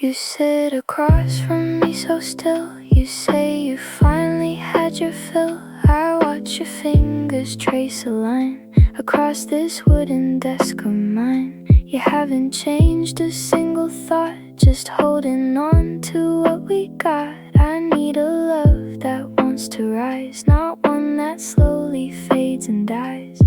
You sit across from me so still. You say you finally had your fill. I watch your fingers trace a line across this wooden desk of mine. You haven't changed a single thought, just holding on to what we got. I need a love that wants to rise, not one that slowly fades and dies.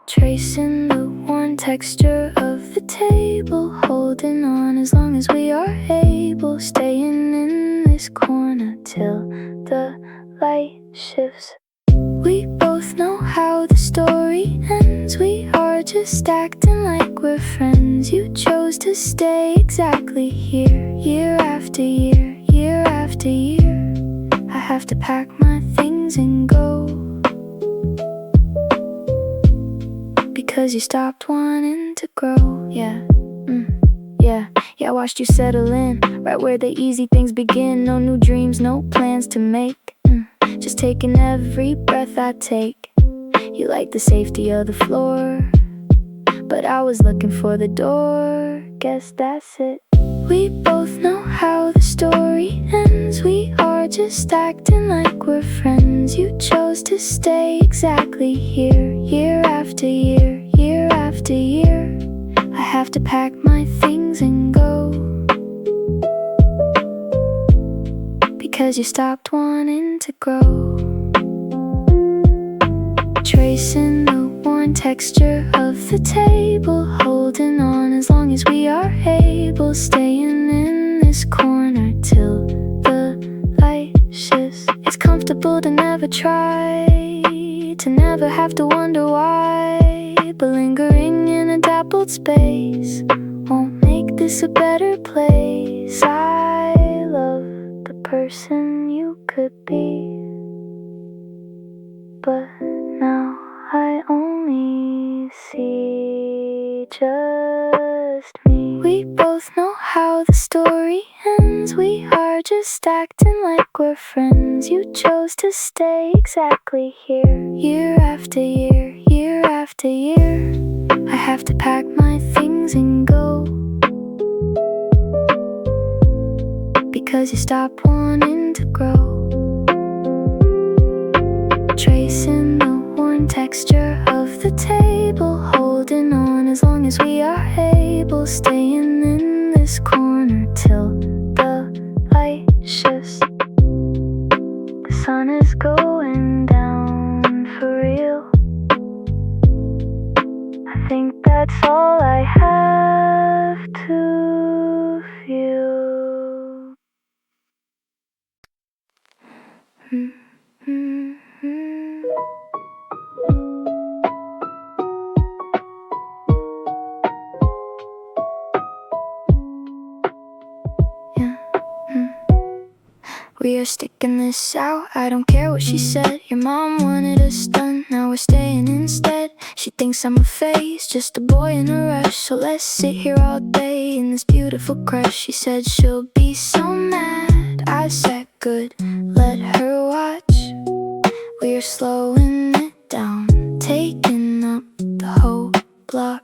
Tracing the worn texture of the table, holding on as long as we are able, staying in this corner till the light shifts. We both know how the story ends. We are just acting like we're friends. You chose to stay exactly here, year after year, year after year. I have to pack my things and go, because you stopped wanting to grow. Yeah, yeah, I watched you settle in, right where the easy things begin. No new dreams, no plans to make. Just taking every breath I take. You like the safety of the floor, but I was looking for the door. Guess that's it. We both know how the story ends. We are just acting like we're friends. You chose to stay exactly here, year after year, year after year. I have to pack my things and go, because you stopped wanting to grow. Tracing the worn texture of the table, holding on as long as we are able, staying in this corner till the light shifts. It's comfortable to never try, to never have to wonder why, but lingering in a dappled space won't make this a better place. I love the person you could be, but now I only see just me. We both know how the story ends. We are just acting like we're friends. You chose to stay exactly here, year after year, year after year. I have to pack my things and go, because you stopped wanting to grow. Tracing the worn texture of the table, holding on as long as we are able, staying in this corner till the light shifts. The sun is going down for real. I think that's all I have to feel. We are sticking this out, I don't care what she said. Your mom wanted us done, now we're staying instead. She thinks I'm a phase, just a boy in a rush. So let's sit here all day in this beautiful crush. She said she'll be so mad, I said good, let her watch. We're slowing it down, taking up the whole block.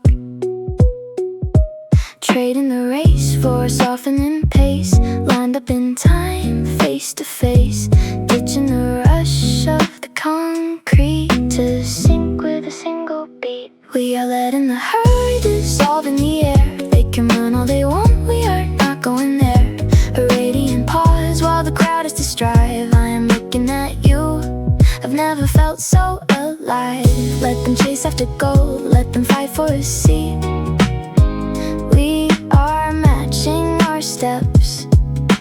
Trading the race for a softening pace, lined up in time, face to face, ditching the rush of the concrete to sync with a single beat. We are letting the hurry dissolve in the air. They can run all they want, we are not going there. A radiant pause while the crowd is to strive. I am looking at you, I've never felt so alive. Let them chase after gold, let them fight for a seat. We are matching our steps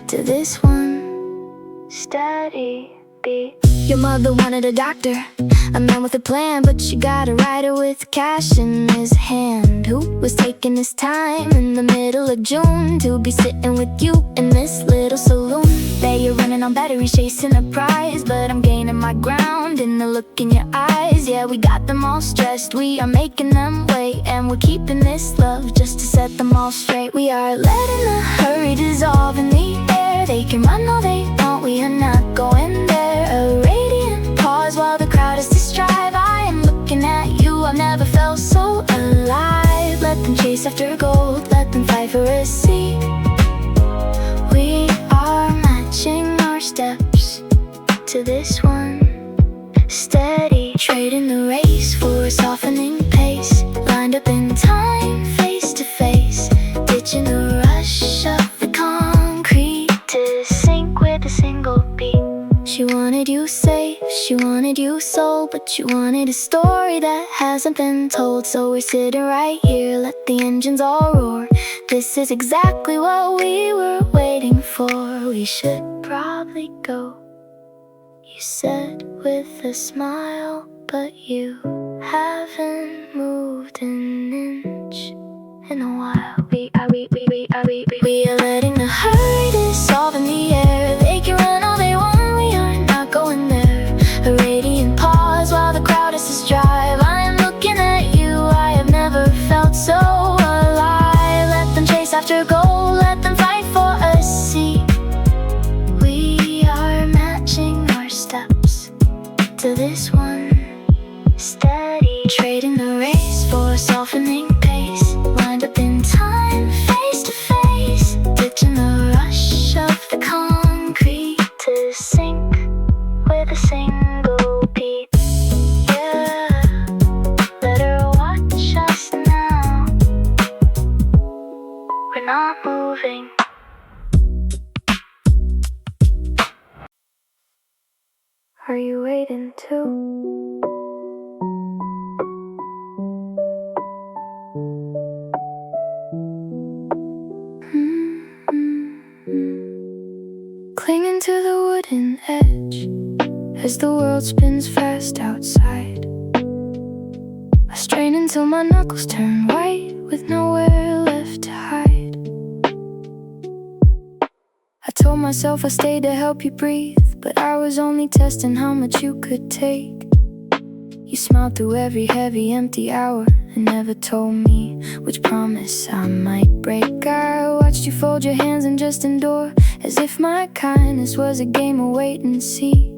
to this one steady beat. Your mother wanted a doctor, a man with a plan, but you got a writer with cash in his hand, who was taking his time in the middle of June to be sitting with you in this little saloon. They are running on batteries, chasing a prize, but I'm gaining my ground in the look in your eyes. Yeah, we got them all stressed, we are making them wait, and we're keeping this love just to set them all straight. We are letting the hurry dissolve in the air. They can run all they want, we are not going there. A radiant pause while the crowd is to strive. I am looking at you, I've never felt so alive. Let them chase after gold, let them fight for a seat. to this one. Steady, trading the race for a softening pace. Lined up in time, face to face, ditching the rush of the concrete to sync with a single beat. She wanted you safe, she wanted you sold, but she wanted a story that hasn't been told. So we're sitting right here, let the engines all roar. This is exactly what we were waiting for. We should probably go, you said with a smile, but you haven't moved an inch in a while. We are letting the hurry dissolve in the air. They can run all they want, we are not going there. A radiant pause while the crowd is to drive. I am looking at you, I have never felt so alive. Let them chase after gold, let them fight for a seat. We are matching our steps to this one. Steady, trading the race for a softening pace. Lined up in time, face to face, ditching the rush of the concrete to sync with a single beat. Yeah, let her watch us now. We're not moving. Are you waiting too? Clinging to the wooden edge as the world spins fast outside. I strain until my knuckles turn white with nowhere left to hide. I told myself I stayed to help you breathe, but I was only testing how much you could take. You smiled through every heavy, empty hour and never told me which promise I might break. I watched you fold your hands and just endure, as if my kindness was a game of wait and see.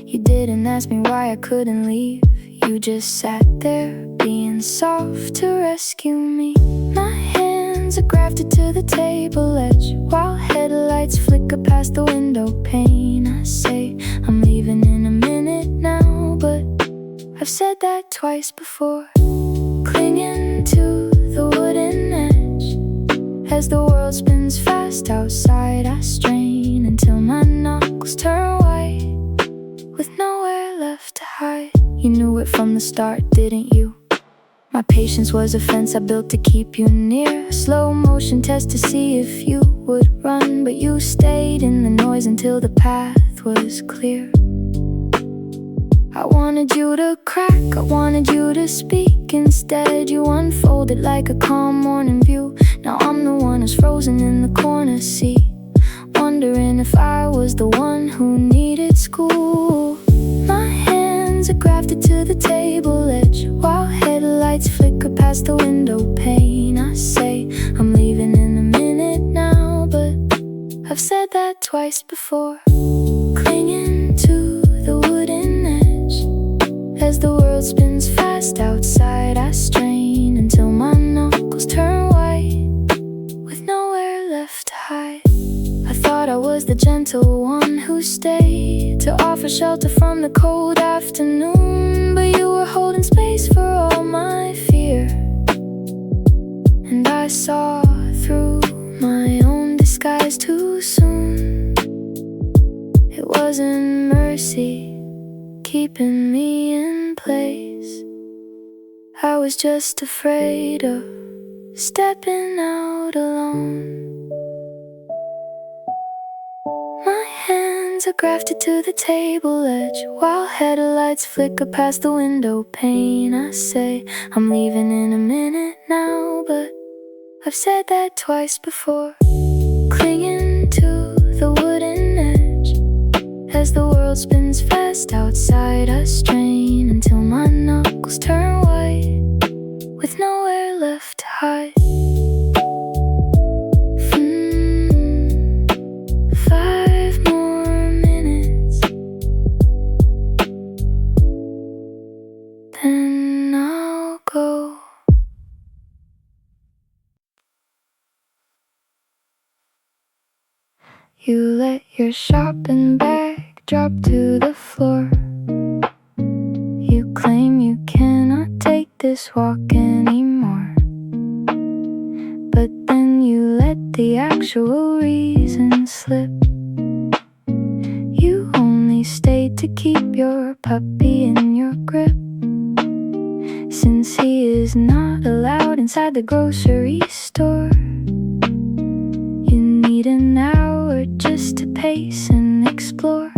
You didn't ask me why I couldn't leave, you just sat there being soft to rescue me. My hands are grafted to the table edge while headlights flicker past the window pane. I say I'm leaving in a minute now, but I've said that twice before. Clinging to the wooden edge as the world spins fast outside. I strain until my knuckles turn white with nowhere left to hide. You knew it from the start, didn't you? My patience was a fence I built to keep you near. A slow motion test to see if you would run, but you stayed in the noise until the path was clear. I wanted you to crack, I wanted you to speak. Instead you unfolded like a calm morning view. Now I'm the one who's frozen in the corner seat, wondering if I was the one who needed school. My hands are grafted to the table edge while headlights flicker past the window pane. I say I'm leaving in a minute now, but I've said that twice before. Clinging to the wooden edge as the world spins fast outside. I strain until my knuckles turn white with nowhere left to hide. I thought I was the gentle one who stayed to offer shelter from the cold afternoon, but you were holding space for all my fear, and I saw through my own disguise too soon. It wasn't mercy keeping me in place, I was just afraid of stepping out alone. My hands are grafted to the table edge while headlights flicker past the window pane. I say I'm leaving in a minute now, but I've said that twice before. Clinging to the wooden edge as the world spins fast outside. I strain until my knuckles turn white with nowhere left to hide. 5 more minutes, then I'll go. You let your shopping bag drop to the floor. You claim you cannot take this walk anymore, but then you let the actual reason slip. You only stayed to keep your puppy in your grip, since he is not allowed inside the grocery store. You need an hour just to pace and explore.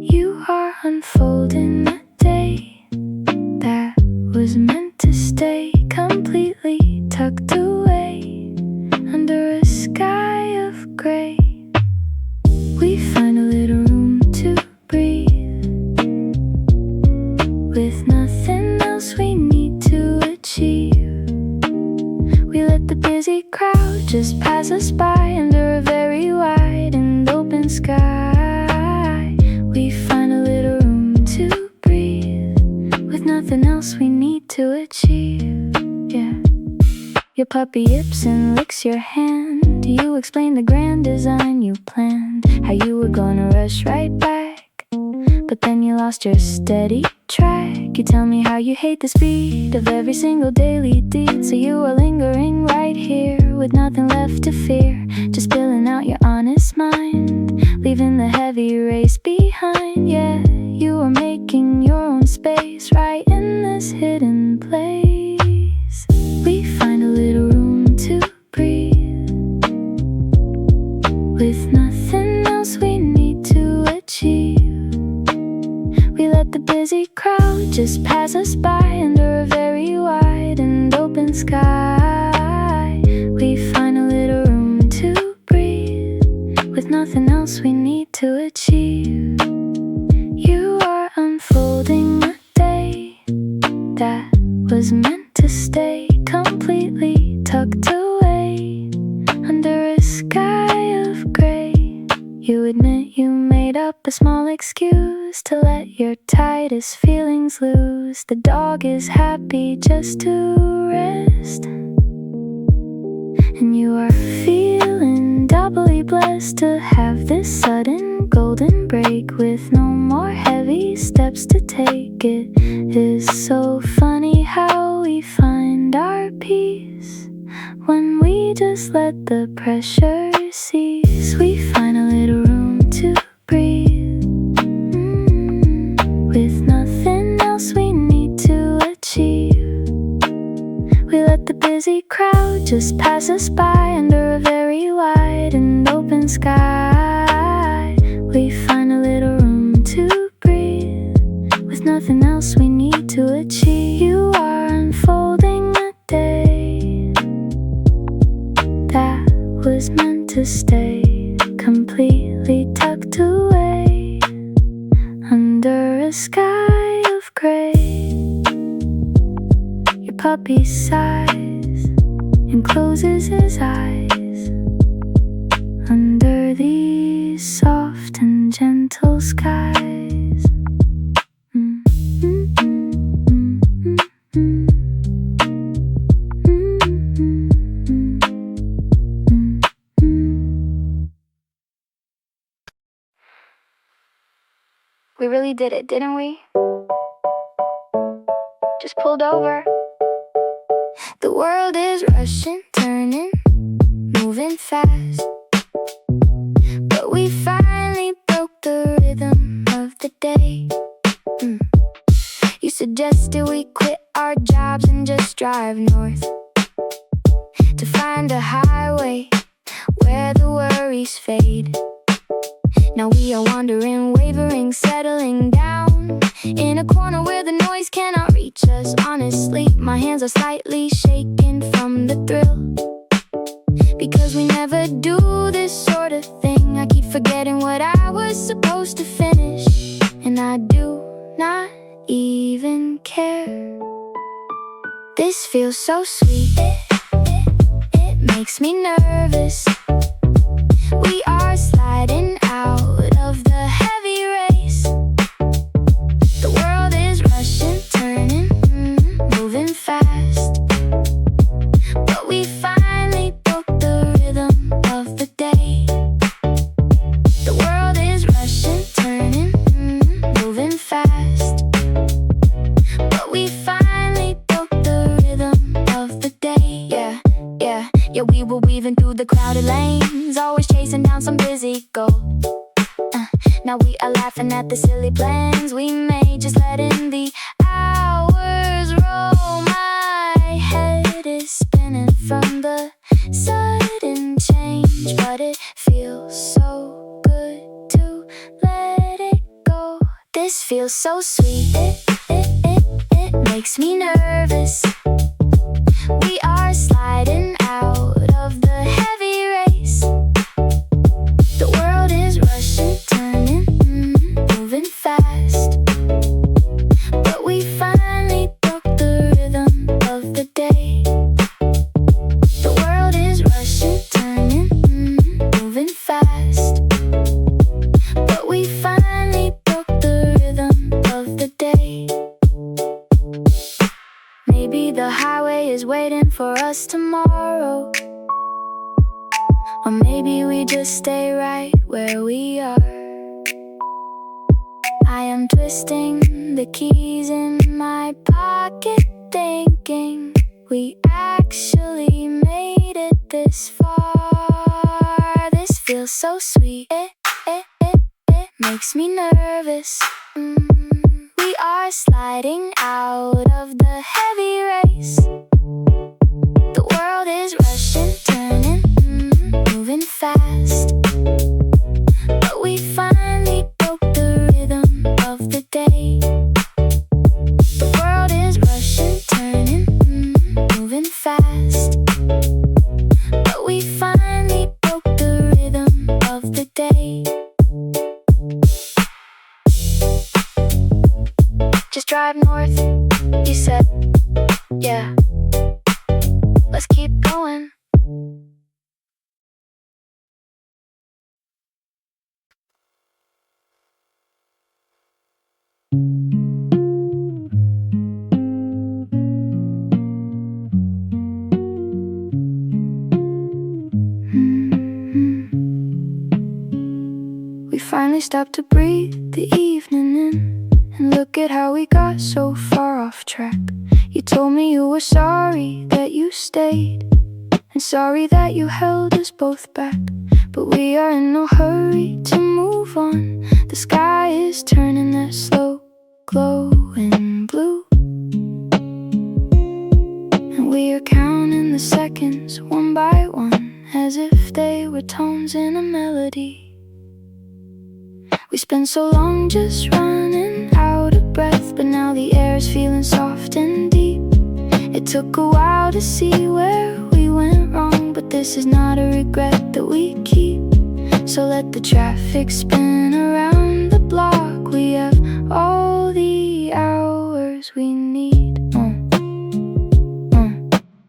You are unfolding a day that was meant to stay completely tucked away under a sky of gray. We find a little room to breathe, with nothing else we need to achieve. We let the busy crowd just pass us by under a very wide and open sky. We find a little room to breathe, with nothing else we need to achieve. Yeah. Your puppy yips and licks your hand. You explain the grand design you planned, how you were gonna rush right back, but then you lost your steady track. You tell me how you hate the speed of every single daily deed, so you are lingering right here with nothing left to fear, just spilling out your honest mind, leaving the heavy race behind. Yeah, you are making your own space right in this hidden place. We find a little room to breathe, with nothing else we need to achieve. We let the busy crowd just pass us by under a very wide and open sky. We find a little room to breathe, with nothing else we need to achieve. You are unfolding a day that was meant to stay completely tucked away under a sky of gray. You admit you made up a small excuse to let your tightest feelings loose. The dog is happy just to rest, and you are feeling doubly blessed to have this sudden golden break with no more heavy steps to take. It is so funny how we find our peace when we just let the pressure cease. We find a little room to breathe, with nothing else we need to achieve. We let the busy crowd just pass us by under a very wide and open sky. We find a little room to breathe, with nothing else we need to achieve. You are unfolding a day that was meant to stay completely tucked away under a sky of gray. Your puppy sighs and closes his eyes under these soft and gentle skies. We really did it, didn't we? Just pulled over. The world is rushing, turning, moving fast, but we finally broke the rhythm of the day. You suggested we quit our jobs and just drive north to find a highway where the worries fade. Now we are wandering, wavering, settling down in a corner where the noise cannot reach us. Honestly, my hands are slightly shaking from the thrill, because we never do this sort of thing. I keep forgetting what I was supposed to finish, and I do not even care. This feels so sweet, it makes me nervous. We are sliding out of the heavy race. The world is rushing, turning, moving fast, but we finally broke the rhythm of the day. The world is rushing. crowded lanes, always chasing down some busy goal. Now we are laughing at the silly plans we made, just letting the hours roll. My head is spinning from the sudden change, but it feels so good to let it go. This feels so sweet, it makes me nervous. We are sliding out of the heavy race. The world is rushing, turning, moving fast. But we finally broke the rhythm of the day. The world is rushing, turning, moving fast. But we finally broke the rhythm of the day. Maybe the highway is waiting for us tomorrow. Or maybe we just stay right where we are. I am twisting the keys in my pocket, thinking we actually made it this far. This feels so sweet, it makes me nervous. We are sliding out of the heavy race. The world is rushing, turning, moving fast. But we finally broke the rhythm of the day. The world is rushing, turning, moving fast. But we finally broke the rhythm of the day. Just drive north, you said, yeah. Let's keep going. We finally stopped to breathe the evening in, and look at how we got so far off track. You told me you were sorry that you stayed, and sorry that you held us both back. But we are in no hurry to move on. The sky is turning that slow, glowing blue, and we are counting the seconds one by one, as if they were tones in a melody. We spent so long just running out of breath, but now the air is feeling soft and deep. It took a while to see where we went wrong, but this is not a regret that we keep. So let the traffic spin around the block. We have all the hours we need.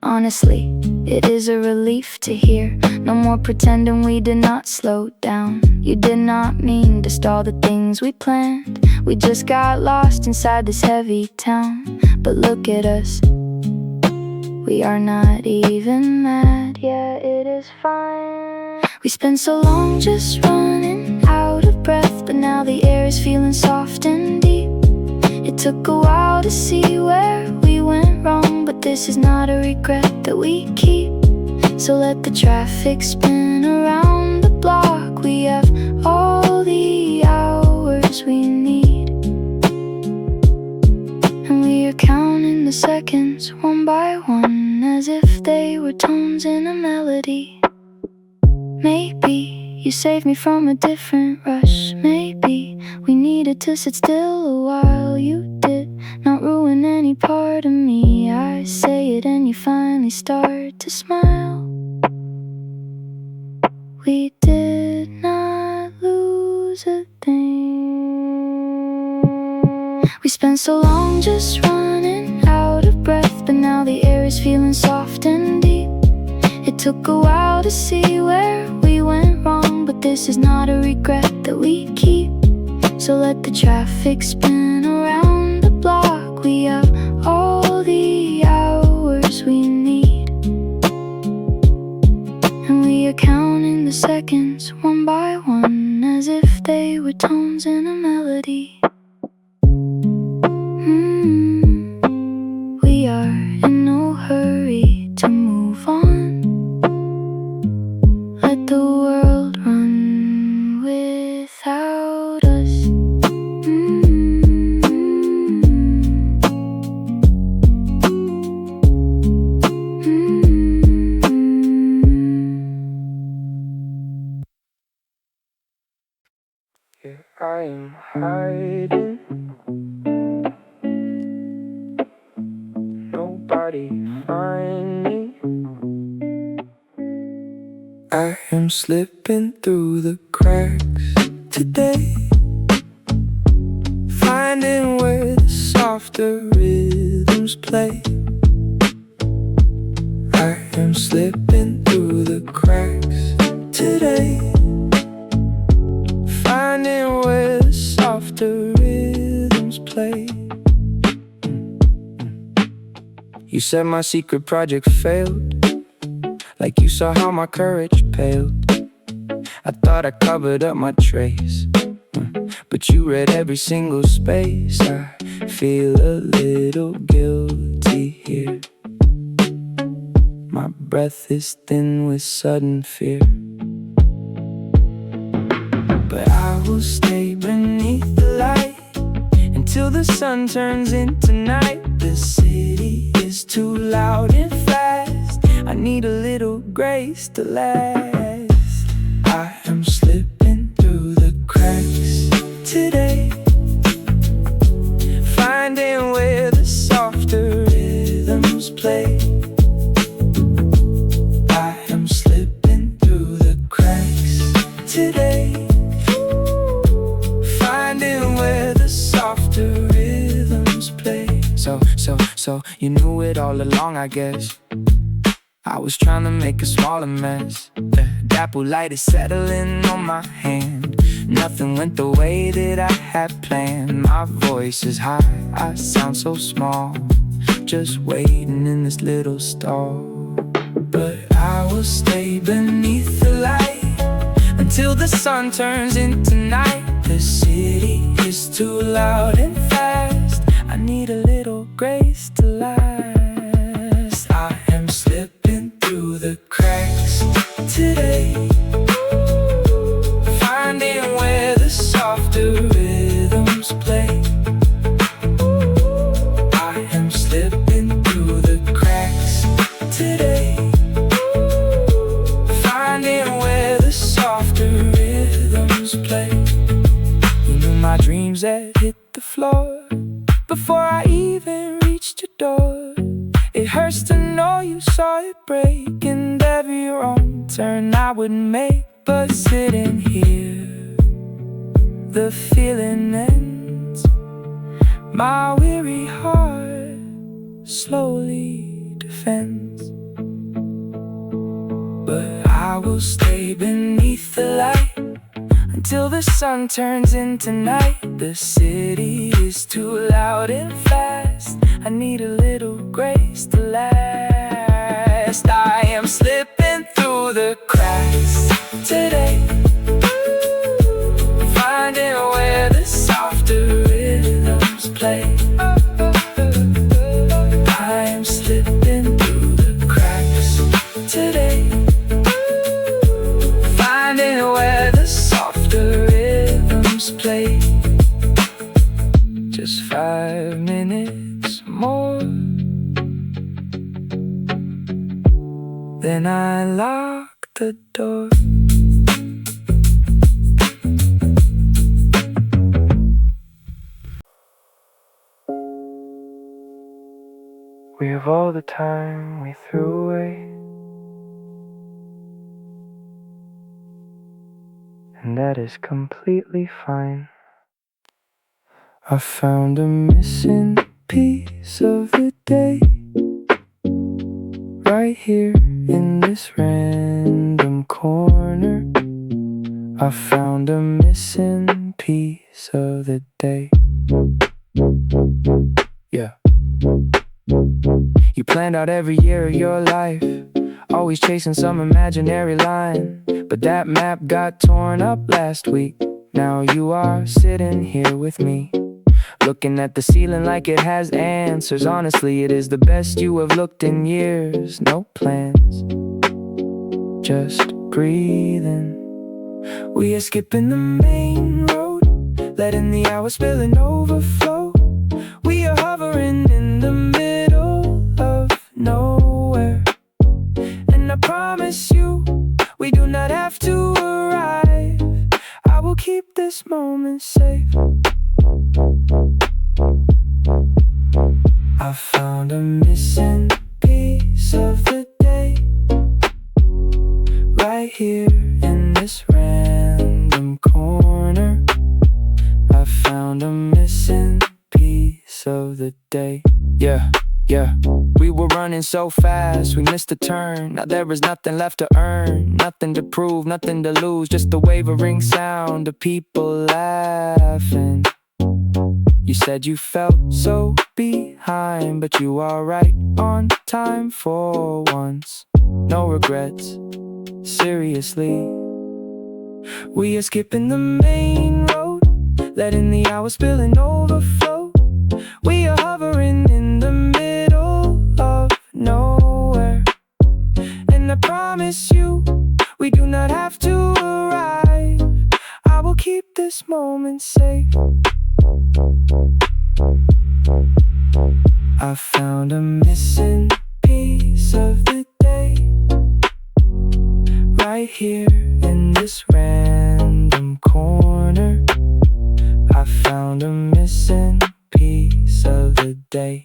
Honestly, it is a relief to hear. No more pretending we did not slow down. You did not mean to stall the things we planned. We just got lost inside this heavy town. But look at us, we are not even mad. Yeah, it is fine. We spent so long just running out of breath, but now the air is feeling soft and deep. It took a while to see where we went wrong, but this is not a regret that we keep. So let the traffic spin around the block. We have all the hours we need, and we are counting the seconds one by one, as if they were tones in a melody. Maybe you saved me from a different rush. Maybe we needed to sit still a while. You did not ruin any part of me. I say it and you finally start to smile. We did not lose a thing. We spent so long just running out of breath, but now the air is feeling soft and deep. It took a while to see where we went wrong, but this is not a regret that we keep. So let the traffic spin around the block. We have all the hours we need, and we are counting the seconds one by one, as if they were tones in a melody. We are in no hurry to move on. the world run without us. Here I am hiding, nobody find me. I am slipping through the cracks today, finding where the softer rhythms play. I am slipping through the cracks today, finding where the softer rhythms play. You said my secret project failed, like you saw how my courage paled. I thought I covered up my trace, but you read every single space. I feel a little guilty here. My breath is thin with sudden fear, but I will stay beneath the light until the sun turns into night. The city is too loud and fast, I need a little grace to last. I am slipping through the cracks today, finding where the softer rhythms play. I am slipping through the cracks today, finding where the softer rhythms play. So you knew it all along, I guess. I was trying to make a smaller mess. The dapple light is settling on my hand. Nothing went the way that I had planned. My voice is high, I sound so small, just waiting in this little stall. But I will stay beneath the light until the sun turns into night. The city is too loud and fast, I need a little grace to last. I am slipping through the cracks today, finding where the softer rhythms play. I am slipping through the cracks today, finding where the softer rhythms play. You knew my dreams had hit the floor before I even reached your door. It hurts to know you saw it break, and every wrong turn I would make. But sitting here, the feeling ends. My weary heart slowly defends. But I will stay beneath the light until the sun turns into night. The city is too loud and fast, I need a little grace to last. I am slipping through the cracks today, finding where the softer rhythms play. I am slipping through the cracks today, finding where the softer rhythms play. Just 5 minutes more, then I lock the door. We have all the time we threw away, and that is completely fine. I found a missing piece of the day, right here in this random corner. I found a missing piece of the day. Yeah. You planned out every year of your life, always chasing some imaginary line. But that map got torn up last week. Now you are sitting here with me, looking at the ceiling like it has answers. Honestly, it is the best you have looked in years. No plans, just breathing. We are skipping the main road, letting the hours spill and overflow. We are hovering in the middle of nowhere, and I promise you, we do not have to arrive. I will keep this moment safe. I found a missing piece of the day, right here in this random corner. I found a missing piece of the day. Yeah. We were running so fast, we missed a turn. Now there is nothing left to earn, nothing to prove, nothing to lose. Just the wavering sound of people laughing. You said you felt so behind, but you are right on time for once. No regrets, seriously. We are skipping the main road, letting the hours spill and overflow. We are hovering in the middle of nowhere, and I promise you, we do not have to arrive. I will keep this moment safe. I found a missing piece of the day, right here in this random corner. I found a missing piece of the day.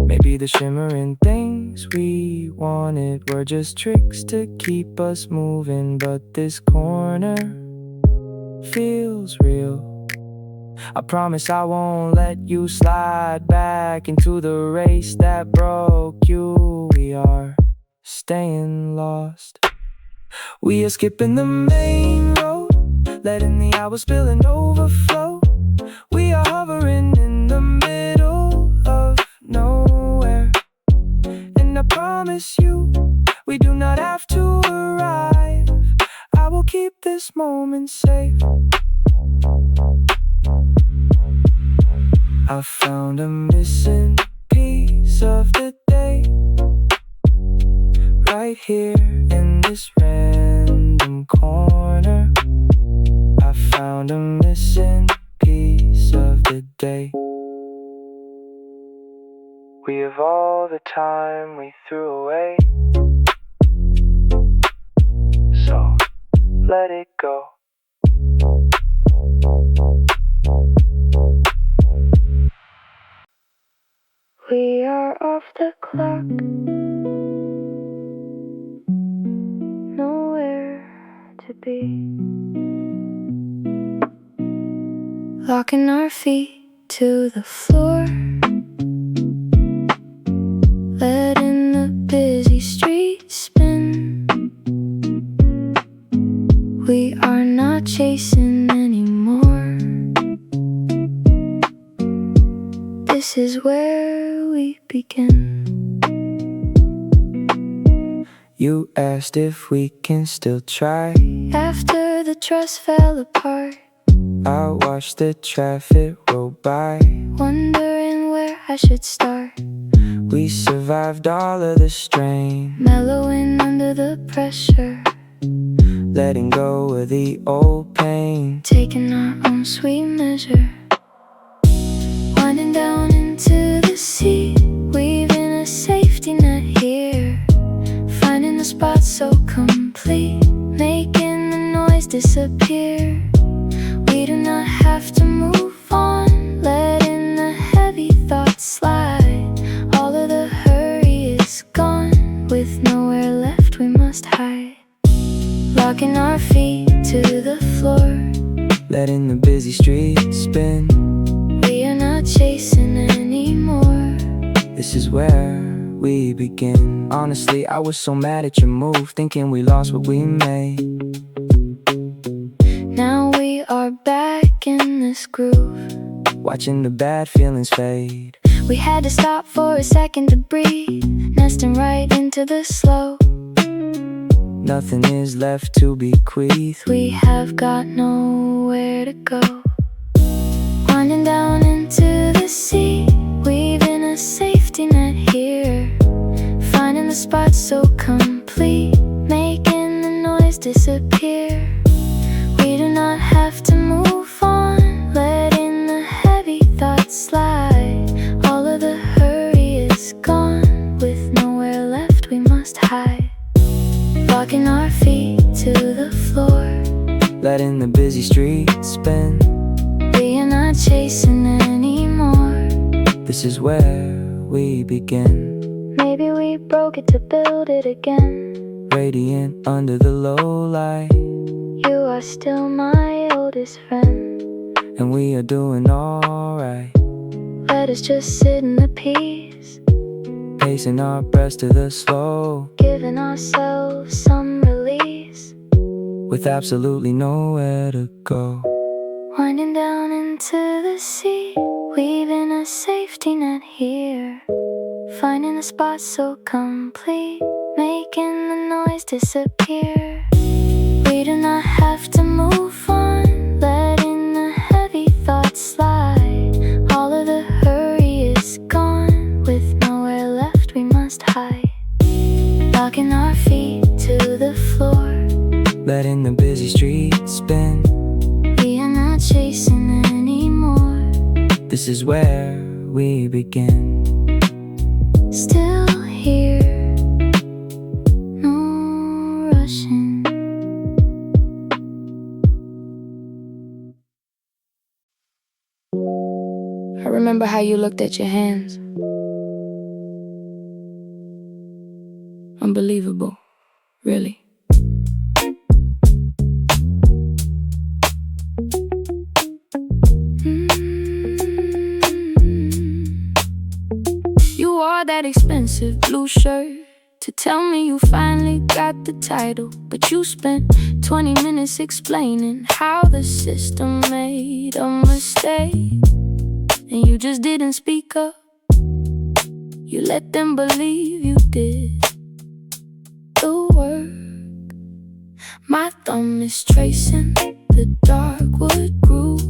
Maybe the shimmering things we wanted were just tricks to keep us moving, but this corner feels real. I promise I won't let you slide back into the race that broke you. We are staying lost. We are skipping the main road, letting the hours spill and overflow. We are hovering in the middle of nowhere, and I promise you, we do not have to arrive. I will keep this moment safe. I found a missing piece of the day, right here in this random corner. I found a missing piece of the day. We have all the time we threw away, so let it go. We are off the clock, nowhere to be, locking our feet to the floor, letting the busy streets spin. We are not chasing anymore. This is where we begin. You asked if we can still try. After the trust fell apart, I watched the traffic roll by, wondering where I should start. we survived all of the strain, Mellowing under the pressure, letting go of the old pain. taking our own sweet measure, winding down into the sea, weaving a safety net here, finding the spot so complete, making the noise disappear. We do not have to move on, letting the heavy thoughts slide. All of the hurry is gone, with nowhere left we must hide, locking our feet to the floor, letting the busy streets spin. we are not chasing anymore. This is where we begin. Honestly, I was so mad at your move, thinking we lost what we made. Now we are back in this groove, Watching the bad feelings fade. we had to stop for a second to breathe, nesting right into the slow. Nothing is left to bequeath. We have got nowhere to go, winding down into the sea, weaving a safety net here, finding the spot so complete, making disappear. We do not have to move on, letting the heavy thoughts slide. All of the hurry is gone, with nowhere left we must hide. Locking our feet to the floor, letting the busy streets spin. we are not chasing anymore. This is where we begin. Maybe we broke it to build it again. Radiant under the low light, You are still my oldest friend. and we are doing alright. Let us just sit in the peace, Pacing our breaths to the slow, giving ourselves some release. with absolutely nowhere to go. Winding down into the sea, weaving a safety net here. Finding a spot so complete, making the noise disappear. We do not have to move on, letting the heavy thoughts slide. All of the hurry is gone, with nowhere left we must hide. Locking our feet to the floor, Letting the busy streets spin. we are not chasing anymore. This is where we begin. Still here, no rushing. I remember how you looked at your hands. Unbelievable, really. You wore that expensive blue shirt to tell me you finally got the title, but you spent 20 minutes explaining how the system made a mistake. And you just didn't speak up. You let them believe you did the work. My thumb is tracing the dark wood groove,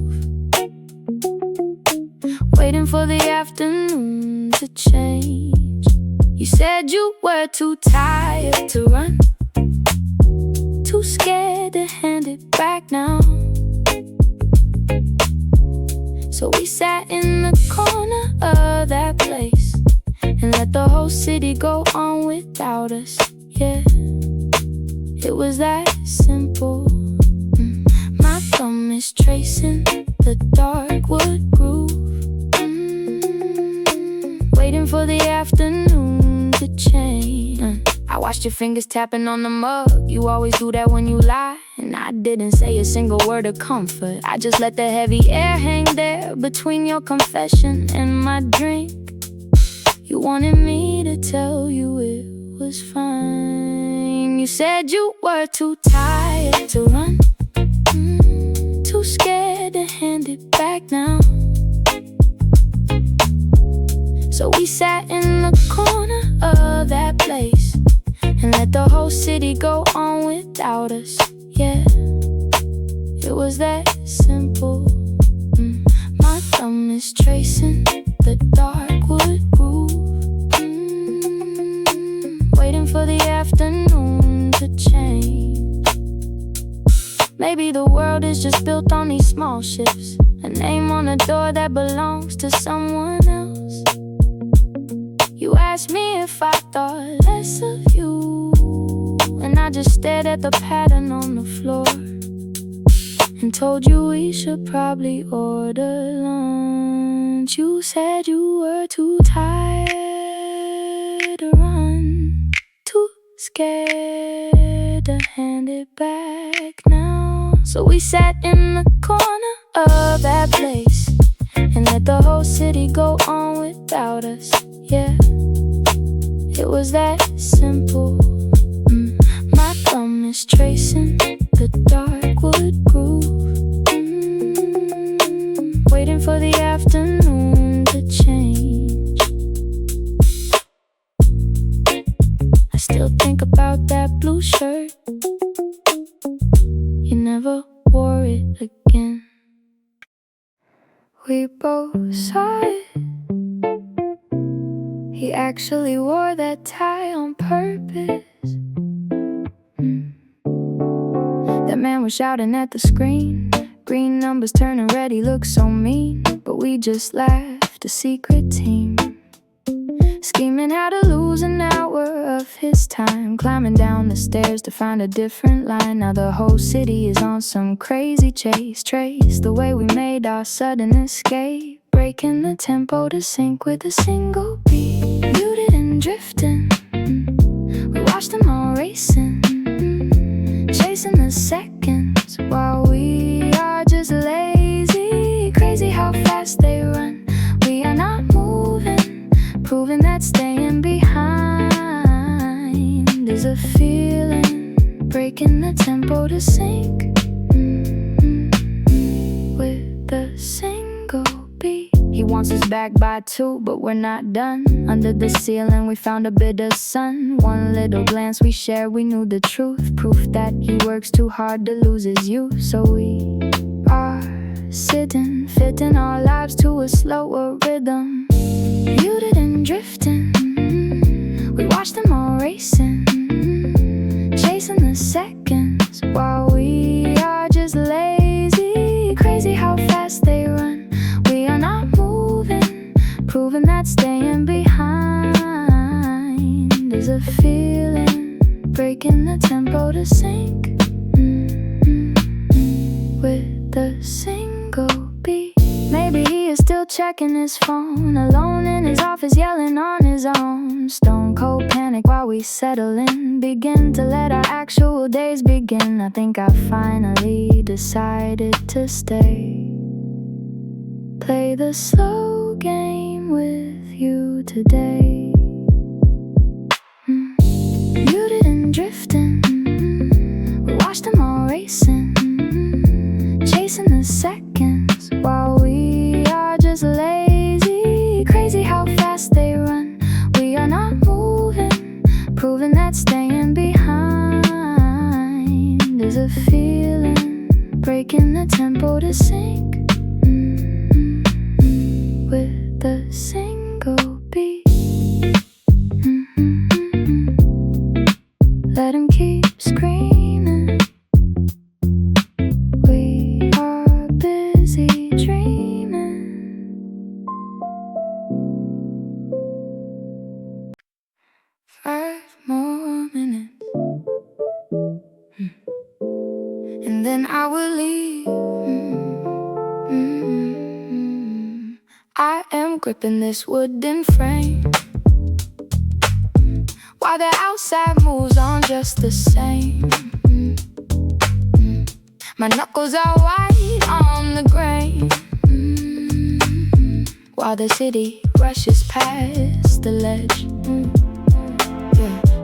waiting for the afternoon to change. You said you were too tired to run, too scared to hand it back now. So we sat in the corner of that place and let the whole city go on without us. Yeah, it was that simple. My thumb is tracing the dark wood groove, waiting for the afternoon to change. I watched your fingers tapping on the mug. You always do that when you lie. And I didn't say a single word of comfort. I just let the heavy air hang there between your confession and my drink. You wanted me to tell you it was fine. You said you were too tired to run, too scared to hand it back now. So we sat in the corner of that place and let the whole city go on without us. Yeah, it was that simple. My thumb is tracing the dark wood groove, waiting for the afternoon to change. Maybe the world is just built on these small shifts, a name on a door that belongs to someone else. You asked me if I thought less of you, and I just stared at the pattern on the floor and told you we should probably order lunch. You said you were too tired to run, too scared to hand it back now. So we sat in the corner of that place and let the whole city go on without us. Yeah, it was that simple. My thumb is tracing the dark wood groove, waiting for the afternoon to change. I still think about that blue shirt. You never wore it again. We both saw it. He actually wore that tie on purpose. That man was shouting at the screen. Green numbers turning red, he looked so mean. But we just laughed, a secret team. Scheming how to lose an hour of his time. Climbing down the stairs to find a different line. Now the whole city is on some crazy chase. Trace the way we made our sudden escape. Breaking the tempo to sync with a single beat. Muted and drifting. We watched them all racing. Chasing the seconds while we are just lazy. Crazy how fast they run. We are not moving, proving that staying behind is a feeling. Breaking the tempo to sync with the single beat. He wants us back by 2, but we're not done. Under the ceiling we found a bit of sun. One little glance we shared, we knew the truth. Proof that he works too hard to lose his youth. So we are sitting, fitting our lives to a slower rhythm. Muted and drifting. We watch them all racing. Chasing the seconds while we are just lazy. Crazy how fast they run. We are not moving, proving that staying behind is a feeling. Breaking the tempo to sync with the single beat. Maybe he is still checking his phone, alone in his office yelling on his own. Stone cold panic while we settle in. Begin to let our actual days begin. I think I finally decided to stay. Play the slow game with you today. Muted and drifting. We watched them all racing. Chasing the seconds while we are just lazy. Crazy how fast they run. We are not moving, proving that staying behind is a feeling. Breaking the tempo to sync with the single beat. Let him keep screaming. We are busy dreaming. 5 more minutes, and then I will leave. I am gripping this wooden frame while the outside moves on just the same. My knuckles are white on the grain while the city rushes past the ledge.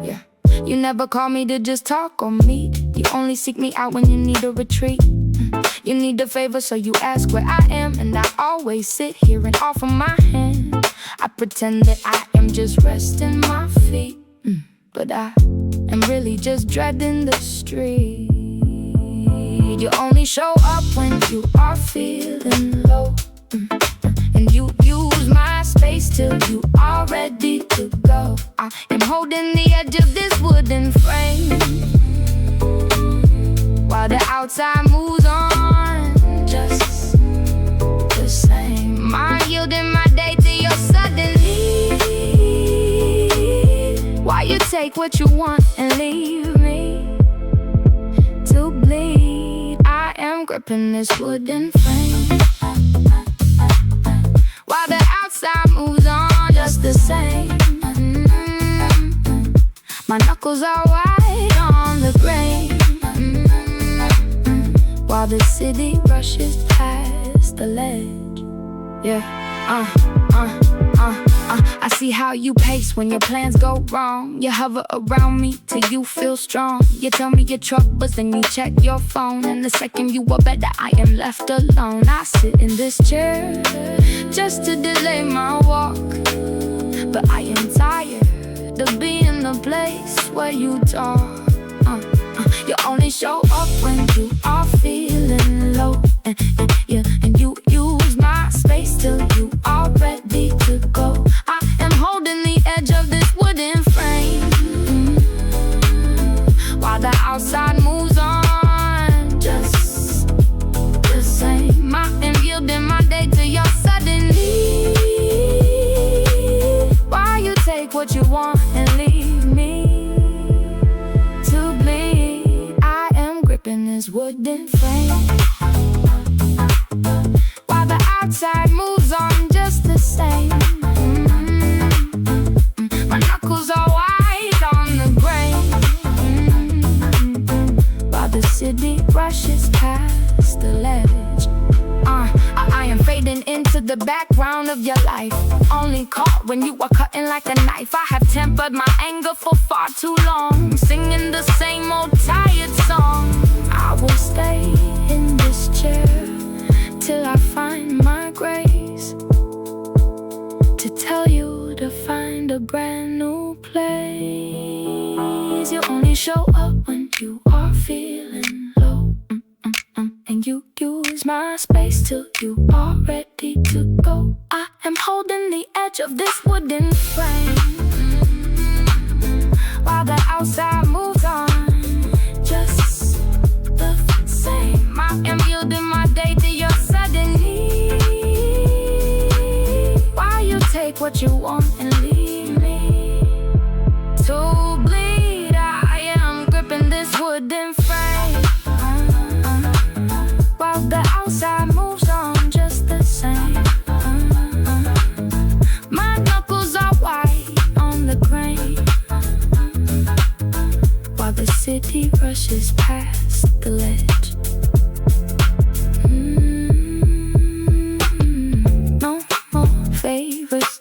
Yeah. You never call me to just talk or meet. You only seek me out when you need a retreat. You need a favor, so you ask where I am, and I always sit here and offer my hand. I pretend that I am just resting my feet, but I am really just dreading the street. You only show up when you are feeling low, and you use my space till you are ready to go. I am holding the edge of this wooden frame while the outside moves on just the same. I'm yielding my day to your sudden need. Why you take what you want and leave me to bleed? I am gripping this wooden frame while the outside moves on just the same. My knuckles are white on the grain while the city rushes past the ledge. Yeah, I see how you pace when your plans go wrong. You hover around me till you feel strong. You tell me your troubles, then you check your phone, and the second you are better, I am left alone. I sit in this chair just to delay my walk, but I am tired of being the place where you talk. You only show up when you are feeling low, and you use my space till you are ready to go. I am holding the edge of this wooden frame while the outside moves on this wooden frame, while the outside moves on just the same. My knuckles are white on the grain, while the city rushes past the ledge. I am fading into the background of your life, only caught when you are cutting like a knife. I have tempered my anger for far too long, singing the same old tired song. I will stay in this chair till I find my grace, to tell you to find a brand new place. You only show up when you are feeling low, and you use my space till you are ready to go. I am holding the edge of this wooden frame, while the outside moves on just the same. I am yielding my day to your sudden need, while you take what you want and leave me to bleed. I am gripping this wooden frame, while the outside moves on just the same. My knuckles are white on the grain, while the city rushes past the ledge. No more favors,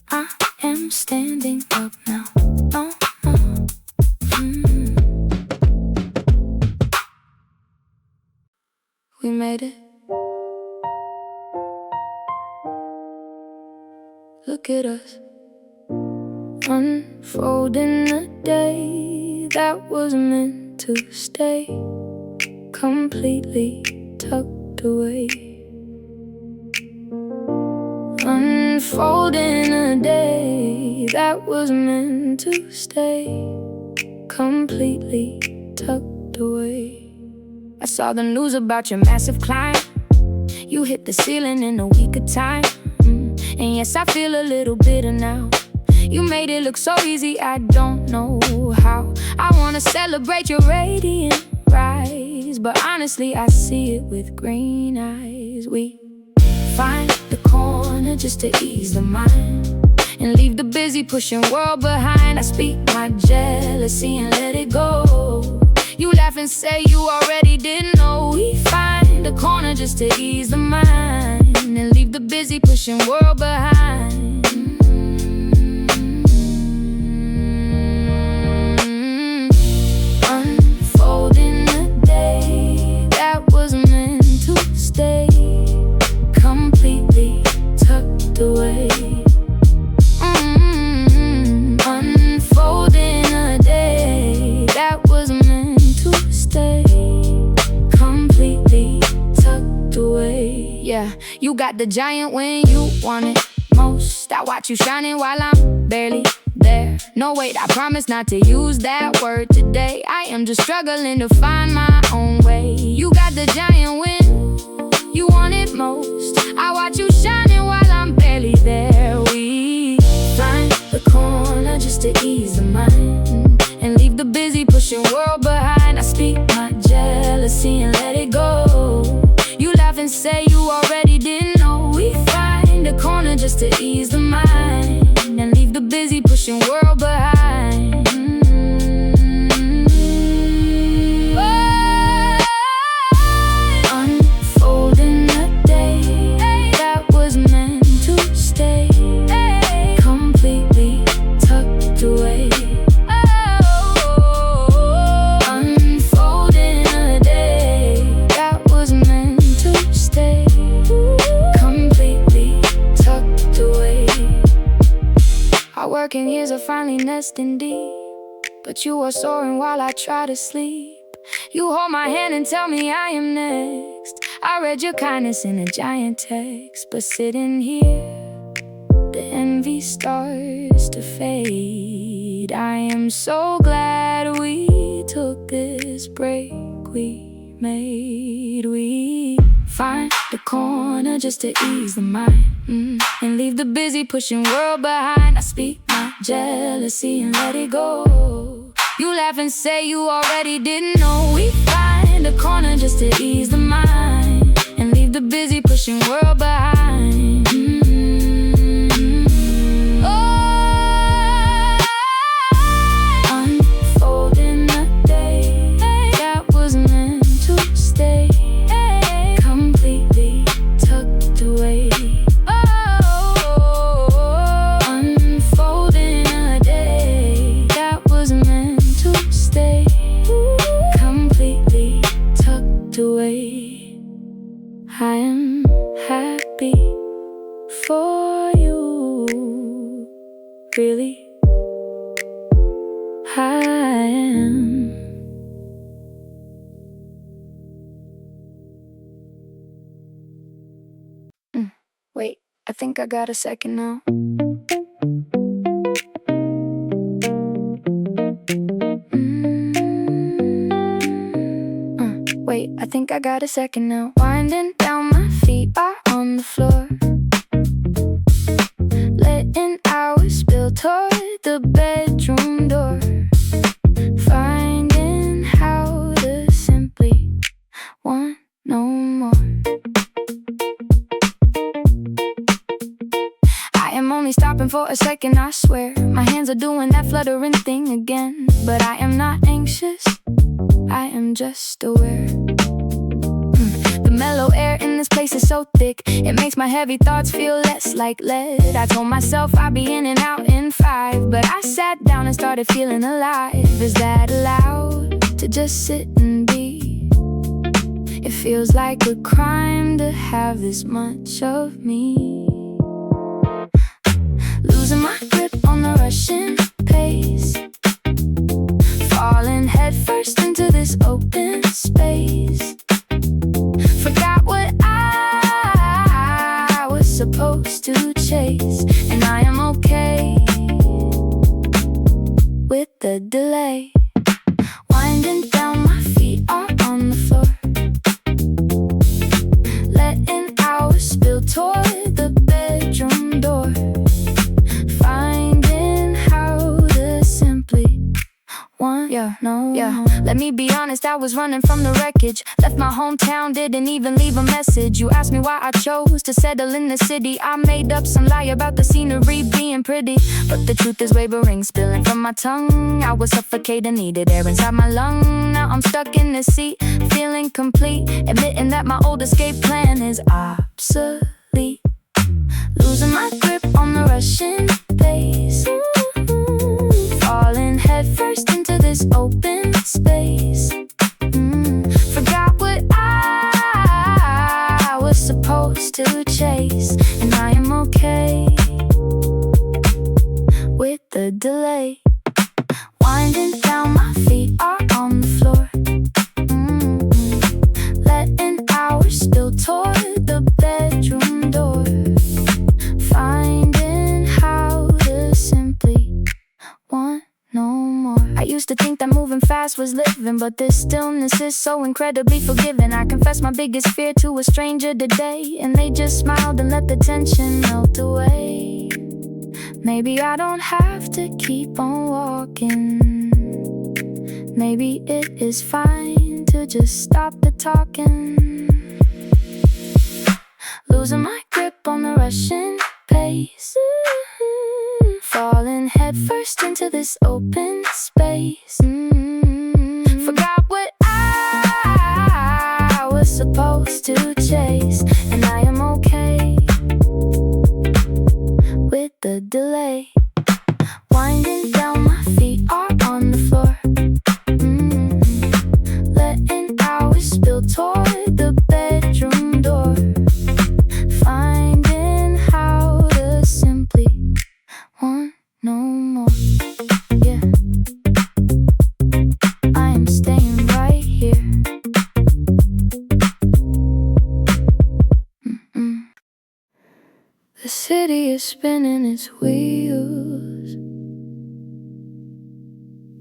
I am standing up now. No more. We made it. Look at us, unfolding a day that was meant to stay completely tucked away. Unfolding a day that was meant to stay completely tucked away. I saw the news about your massive climb. You hit the ceiling in a week of time. And yes, I feel a little bitter now. You made it look so easy, I don't know how. I wanna celebrate your radiant rise, but honestly, I see it with green eyes. We find the corner just to ease the mind, and leave the busy pushing world behind. I speak my jealousy and let it go. You laugh and say you already didn't know. We find a corner just to ease the mind, and leave the busy pushing world behind. Unfolding a day that was meant to stay completely tucked away. Unfolding a day that was meant to stay completely tucked away. Yeah, you got the giant when you want it most. I watch you shining while I'm barely there. No wait, I promise not to use that word today. I am just struggling to find my own way. You got the giant when you want it most. I watch you shining while I'm barely there. We find the corner just to ease the mind, and leave the busy pushing world behind. I speak my jealousy and let it go. You laugh and say you already didn't know. We find a corner just to ease the mind, and leave the busy pushing world behind. Unfolding a day that was meant to stay completely tucked away. Unfolding a day that was meant to stay completely tucked away. Our working years are finally nesting deep, but you are soaring while I try to sleep. You hold my hand and tell me I am next. I read your kindness in a giant text, but sitting here, the envy starts to fade. I am so glad we took this break we made. We find the corner just to ease the mind, and leave the busy pushing world behind. I speak my jealousy and let it go. You laugh and say you already didn't know. We find a rushing world behind. Unfolding a day that was meant to stay, completely tucked away. Unfolding a day that was meant to stay, completely tucked away. I am happy for you, really. I am. Wait, I think I got a second now. Wait, I think I got a second now. Winding down, my feet are on the floor, letting hours spill toward the bedroom door, finding how to simply want no more. I am only stopping for a second, I swear. My hands are doing that fluttering thing again. But I am not anxious, I am just aware. The mellow air in this place is so thick, it makes my heavy thoughts feel less like lead. I told myself I'd be in and out in 5, but I sat down and started feeling alive. Is that allowed to just sit and be? It feels like a crime to have this much of me. Losing my grip on the rushing pace, falling headfirst into this open space. Forgot what I was supposed to chase, and I am okay with the delay. Winding down, my feet are on the floor, letting hours spill toward the bedroom door, finding how to simply want no. Let me be honest, I was running from the wreckage. Left my hometown, didn't even leave a message. You asked me why I chose to settle in the city. I made up some lie about the scenery being pretty, but the truth is wavering, spilling from my tongue. I was suffocating, needed air inside my lung. Now I'm stuck in this seat, feeling complete, admitting that my old escape plan is obsolete. Losing my grip on the rushing pace, falling headfirst into this open space. Forgot what I was supposed to chase, and I am okay with the delay. Winding down, my feet are on the floor, letting hours spill toward the bedroom door, finding how to simply want no more. I used to think that moving fast was living, but this stillness is so incredibly forgiving. I confessed my biggest fear to a stranger today, and they just smiled and let the tension melt away. Maybe I don't have to keep on walking. Maybe it is fine to just stop the talking. Losing my grip on the rushing pace, falling headfirst into this open space. Forgot what I was supposed to chase, and I am okay with the delay. Winding down, my feet are on the floor, letting hours spill toward the bedroom door, finding how to simply want no more. Yeah, I am staying right here. The city is spinning its wheels,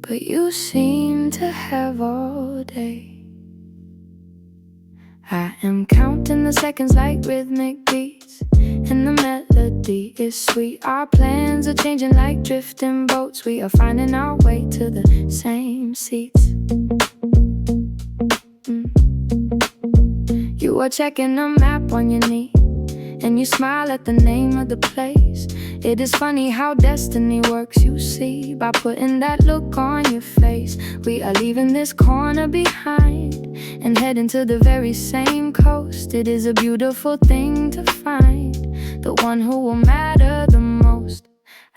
but you seem to have all day. I am counting the seconds like rhythmic beats, and the melody is sweet. Our plans are changing like drifting boats. We are finding our way to the same seats. You are checking the map tap on your knee, and you smile at the name of the place. It is funny how destiny works, you see. By putting that look on your face, we are leaving this corner behind and heading to the very same coast. It is a beautiful thing to find the one who will matter the most.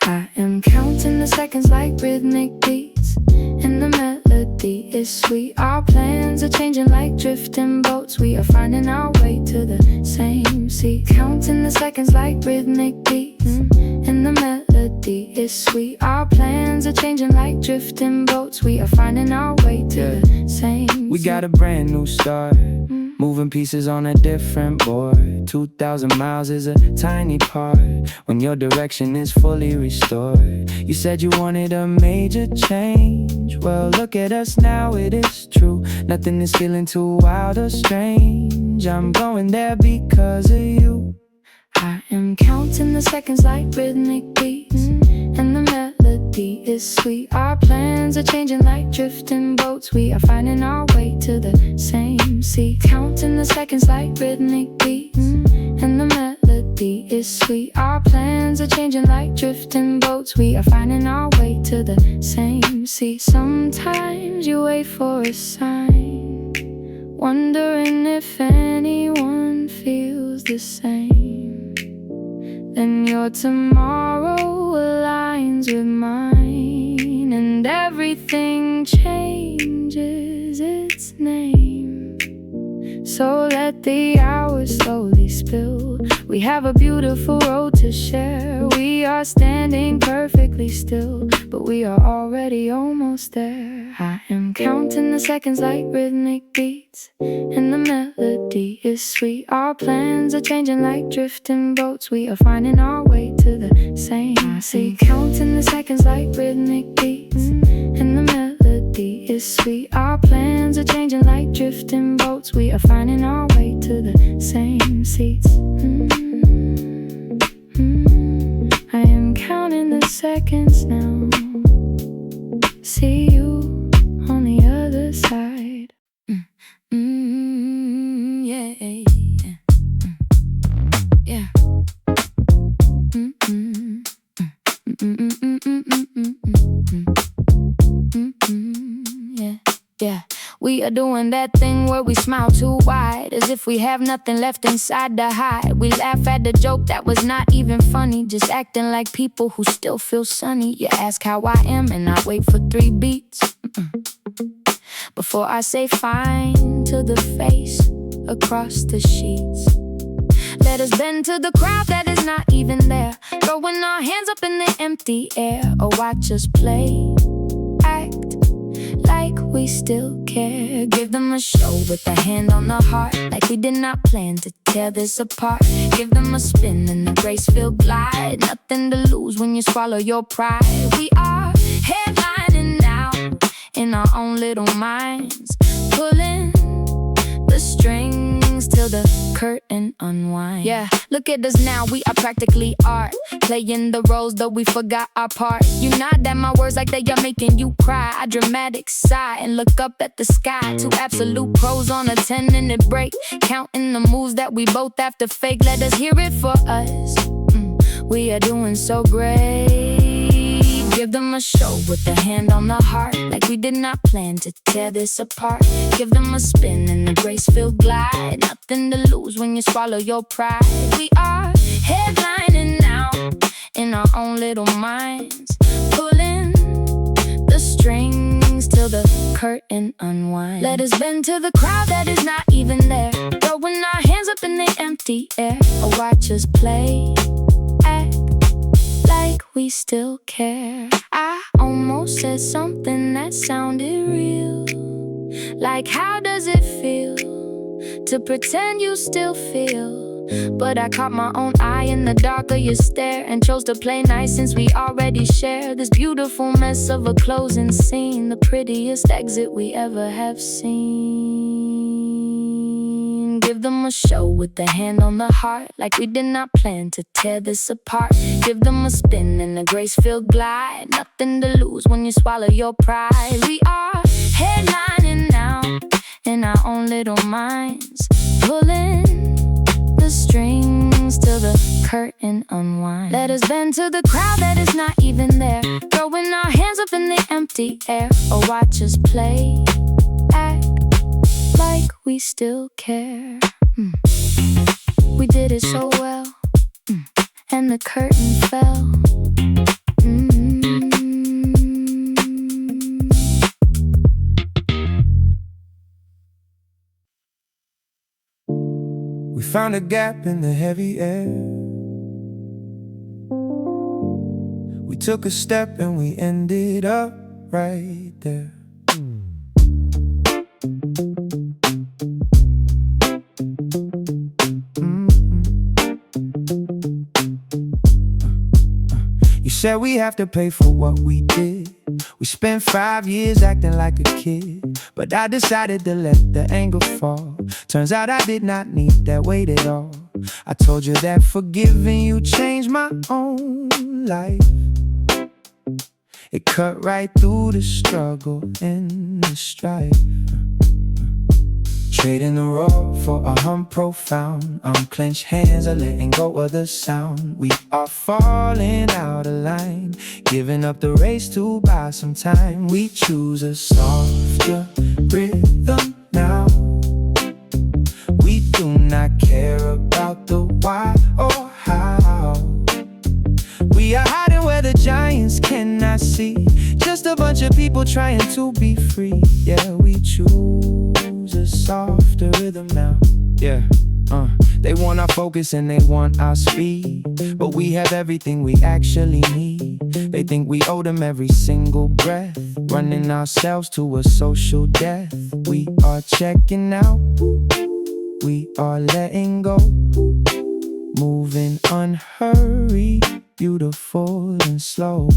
I am counting the seconds like rhythmic beats, and the melody is sweet. Our plans are changing like drifting boats. We are finding our way to the same seat. Counting the seconds like rhythmic beats, and the melody is sweet. Our plans are changing like drifting boats. We are finding our way to the same We seat. got a brand new start, moving pieces on a different board. 2,000 miles is a tiny part when your direction is fully restored. You said you wanted a major change. Well, look at us now, it is true. Nothing is feeling too wild or strange. I'm going there because of you. I am counting the seconds like rhythmic beats, and the melody is sweet. Our plans are changing like drifting boats. We are finding our way to the same seat. Counting the seconds like rhythmic beats, and the melody is sweet. Our plans are changing like drifting boats. We are finding our way to the same seat. Sometimes you wait for a sign, wondering if anyone feels the same. Then your tomorrow aligns with mine, and everything changes its name. So let the hours slowly spill. We have a beautiful road to share. We are standing perfectly still, but we are already almost there. I am counting the seconds like rhythmic beats, and the melody is sweet. Our plans are changing like drifting boats. We are finding our way to the same seat. Counting the seconds like rhythmic beats, and the melody is sweet. Our plans are changing like drifting boats. We are finding our way to the same seats. I am counting the seconds now. See you on the other side. Yeah, yeah. Yeah. We are doing that thing where we smile too wide, as if we have nothing left inside to hide. We laugh at the joke that was not even funny, just acting like people who still feel sunny. You ask how I am, and I wait for 3 beats before I say fine to the face across the sheets. Let us bend to the crowd that is not even there, throwing our hands up in the empty air, or watch us play, act like we still care. Give them a show with a hand on the heart, like we did not plan to tear this apart. Give them a spin and a graceful glide, nothing to lose when you swallow your pride. We are headlining now in our own little minds, pulling the strings till the curtain unwinds. Yeah, look at us now, we are practically art, playing the roles though we forgot our part. You nod at my words like they are making you cry. I dramatic sigh and look up at the sky. 2 absolute pros on a 10-minute break, counting the moves that we both have to fake. Let us hear it for us. We are doing so great. Give them a show with a hand on the heart, like we did not plan to tear this apart. Give them a spin and a graceful glide, nothing to lose when you swallow your pride. We are headlining now in our own little minds, pulling the strings till the curtain unwinds. Let us bend to the crowd that is not even there, throwing our hands up in the empty air, or watch us play, act like we still care. I almost said something that sounded real, like how does it feel to pretend you still feel? But I caught my own eye in the dark of your stare, and chose to play nice since we already share this beautiful mess of a closing scene, the prettiest exit we ever have seen. Give them a show with a hand on the heart, like we did not plan to tear this apart. Give them a spin and a graceful glide, nothing to lose when you swallow your pride. We are headlining now in our own little minds, pulling the the strings till the curtain unwinds. Let us bend to the crowd that is not even there, throwing our hands up in the empty air, or watch us play, act like we still care. We did it so well, and the curtain fell. We found a gap in the heavy air. We took a step and we ended up right there. You said we have to pay for what we did. We spent 5 years acting like a kid, but I decided to let the anger fall. Turns out I did not need that weight at all. I told you that forgiving you changed my own life. It cut right through the struggle and the strife. Trading the raw for a hum profound. Unclenched hands are letting go of the sound. We are falling out of line, giving up the race to buy some time. We choose a softer rhythm now. We do not care about the why or how. We are hiding where the giants cannot see, just a bunch of people trying to be free. Yeah, we choose a softer rhythm now. Yeah, they want our focus and they want our speed, but we have everything we actually need. They think we owe them every single breath, running ourselves to a social death. We are checking out, we are letting go, moving unhurried, beautiful and slow.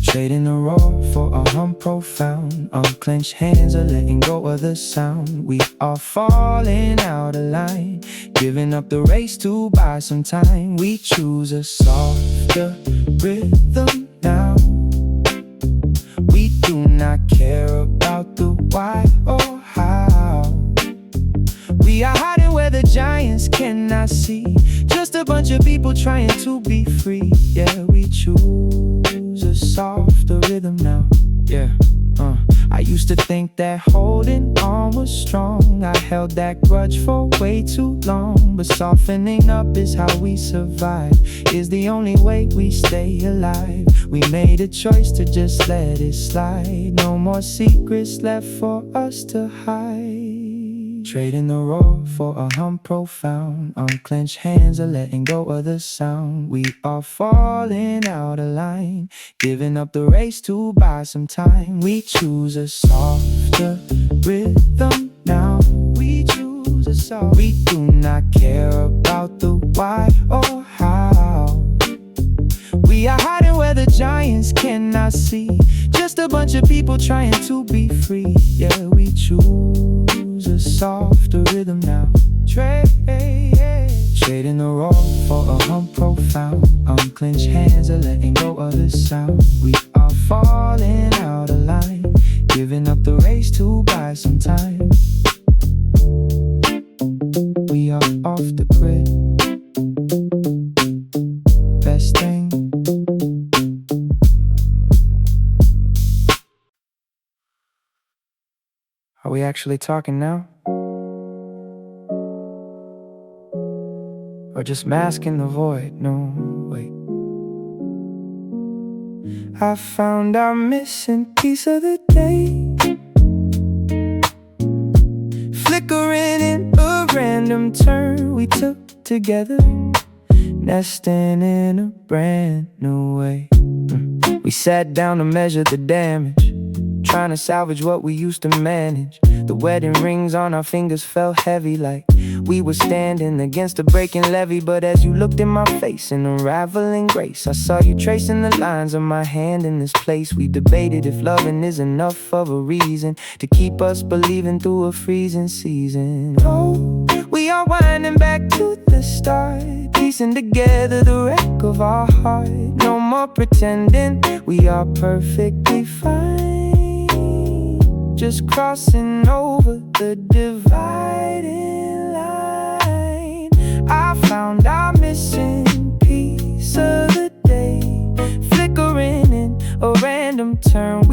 Trading the raw for a hum profound. Unclenched hands are letting go of the sound. We are falling out of line, giving up the race to buy some time. We choose a softer rhythm now. We do not care about the why or how. We are hiding where the giants cannot see, just a bunch of people trying to be free. Yeah, we choose a softer rhythm now. Yeah, I used to think that holding on was strong. I held that grudge for way too long, but softening up is how we survive, is the only way we stay alive. We made a choice to just let it slide. No more secrets left for us to hide. Trading the raw for a hum profound. Unclenched hands are letting go of the sound. We are falling out of line, giving up the race to buy some time. We choose a softer rhythm now. We choose a soft. We do not care about the why or how. We are hiding where the giants cannot see, just a bunch of people trying to be free. Yeah, we choose a softer rhythm now. Trading the raw for a hum profound. Unclenched hands are letting go of the sound. We are falling out of line, giving up the race to buy some time. We are off the grid. Best thing. Are we actually talking now? Or just masking the void? No, wait. I found our missing piece of the day, flickering in a random turn we took together, nesting in a brand new way. We sat down to measure the damage, trying to salvage what we used to manage. The wedding rings on our fingers felt heavy, like we were standing against a breaking levee. But as you looked in my face in unraveling grace, I saw you tracing the lines of my hand in this place. We debated if loving is enough of a reason to keep us believing through a freezing season. Oh, we are winding back to the start, piecing together the wreck of our heart. No more pretending we are perfectly fine, just crossing over the dividing line.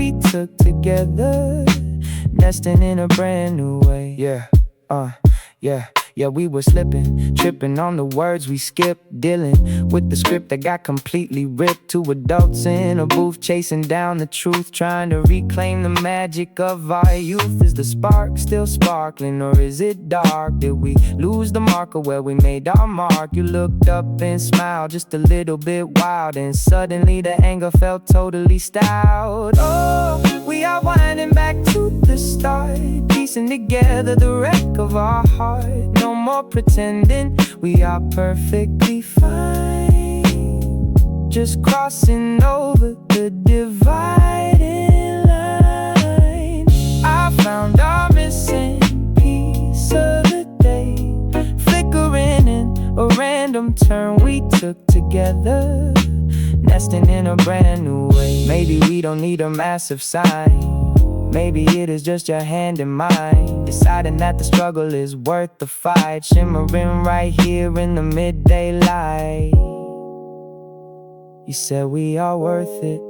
we took together, nesting in a brand new way. Yeah, we were slipping, tripping on the words we skipped, dealing with the script that got completely ripped. Two adults in a booth chasing down the truth, trying to reclaim the magic of our youth. Is the spark still sparkling or is it dark? Did we lose the marker where we made our mark? You looked up and smiled just a little bit wild, and suddenly the anger felt totally styled. Oh, we are winding back to the start, piecing together the wreck of our heart. No more pretending we are perfectly fine, just crossing over the dividing line. I found our missing piece of the day, flickering in a random turn we took together, nesting in a brand new way. Maybe we don't need a massive sign, maybe it is just your hand in mine, deciding that the struggle is worth the fight, shimmering right here in the midday light. You said we are worth it,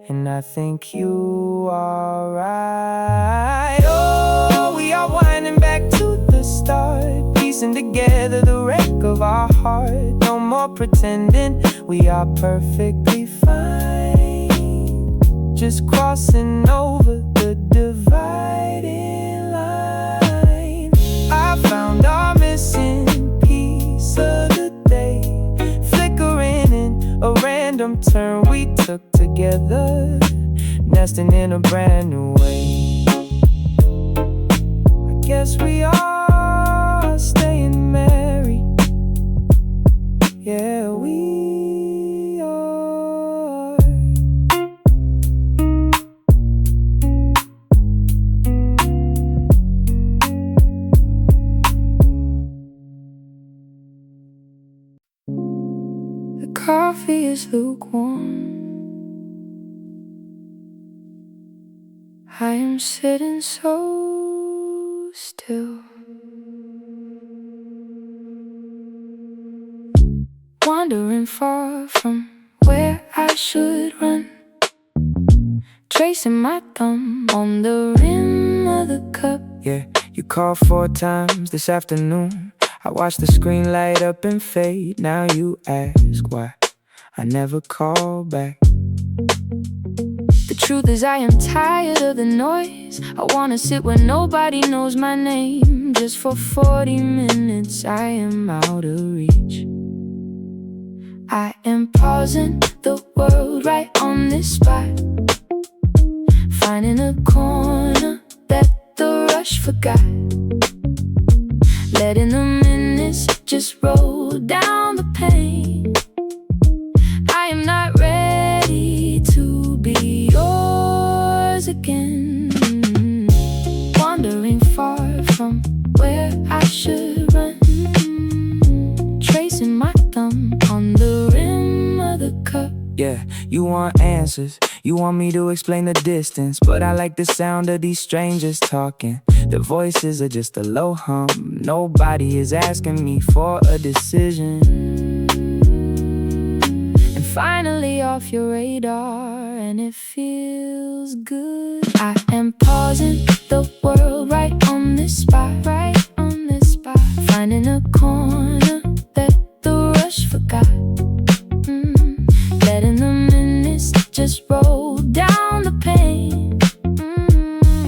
and I think you are right. Oh, we are winding back to the start, piecing together the wreck of our heart. No more pretending we are perfectly fine, just crossing over the dividing line. I found our missing piece of the day, flickering in a random turn we took together, nesting in a brand new way. I guess we are staying married. Yeah, we are. The coffee is lukewarm. I am sitting so still, wandering far from where I should run, tracing my thumb on the rim of the cup. Yeah, you called 4 times this afternoon. I watched the screen light up and fade. Now you ask why I never call back. The truth is I am tired of the noise. I wanna sit where nobody knows my name. Just for 40 minutes I am out of reach. I am pausing the world right on this spot, finding a corner that the rush forgot, letting the minutes just roll down the pain. I am not ready to be yours again, wandering far from where I should run, tracing my thumb on the rim of the cup. Yeah, you want answers, you want me to explain the distance, but I like the sound of these strangers talking. Their voices are just a low hum. Nobody is asking me for a decision. And finally off your radar, and it feels good. I am pausing the world right on this spot, right on this spot, finding a corner that the rush forgot, letting the minutes just roll down the pain.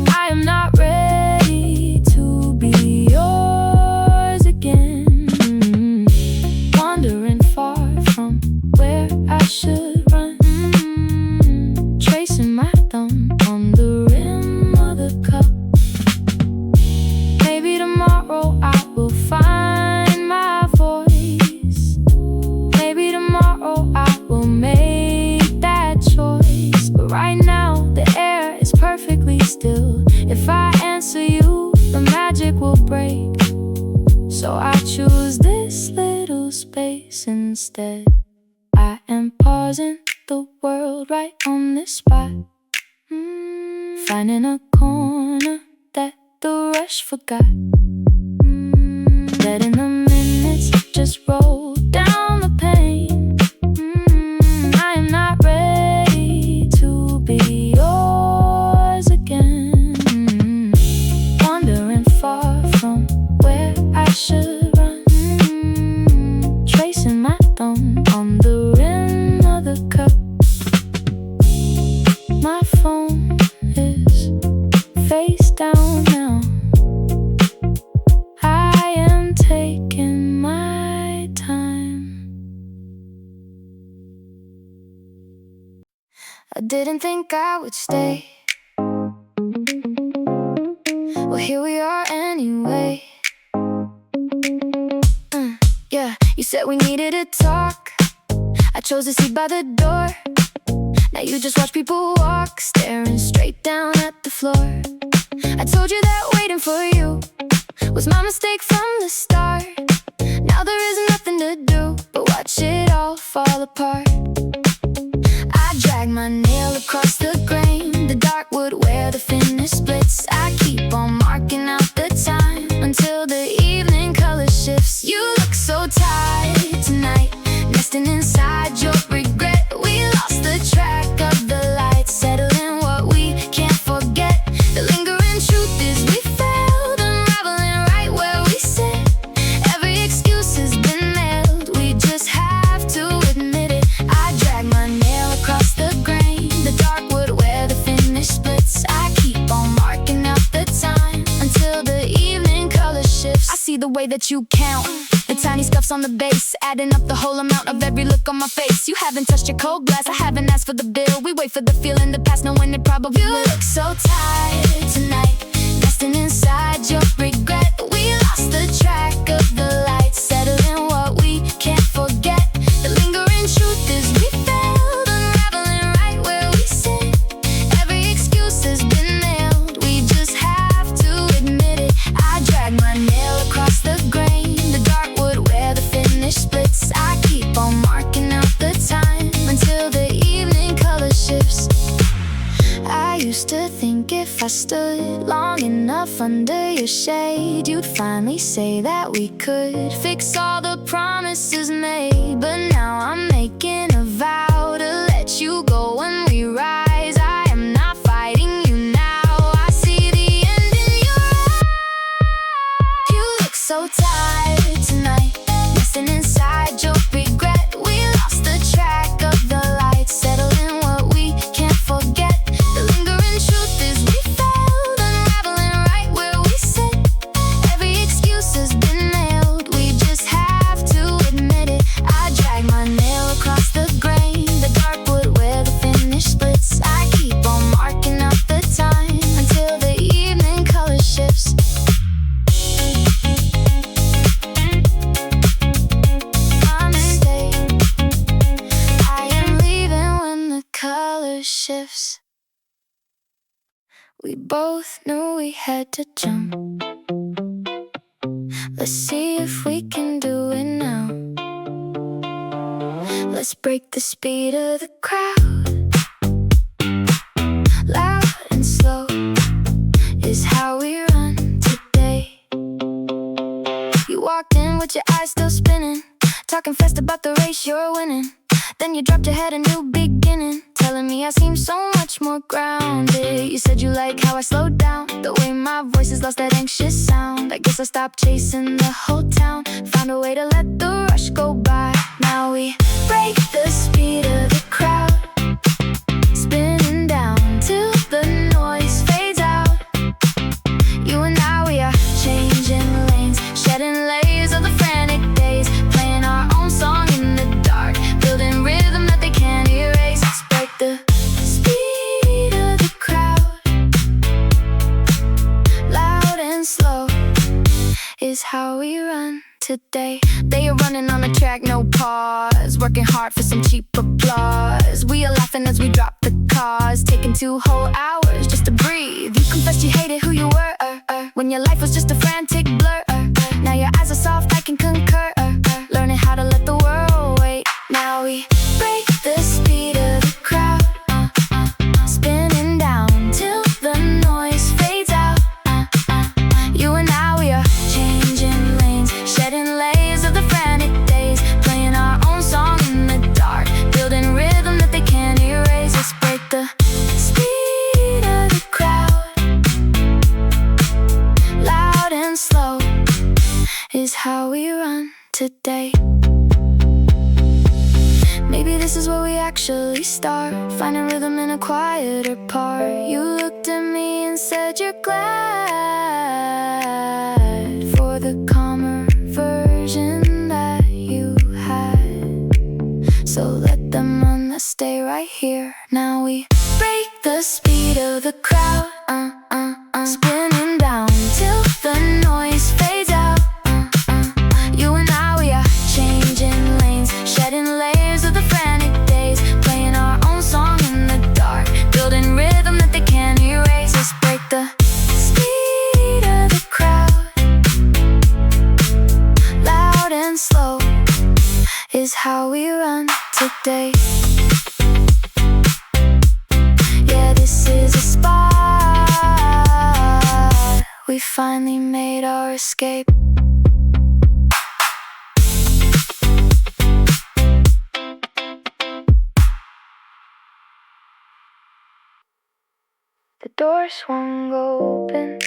I am not ready to be yours again, wandering far from where I should run, tracing my thumb on the rim of the cup. Maybe tomorrow I will find my voice. Maybe tomorrow I will make that choice. But right now the air is perfectly still. If I answer you, the magic will break. So I choose this little space instead. I am pausing the world right on this spot, finding a corner that the rush forgot, letting the minutes just roll down the pain. I am not ready to be yours should run. Tracing my thumb on the rim of the cup. My phone is face down now. I am taking my time. I didn't think I would stay. Well, here we are anyway. Yeah, you said we needed to talk. I chose to sit by the door. Now you just watch people walk, staring straight down at the floor. I told you that waiting for you was my mistake from the start. Now there is nothing to do but watch it all fall apart. I drag my nail across the grain, the dark wood where the finish splits. I keep on marking out the time until the evening color shifts. You look so tired tonight, nesting inside your regret. We lost the track of the lights, settling what we can't forget. The lingering truth is we failed, unraveling right where we sit. Every excuse has been nailed, we just have to admit it. I drag my nail across the grain, the dark wood where the finish splits. I keep on marking out the time until the evening color shifts. I see the way that you count, the tiny scuffs on the base, adding up the whole amount of every look on my face. You haven't touched your cold glass, I haven't asked for the bill. We wait for the feeling to pass, knowing it probably will. You look so tired tonight, nesting inside your regret. We lost the track of the lights, settling what we can't forget. The lingering truth is we failed, unraveling right where we sit. Every excuse has been nailed, we just have to admit it. I drag my nail across the grain, the dark wood where the finish splits. I keep on marking out the time until the evening color shifts. I used to think if I stood long enough under your shade, you'd finally say that we could fix all the promises made. But now I'm making a vow to let you go when we rise. I am not fighting you now, I see the end in your eyes. You look so tired tonight, nesting inside your regret. We lost the track of the lights, settling what we can't forget. The lingering truth is we failed, unraveling right where we sit. Every excuse has been nailed, we just have to admit it. I drag my nail across the grain, the dark wood where the finish splits. I keep on marking out the time until the evening color shifts. My mistake, I am leaving when the color shifts. We both knew we had to jump. Let's see if we can do it now. Let's break the speed of the crowd. Loud and slow is how we run today. You walked in with your eyes still spinning, talking fast about the race you're winning. Then you dropped your head, a new beginning, telling me I seem so much more grounded. You said you like how I slowed down, the way my voice has lost that anxious sound. I guess I stopped chasing the whole town, found a way to let the rush go by. Now we break the speed of the crowd, spinning down till the noise fades out. You and I, we are changing lanes, shedding layers of the frantic days, playing our own song in the dark, building rhythm that they can't erase. Let's break the speed of the crowd. Loud and slow is how we run today. They are running on a track, no pause, working hard for some cheap applause. We are laughing as we drop the cars, taking 2 whole hours just to breathe. You confessed you hated who you were, when your life was just a frantic blur. Now your eyes are soft, I can concur, learning how to let the world wait. Now we break the speed of the crowd, spinning down till the noise fades out. You and I, we are changing lanes, shedding layers of the frantic days, playing our own song in the dark, building rhythm that they can't erase. Let's break the speed of the crowd. Loud and slow is how we run today. Maybe this is where we actually start, finding rhythm in a quieter part. You looked at me and said you're glad for the calmer version that you had. So let them run, let's stay right here. Now we break the speed of the crowd, spinning down till the noise fades out. You and I, we are changing lanes, shedding layers of the frantic days, playing our own song in the dark, building rhythm that they can't erase. Let's break the speed of the crowd. Loud and slow is how we run today. Yeah, this is a spot. We finally made our escape. The door swung open,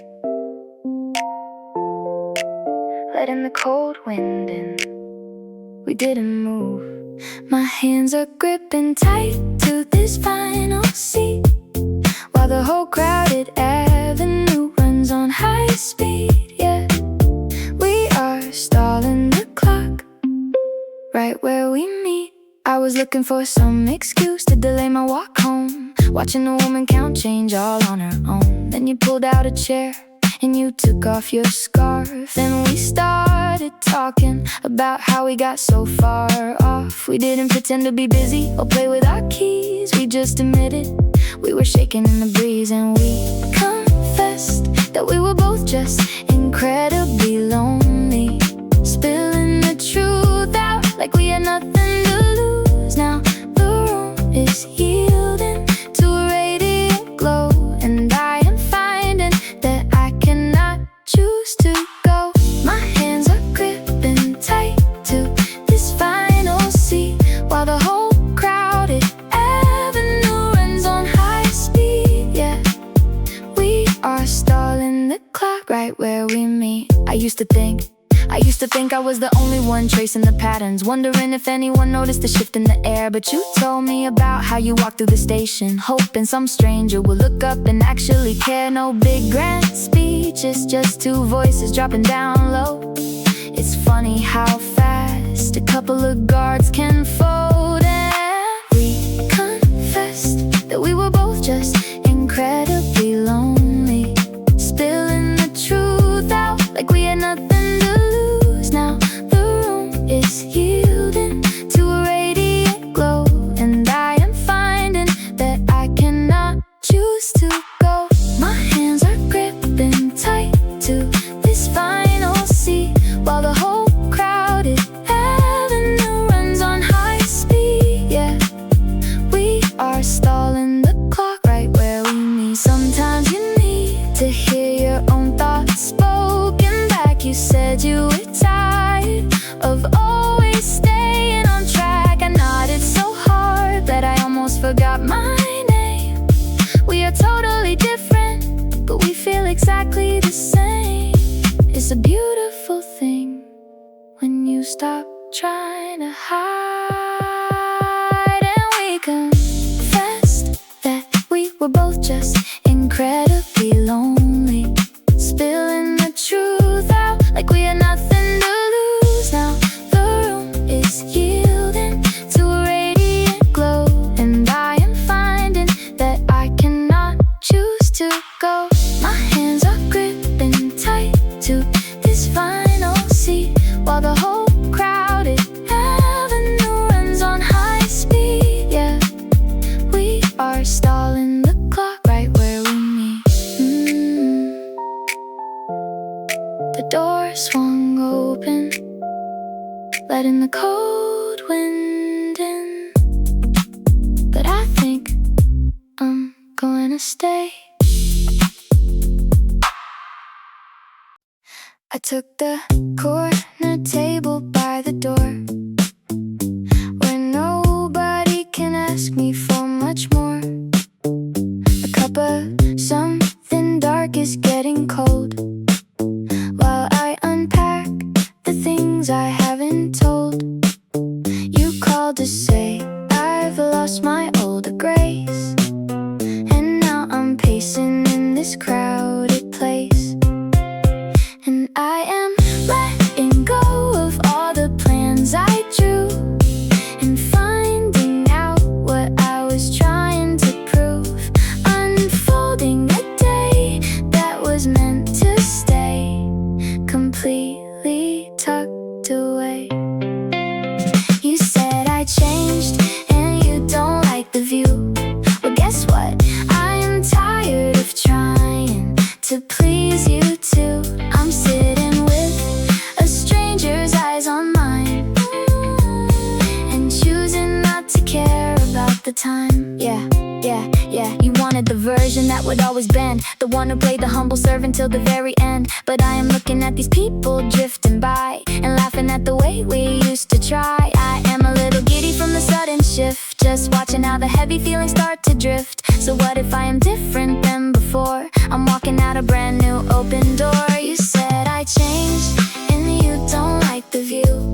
letting the cold wind in. We didn't move. My hands are gripping tight to this final seat, while the whole crowded avenue runs on high speed. Yeah, we are stalling the clock right where we meet. I was looking for some excuse to delay my walk home, watching a woman count change all on her own. Then you pulled out a chair and you took off your scarf. Then we started talking about how we got so far off. We didn't pretend to be busy or play with our keys. We just admitted we were shaking in the breeze. And we confessed that we were both just incredibly lonely, spilling the truth out like we had nothing to lose. Now the room is yielding to a radiant glow, and I am finding that I cannot choose to go. My hands are gripping tight to this final seat, while the whole crowded avenue runs on high speed. Yeah, we are stalling the clock right where we meet. I used to think I was the only one tracing the patterns, wondering if anyone noticed the shift in the air. But you told me about how you walked through the station, hoping some stranger would look up and actually care. No big grand speech, it's just two voices dropping down low. It's funny how fast a couple of guards can fold. And we confessed that we were both just incredibly lonely, spilling the truth out like we had nothing to lose. Now the room is yielding to a radiant glow, and I am finding that I cannot choose to go. My hands are gripping tight to this final seat, while the whole crowded avenue runs on high speed. Yeah, we are stalling the clock right where we meet. Sometimes you need to hear your own thoughts spoken back. You said you were tired of always staying on track. I nodded so hard that I almost forgot my name. We are totally different, but we feel exactly the same. It's a beautiful thing when you stop trying to hide. And we confessed that we were both just incredibly lonely, spilling the truth out like we had nothing to lose. Now the room is yielding to a radiant glow, and I am finding that I cannot choose to go. My hands are gripping tight to this final seat, while the whole crowded avenue runs on high speed. Yeah, we are stalling the clock right where we meet. The door swung open, letting the cold wind in. But I think I'm going to stay. I took the corner table by the door, where nobody can ask me for much more. A cup of something dark is getting cold, while I unpack the things I am letting go of all the plans I drew and finding out what I was trying to prove. Unfolding a day that was meant to stay completely tucked away. You said I changed and you don't like the view. Well, guess what? I am tired of trying to please you too. I'm sitting with a stranger's eyes on mine and choosing not to care about the time. Yeah. You wanted the version that would always bend, the one who played the humble servant till the very end. But I am looking at these people drifting by and laughing at the way we used to try. I am a little giddy from the sudden shift, just watching how the heavy feelings start to drift. So what if I am different than before? I'm walking out a brand new open door. You said I changed and you don't like the view.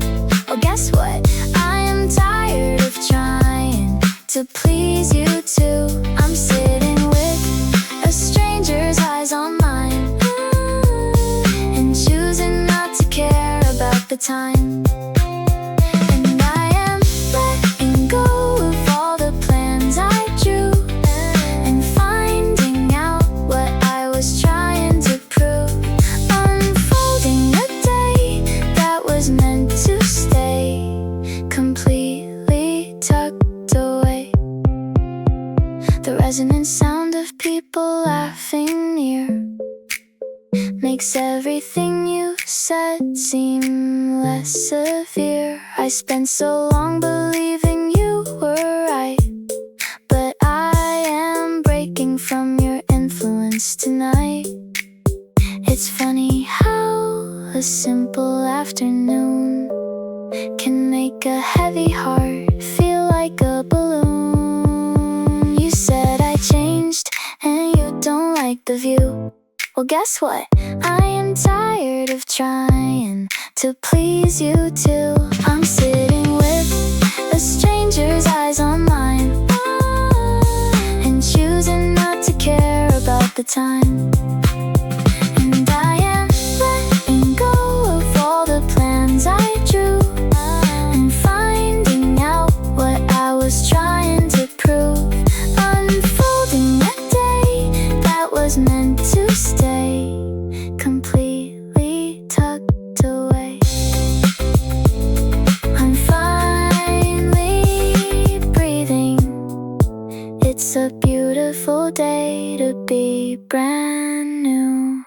Well, guess what? I am tired of trying to please you too. I'm sitting with a stranger's eyes on mine and choosing not to care about the time. And I am letting go of all the plans I drew and finding out what I was trying to prove. Unfolding a day that was meant to stay completely tucked away. The resonant sound of people laughing near makes everything you said seem less severe. I spent so long believing you were right, but I am breaking from your influence tonight. It's funny how a simple afternoon can make a heavy heart feel like a balloon. You said I changed and you don't like the view. Well, guess what? I am tired of trying to please you too. I'm sitting with a stranger's eyes on mine and choosing not to care about the time. And I am letting go of all the plans I drew and finding out what I was trying to prove. Unfolding a day that was meant to stay completely tucked away. I'm finally breathing. It's a beautiful day to be brand new.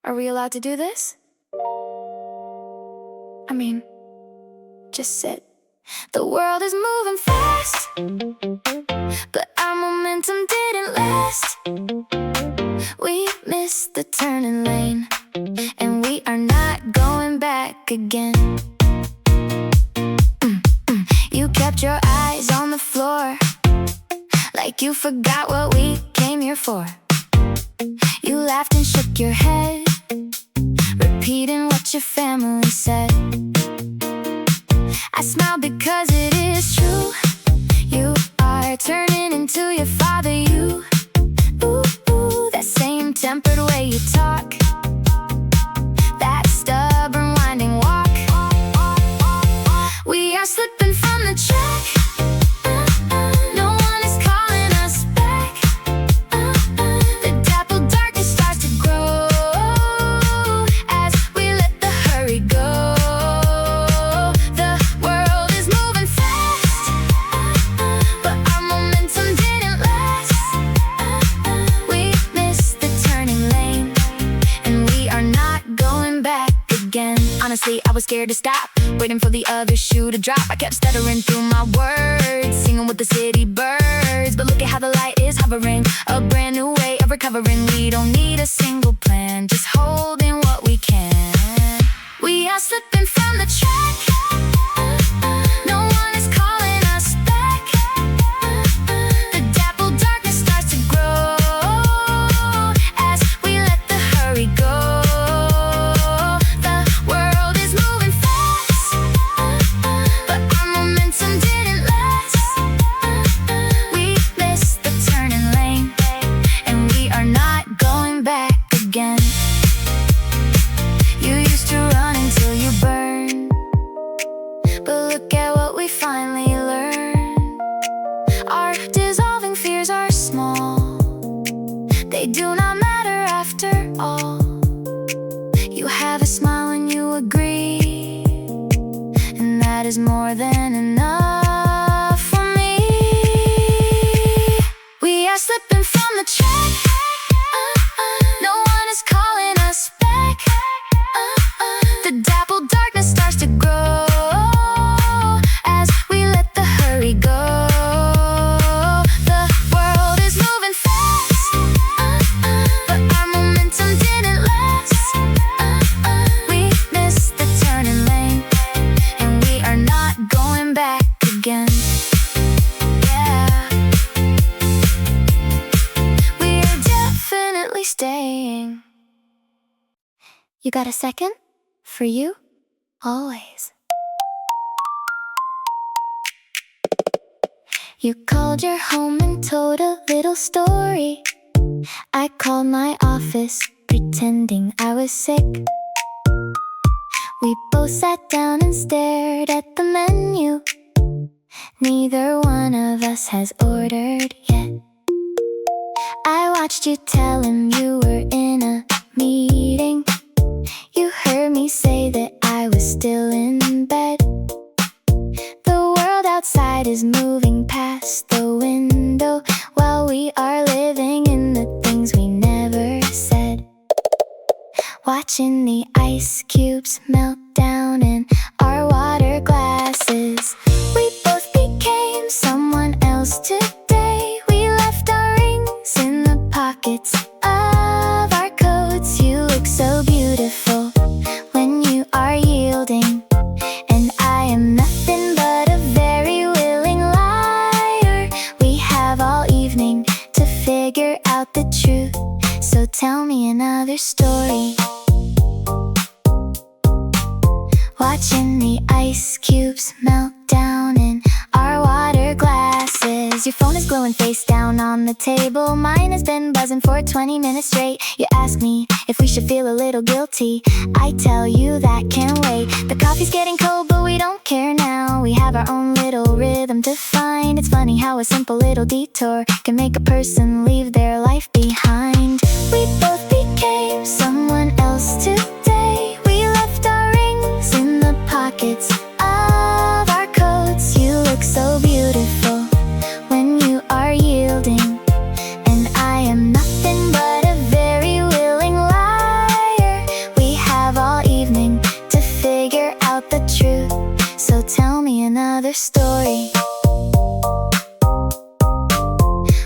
Are we allowed to do this? I mean, just sit. The world is moving fast, but our momentum didn't last. We missed the turning lane, and we are not going back again. You kept your eyes on the floor, like you forgot what we came here for. You laughed and shook your head, repeating what your family said. I smile because it is true. You are turning into your father, you. Ooh, that same tempered way you talk, that stubborn winding walk. We are slipping from the track. No one is calling us back. The dappled darkness starts to grow as we let the hurry go. The world is moving fast, but our momentum didn't last. We missed the turning lane, and we are not going back again. Honestly, I was scared to stop, waiting for the other shoe to drop. I kept stuttering through my words, singing with the city birds. But look at how the light is hovering, a brand new way of recovering. We don't need a single plan, just holding what we can. We are slipping from the track. No one is calling us back. The dappled darkness starts to grow as we let the hurry go. The world is moving fast, but our momentum didn't last. We missed the turning lane, and we are not going back again. all. You have a smile and you agree, and that is more than enough for me. We are slipping from the track. No one is calling us back. The dappled darkness starts to grow as we let the hurry go. The world is moving fast, but our momentum didn't last. We missed the turning lane, and we are not going back again. Yeah, we are definitely staying. You got a second? For you? Always. You called your home and told a little story. I called my office, pretending I was sick. We both sat down and stared at the menu. Neither one of us has ordered yet. I watched you tell him you were in a meeting. You heard me say that I was still in bed. The world outside is moving past the window, while we are living in the things we never said. Watching the ice cubes melt down in our water glasses. We both became someone else today. We left our rings in the pockets of our coats. You look so beautiful when you are yielding, and I am nothing but a very willing liar. We have all evening to figure out the truth, so tell me another story. Watching the ice cubes melt down in our water glasses. Your phone is glowing face down on the table. Mine has been buzzing for 20 minutes straight. You ask me if we should feel a little guilty. I tell you that can't wait. The coffee's getting cold, but we don't care now. We have our own little rhythm to find. It's funny how a simple little detour can make a person leave their life behind. We both became someone else today. We left our rings in the pockets of our coats. You look so beautiful when you are yielding, and I am nothing but a very willing liar. We have all evening to figure out the truth, so tell me another story.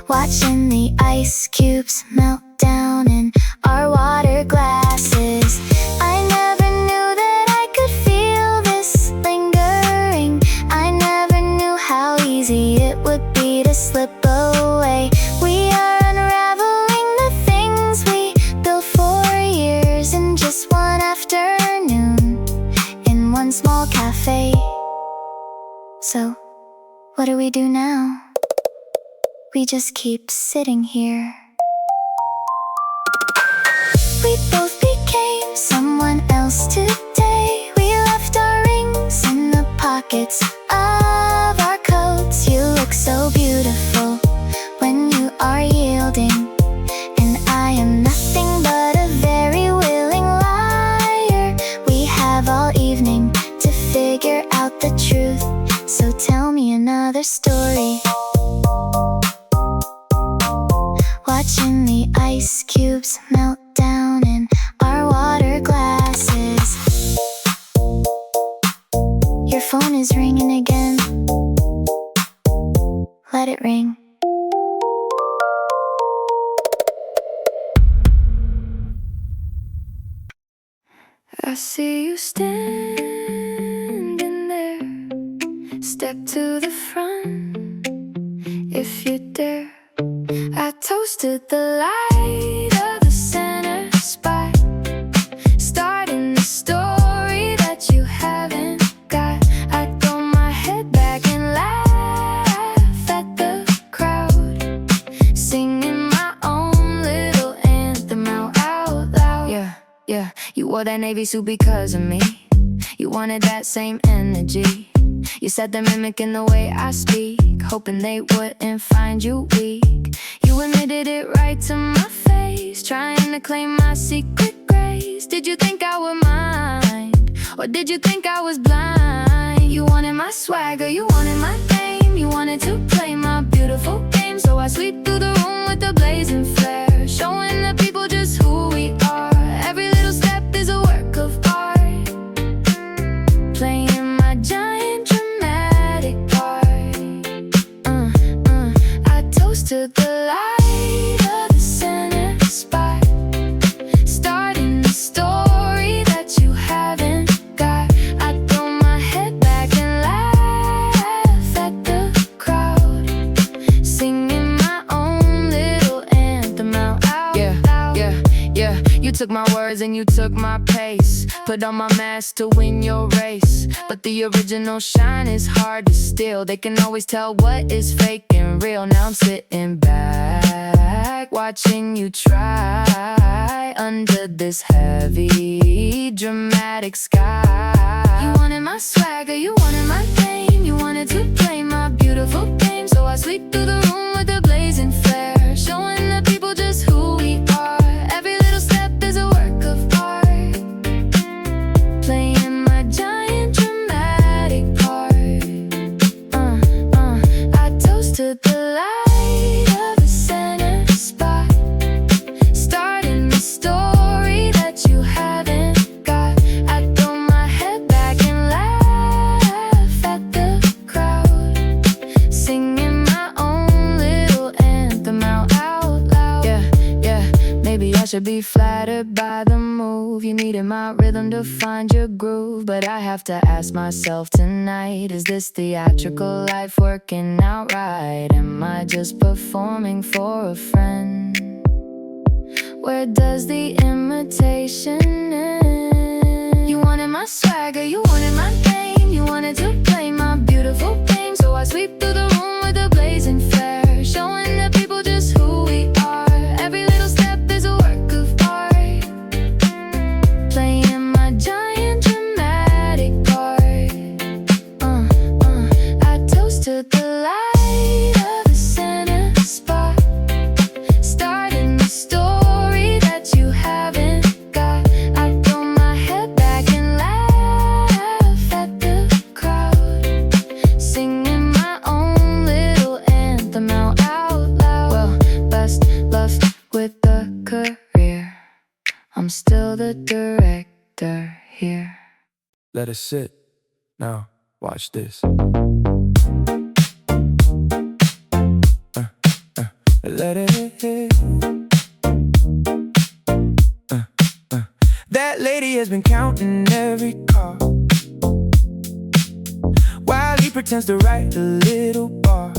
Watching the ice cubes melt down in our water glasses. I never knew that I could feel this lingering. I never knew how easy it would be to slip away. We are unraveling the things we built for years in just one afternoon in one small cafe. So, what do we do now? We just keep sitting here. We both became someone else today. We left our rings in the pockets of our coats. You look so beautiful when you are yielding, and I am nothing but a very willing liar. We have all evening to figure out the truth, so tell me another story. Watching the ice cubes melt down in our water glasses. Your phone is ringing again. Let it ring. I see you standing there. Step to the front if you dare. I toasted the light of the center spot, starting the story that you haven't got. I throw my head back and laugh at the crowd, singing my own little anthem out loud. Yeah, you wore that navy suit because of me. You wanted that same energy. You said they're mimicking the way I speak, hoping they wouldn't find you weak. You admitted it right to my face, trying to claim my secret grace. Did you think I would mind, or did you think I was blind? You wanted my swagger, you wanted my fame, you wanted to play my beautiful game. So I sweep through the room with a blazing flare, showing the people just who we are. Every little step is a work of art, playing my giant dramatic part. I toast to the light of the center spot, starting the story that you haven't got. I throw my head back and laugh at the crowd, singing my own little anthem out loud. Yeah, you took my words and you took my pace, put on my mask to win your race. But the original shine is hard to steal. They can always tell what is fake and real. Now I'm sitting back, watching you try under this heavy, dramatic sky. You wanted my swagger, you wanted my fame, you wanted to play my beautiful game. So I sweep through the room with a blazing flare, showing the people just who we are. Every little step is a work of art, playing my giant dramatic part. I toast to the light of the center spot, starting the story that you haven't got. I throw my head back and laugh at the crowd, singing my own little anthem out loud. Yeah, maybe I should be flattered by the move. You needed my rhythm to find your groove, but I have to ask myself tonight, is this theatrical life working out right? Am I just performing for a friend? Where does the imitation end? You wanted my swagger, you wanted my fame, you wanted to play my beautiful game. So I sweep through the room with a blazing flare, showing the people just who we are. Every little step is a work of art, playing my giant dramatic part. I toast to the light of the center spot, starting the story that you haven't got. I throw my head back and laugh at the crowd, singing my own little anthem out loud. Well, best left with the career, I'm still the director here. Let it sit. Now, watch this. Let it hit. That lady has been counting every car while he pretends to write a little bar.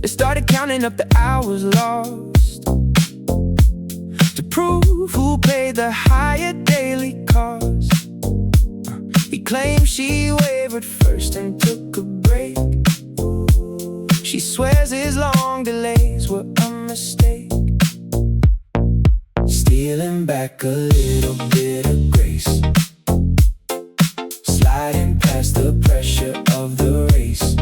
They started counting up the hours lost to prove who paid the higher daily cost. He claimed she wavered first and took a break. She swears his long delays were a mistake, stealing back a little bit of grace, sliding past the pressure of the race.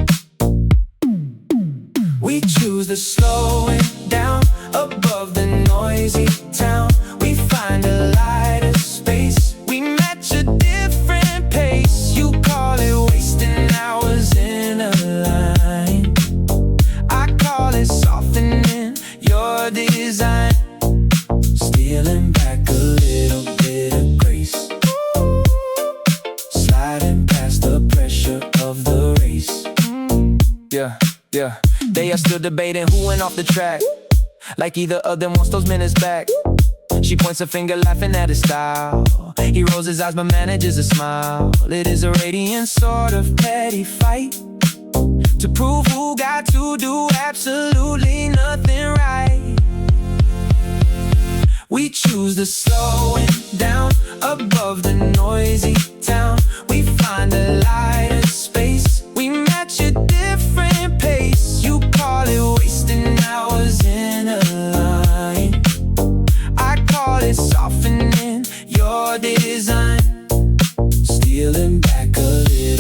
We choose the slowing down above the noisy town. We find a lighter space, we match a different pace. You call it wasting hours in a line, I call it softening your design, stealing back a little bit of grace, sliding past the pressure of the race. Yeah, they are still debating who went off the track, like either of them wants those minutes back. She points a finger laughing at his style, he rolls his eyes but manages a smile. It is a radiant sort of petty fight to prove who got to do absolutely nothing right. We choose the slowing down above the noisy town. We find a lighter space, we match a different pace. You call it wasting hours in a line, I call it softening your design, stealing back a little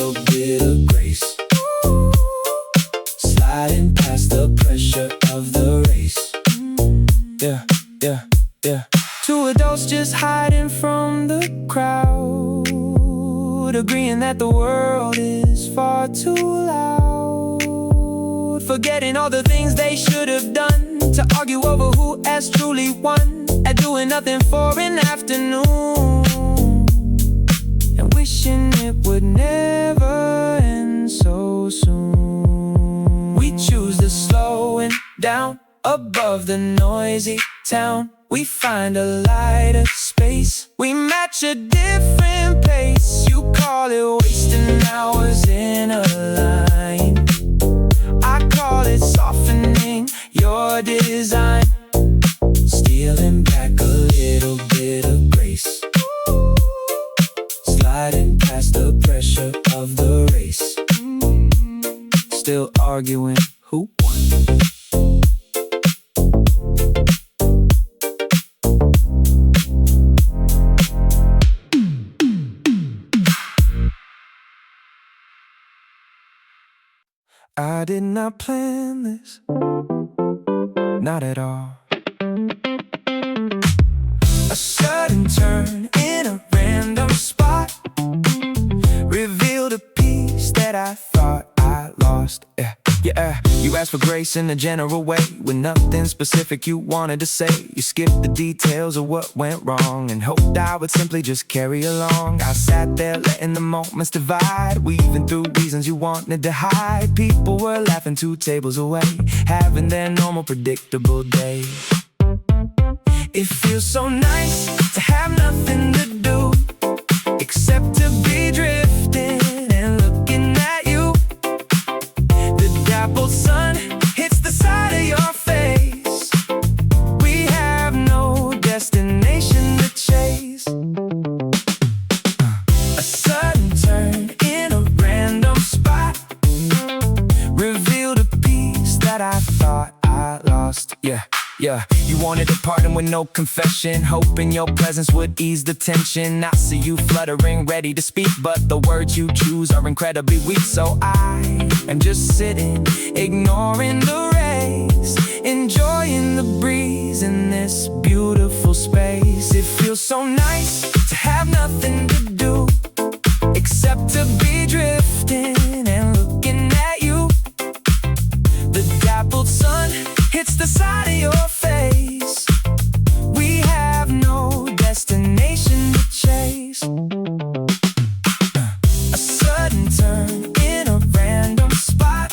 Two adults just hiding from the crowd, agreeing that the world is far too loud, forgetting all the things they should have done to argue over who has truly won, and doing nothing for an afternoon, and wishing it would never end so soon. We choose to slow it down above the noisy town. We find a lighter space, we match a different pace. You call it wasting hours in a line, I call it softening your design, stealing back a little bit of grace, sliding past the pressure of the race, still arguing who won. I did not plan this, not at all. A sudden turn in a random spot revealed a piece that I thought I lost. Yeah, you asked for grace in a general way, with nothing specific you wanted to say. You skipped the details of what went wrong and hoped I would simply just carry along. I sat there letting the moments divide, weaving through reasons you wanted to hide. People were laughing 2 tables away, having their normal predictable day. It feels so nice to have nothing to do except to be drifting and looking at you. The dappled sun hits the side of your face, we have no destination to chase. A sudden turn in a random spot revealed a piece that I thought I lost. Yeah, you wanted a pardon with no confession, hoping your presence would ease the tension. I see you fluttering, ready to speak, but the words you choose are incredibly weak. So I am just sitting, ignoring the rays, enjoying the breeze in this beautiful space. It feels so nice to have nothing to do except to be drifting and looking at you. The dappled sun hits the side of your face, we have no destination to chase. A sudden turn in a random spot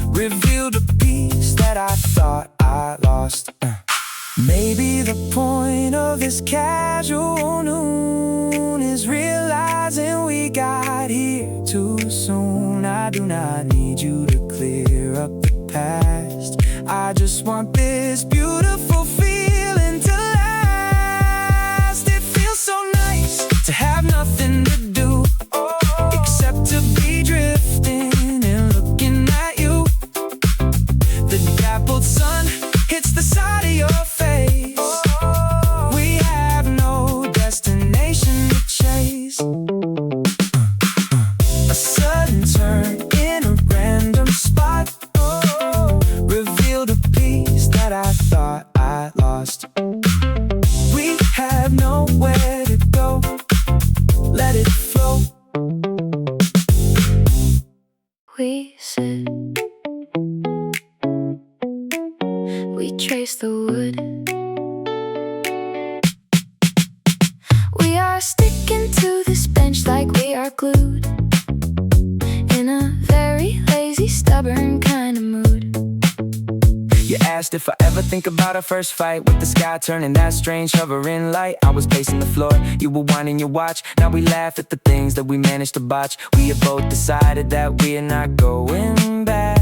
revealed a piece that I thought I lost. Maybe the point of this casual noon is realizing we got here too soon. I do not need you to clear up the past, I just want this beautiful feeling to last. It feels so nice to have nothing to do except to be drifting and looking at you. The dappled sun hits the side of your face, we have no destination to chase. A sudden turn in a random spot revealed a piece that I thought I lost. We have nowhere to go, let it flow. We sit, we trace the wood, we are sticking to this bench like we are glued, in a very lazy, stubborn kind of mood. You asked if I ever think about our first fight, with the sky turning that strange hovering light. I was pacing the floor, you were winding your watch. Now we laugh at the things that we managed to botch. We have both decided that we are not going back.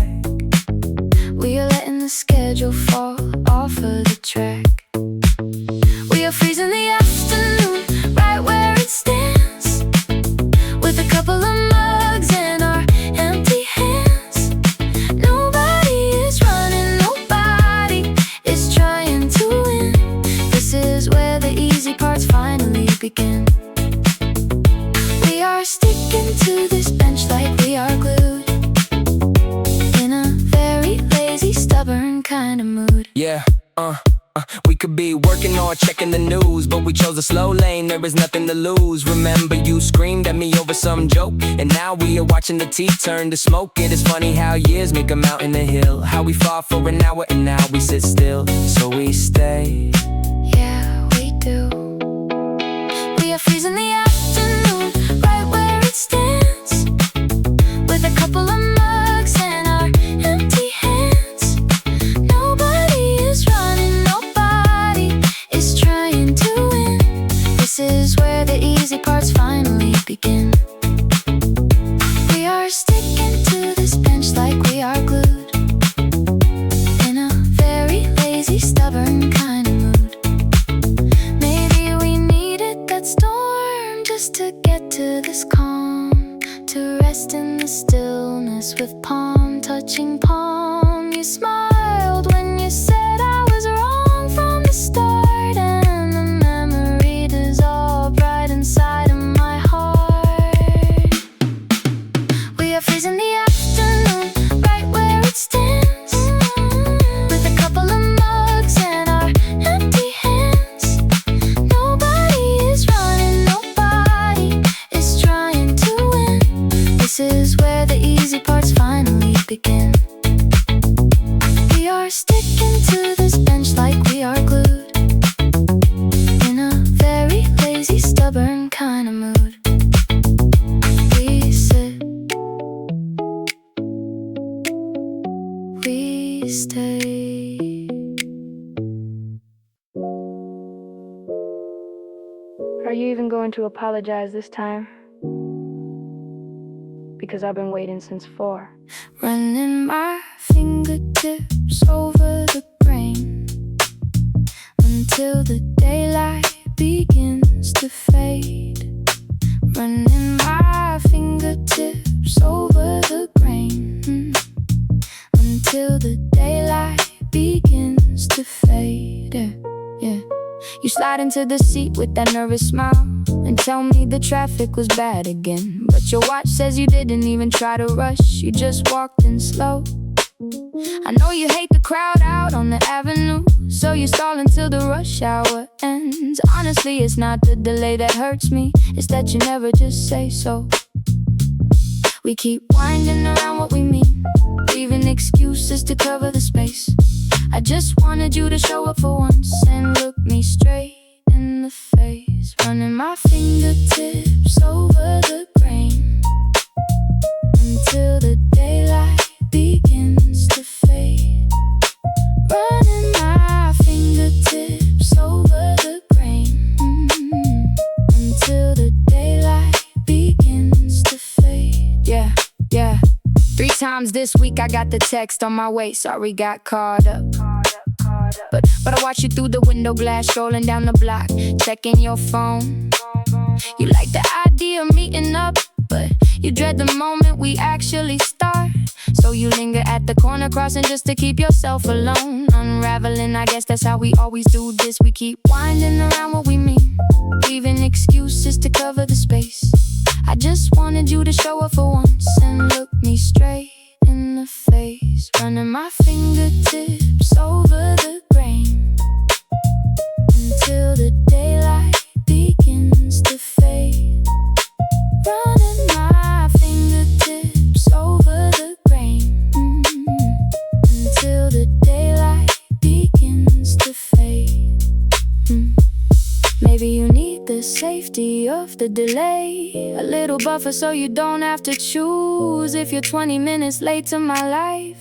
We are letting the schedule fall off of the track. We are freezing the afternoon right where it stands, with a couple of mugs in our empty hands. Nobody is running, nobody is trying to win. This is where the easy parts finally begin. We are sticking to this bench like we are glued, in a very lazy, stubborn kind of mood. Yeah, We could be working or checking the news, but we chose a slow lane, there is nothing to lose. Remember you screamed at me over some joke, and now we are watching the tea turn to smoke. It is funny how years make a mountain a hill, how we fought for an hour and now we sit still. So we stay. Yeah, we do. We are freezing the afternoon, right where it stands, with a couple of mugs and our empty hands. Nobody is running, nobody is trying to win. This is where the easy parts finally begin. We are sticking to this bench like we are glued, in a very lazy, stubborn kind of mood. Maybe we needed that storm just to get to this calm, to rest in the stillness with palm touching palm. You smiled when you said I was wrong from the start, and the memory dissolved right inside of my heart. We are freezing the afternoon, right where it stands, with a couple of mugs and our empty hands. Nobody is running, nobody is trying to win. This is where the easy parts finally begin. We are sticking to this bench like we are glued, in a very lazy, stubborn kind of mood. We sit, we stay. Are you even going to apologize this time? Because I've been waiting since 4. Running my fingertips over the grain until the daylight begins to fade. Running my fingertips over the grain until the daylight begins to fade. Yeah. You slide into the seat with that nervous smile and tell me the traffic was bad again, but your watch says you didn't even try to rush, you just walked in slow. I know you hate the crowd out on the avenue, so you stall until the rush hour ends. Honestly, it's not the delay that hurts me, it's that you never just say so. We keep winding around what we mean, leaving excuses to cover the space. I just wanted you to show up for once and look me straight in the face. Running my fingertips over the grain until the daylight begins to fade. Running my fingertips over the grain until the daylight begins to fade. Yeah. 3 times this week I got the text on my way, sorry got caught up. But I watch you through the window glass, strolling down the block, checking your phone. You like the idea of meeting up, but you dread the moment we actually start. So you linger at the corner crossing just to keep yourself alone. Unraveling, I guess that's how we always do this. We keep winding around what we mean, leaving excuses to cover the space. I just wanted you to show up for once and look me straight in the face. Running my fingertips over the grain until the daylight begins to fade. Running my fingertips over the grain until the daylight begins to fade. Maybe you need the safety of the delay, a little buffer so you don't have to choose. If you're 20 minutes late to my life,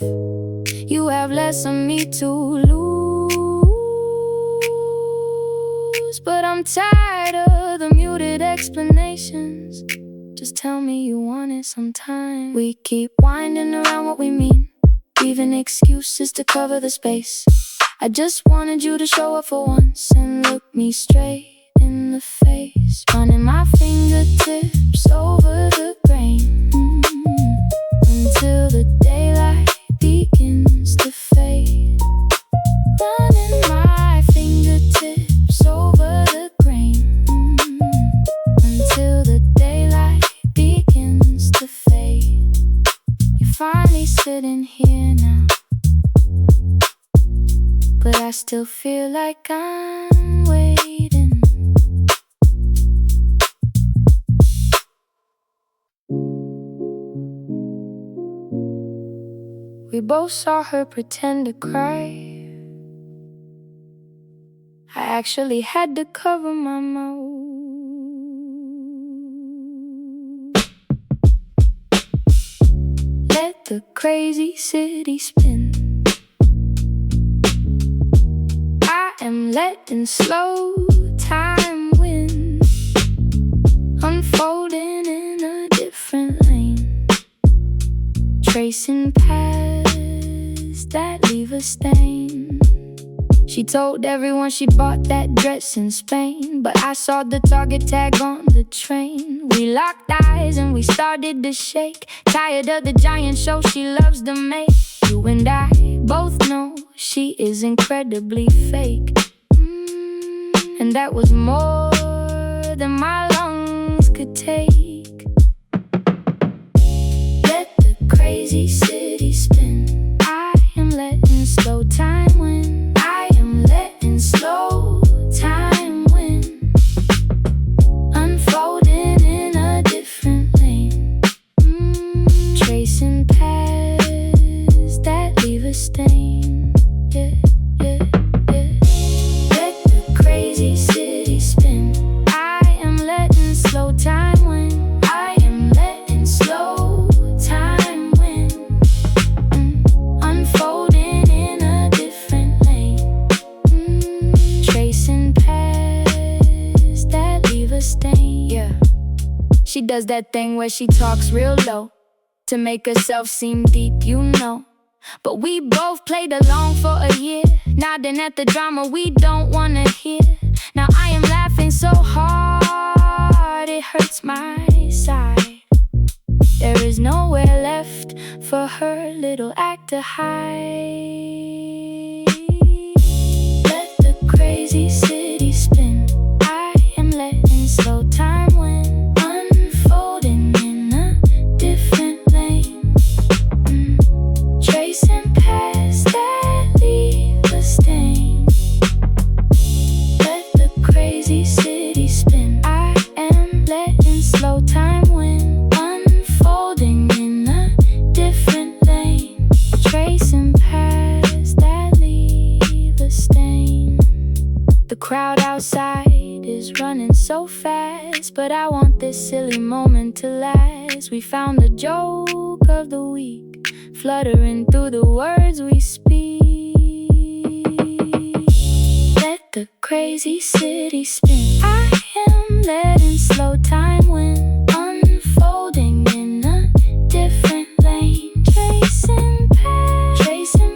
you have less of me to lose. But I'm tired of the muted explanations, just tell me you want it sometime. We keep winding around what we mean, leaving excuses to cover the space. I just wanted you to show up for once and look me straight in the face. Running my fingertips over the grain until the daylight begins to fade. Running my fingertips over the grain until the daylight begins to fade. You're finally sitting here now, but I still still feel like I'm waiting. We both saw her pretend to cry. I actually had to cover my mouth. Let the crazy city spin. I am letting slow time win, unfolding in a different lane, tracing paths that leave a stain. She told everyone she bought that dress in Spain, but I saw the Target tag on the train. We locked eyes and we started to shake, tired of the giant show she loves to make. You and I both know she is incredibly fake, and that was more than my lungs could take. Let the crazy city spin. I am letting slow time win. I am letting slow time win, unfolding in a different lane, tracing paths that leave a stain. Yeah, yeah, yeah. Let the crazy city spin. I am letting slow time win. I am letting slow time win, unfolding in a different lane, tracing paths that leave a stain. Yeah. She does that thing where she talks real low to make herself seem deep, you know. But we both played along for a year, nodding at the drama we don't wanna hear. Now I am laughing so hard it hurts my side. There is nowhere left for her little act to hide. Let the crazy city spin. I am letting slow time win, unfolding in a different lane, tracing paths that leave a stain. Let the crazy city spin. I am letting slow time win, unfolding in a different lane, tracing paths that leave a stain. The crowd outside is running so fast, but I want this silly moment to last. We found the joke of the week, fluttering through the words we speak. Let the crazy city spin. I am letting slow time win, unfolding in a different lane, tracing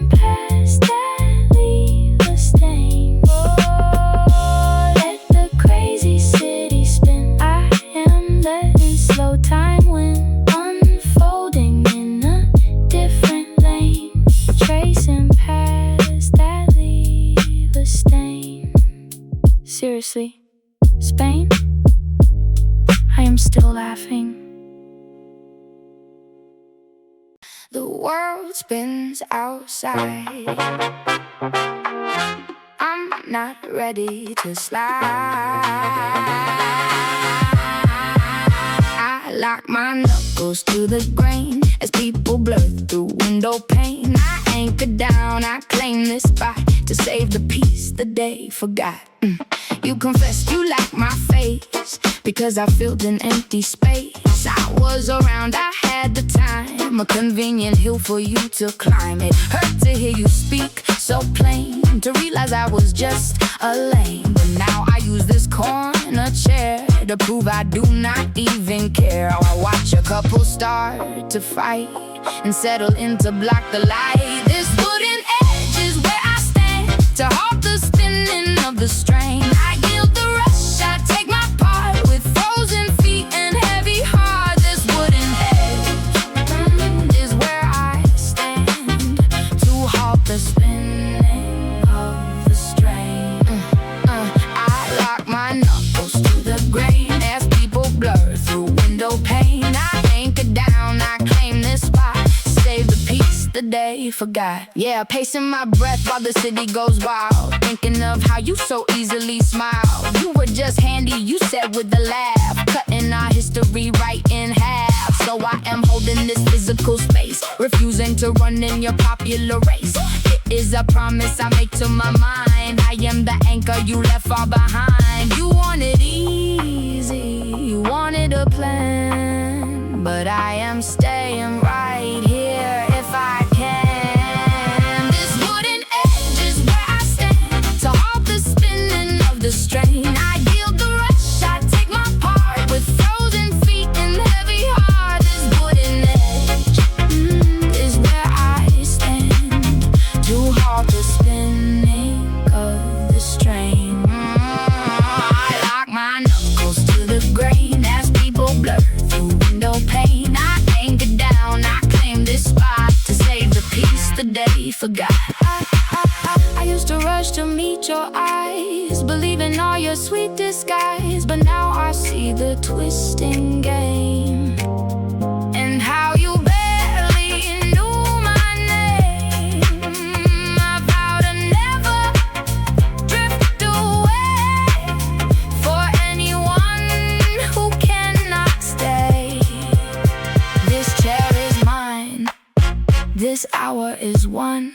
paths that leave a stain. Oh, let the crazy city spin. I am letting slow time win, unfolding in a different lane, tracing paths that leave a stain. Seriously, Spain? I am still laughing. The world spins outside. I'm not ready to slide. I lock my knuckles to the grain as people blur through window pane. I anchor down, I claim this spot to save the peace the day forgot. You confessed you like my face because I filled an empty space. I was around, I had the time, a convenient hill for you to climb. It hurt to hear you speak so plain, to realize I was just a lame. But now I use this corner chair to prove I do not even care. I watch a couple start to fight and settle in to block the light. This wooden edge is where I stand to halt the spinning of the strain. I yield the rush, I take my part with frozen feet and heavy heart. This wooden edge is where I stand to halt the spinning of the strain. I lock my knuckles to the grain as people blur through window pane. I anchor down, I claim this spot, save the peace the day they forgot. Yeah, pacing my breath while the city goes wild, thinking of how you so easily smile. You were just handy, you said with a laugh, cutting our history right in half. So I am holding this physical space, refusing to run in your popular race. It is a promise I make to my mind. I am the anchor you left far behind. You wanted easy, you wanted a plan, but I am staying right here if I can. This wooden edge is where I stand to halt the spinning of the strain. I yield the rush, I take my part with frozen feet and heavy heart. This wooden edge is where I stand to halt the spinning of the strain. I lock my knuckles to the grain as people blur through window pane. I anchor down, I claim this spot to save the peace the day forgot. I used to rush to meet your eyes, believe in all your sweet disguise, but now I see the twisting game and how you barely knew my name. I vow to never drift away for anyone who cannot stay. This chair is mine, this hour is one,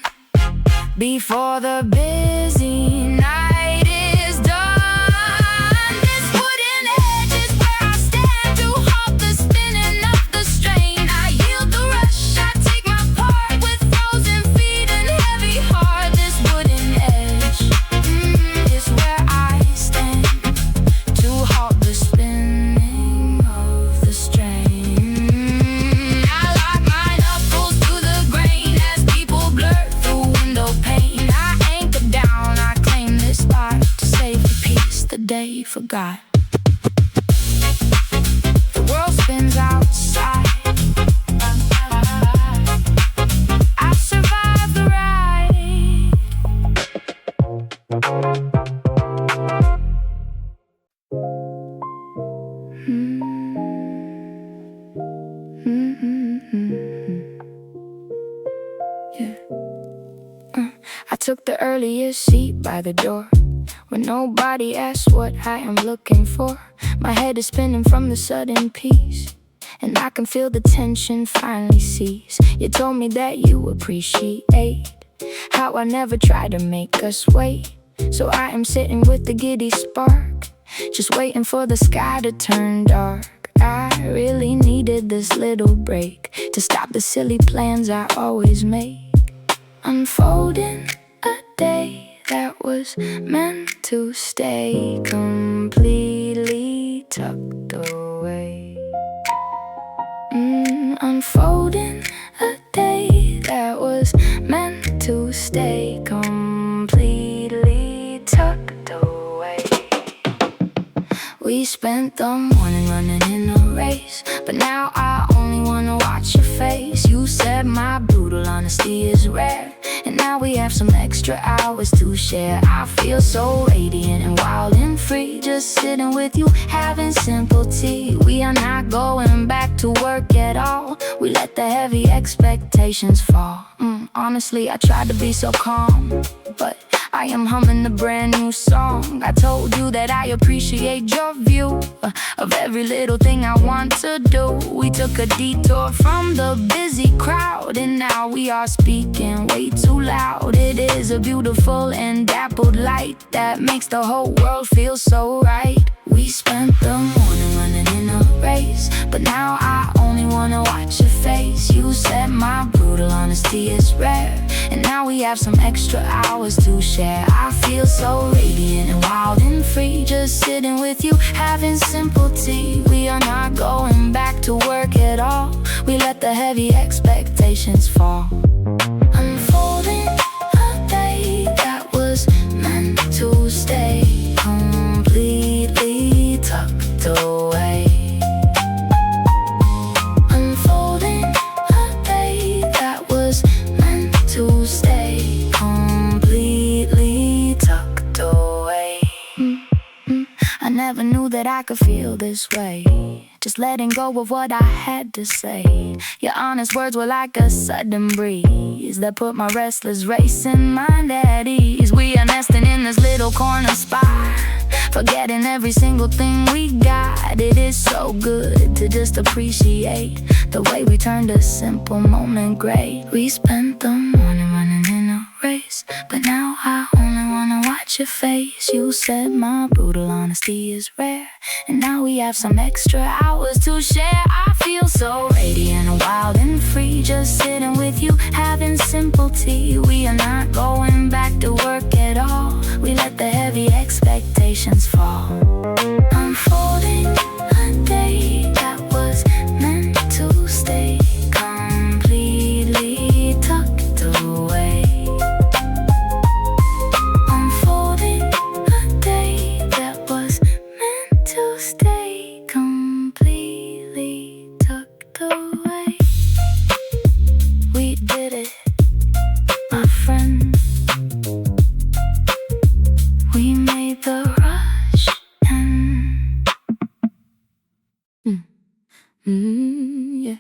before the busy night is done. This wooden edge is where I stand to halt the spinning of the strain. I yield the rush, I take my part with frozen feet and heavy heart. This wooden edge is where I stand to halt the spinning of the strain. I lock my knuckles to the grain as people blur through window pane. I anchor down, I claim this spot to save the peace the day forgot. The world spins outside, I survived the ride. I took the earliest seat by the door, when nobody asked what I am looking for. My head is spinning from the sudden peace, and I can feel the tension finally cease. You told me that you appreciate how I never try to make us wait. So I am sitting with the giddy spark, just waiting for the sky to turn dark. I really needed this little break to stop the silly plans I always make. Unfolding a day that was meant to stay completely tucked away. Unfolding a day that was meant to stay completely tucked away. We spent the morning running in a race, but now I only wanna watch your face. You said my brutal honesty is rare, and now we have some extra hours to share. I feel so radiant and wild and free, just sitting with you, having simple tea. We are not going back to work at all, we let the heavy expectations fall. Honestly, I tried to be so calm, but I am humming a brand new song. I told you that I appreciate your view of every little thing I want to do. We took a detour from the busy crowd, and now we are speaking way too loud. It is a beautiful and dappled light that makes the whole world feel so right. We spent the morning running in a race, but now I only wanna watch your face. You said my brutal honesty is rare, and now we have some extra hours to share. I feel so radiant and wild and free, just sitting with you, having simple tea. We are not going back to work at all, we let the heavy expectations fall. Unfolding a day that was meant to stay completely tucked away. Unfolding a day that was meant to stay completely tucked away. I never knew that I could feel this way, just letting go of what I had to say. Your honest words were like a sudden breeze, breeze that put my restless racing mind at ease. We are nesting in this little corner spot, forgetting every single thing we got. It is so good to just appreciate the way we turned a simple moment great. We spent the morning running in a race, but now I only wanna watch your face. You said my brutal honesty is rare, and now we have some extra hours to share. I feel so radiant, wild and free, just sitting with you, having simple tea. We are not going back to work at all. We let the heavy expectations fall. Unfolding a day that was meant to stay completely tucked away. Unfolding a day that was meant to stay completely tucked away. We did it, my friend. We made the rush and yeah.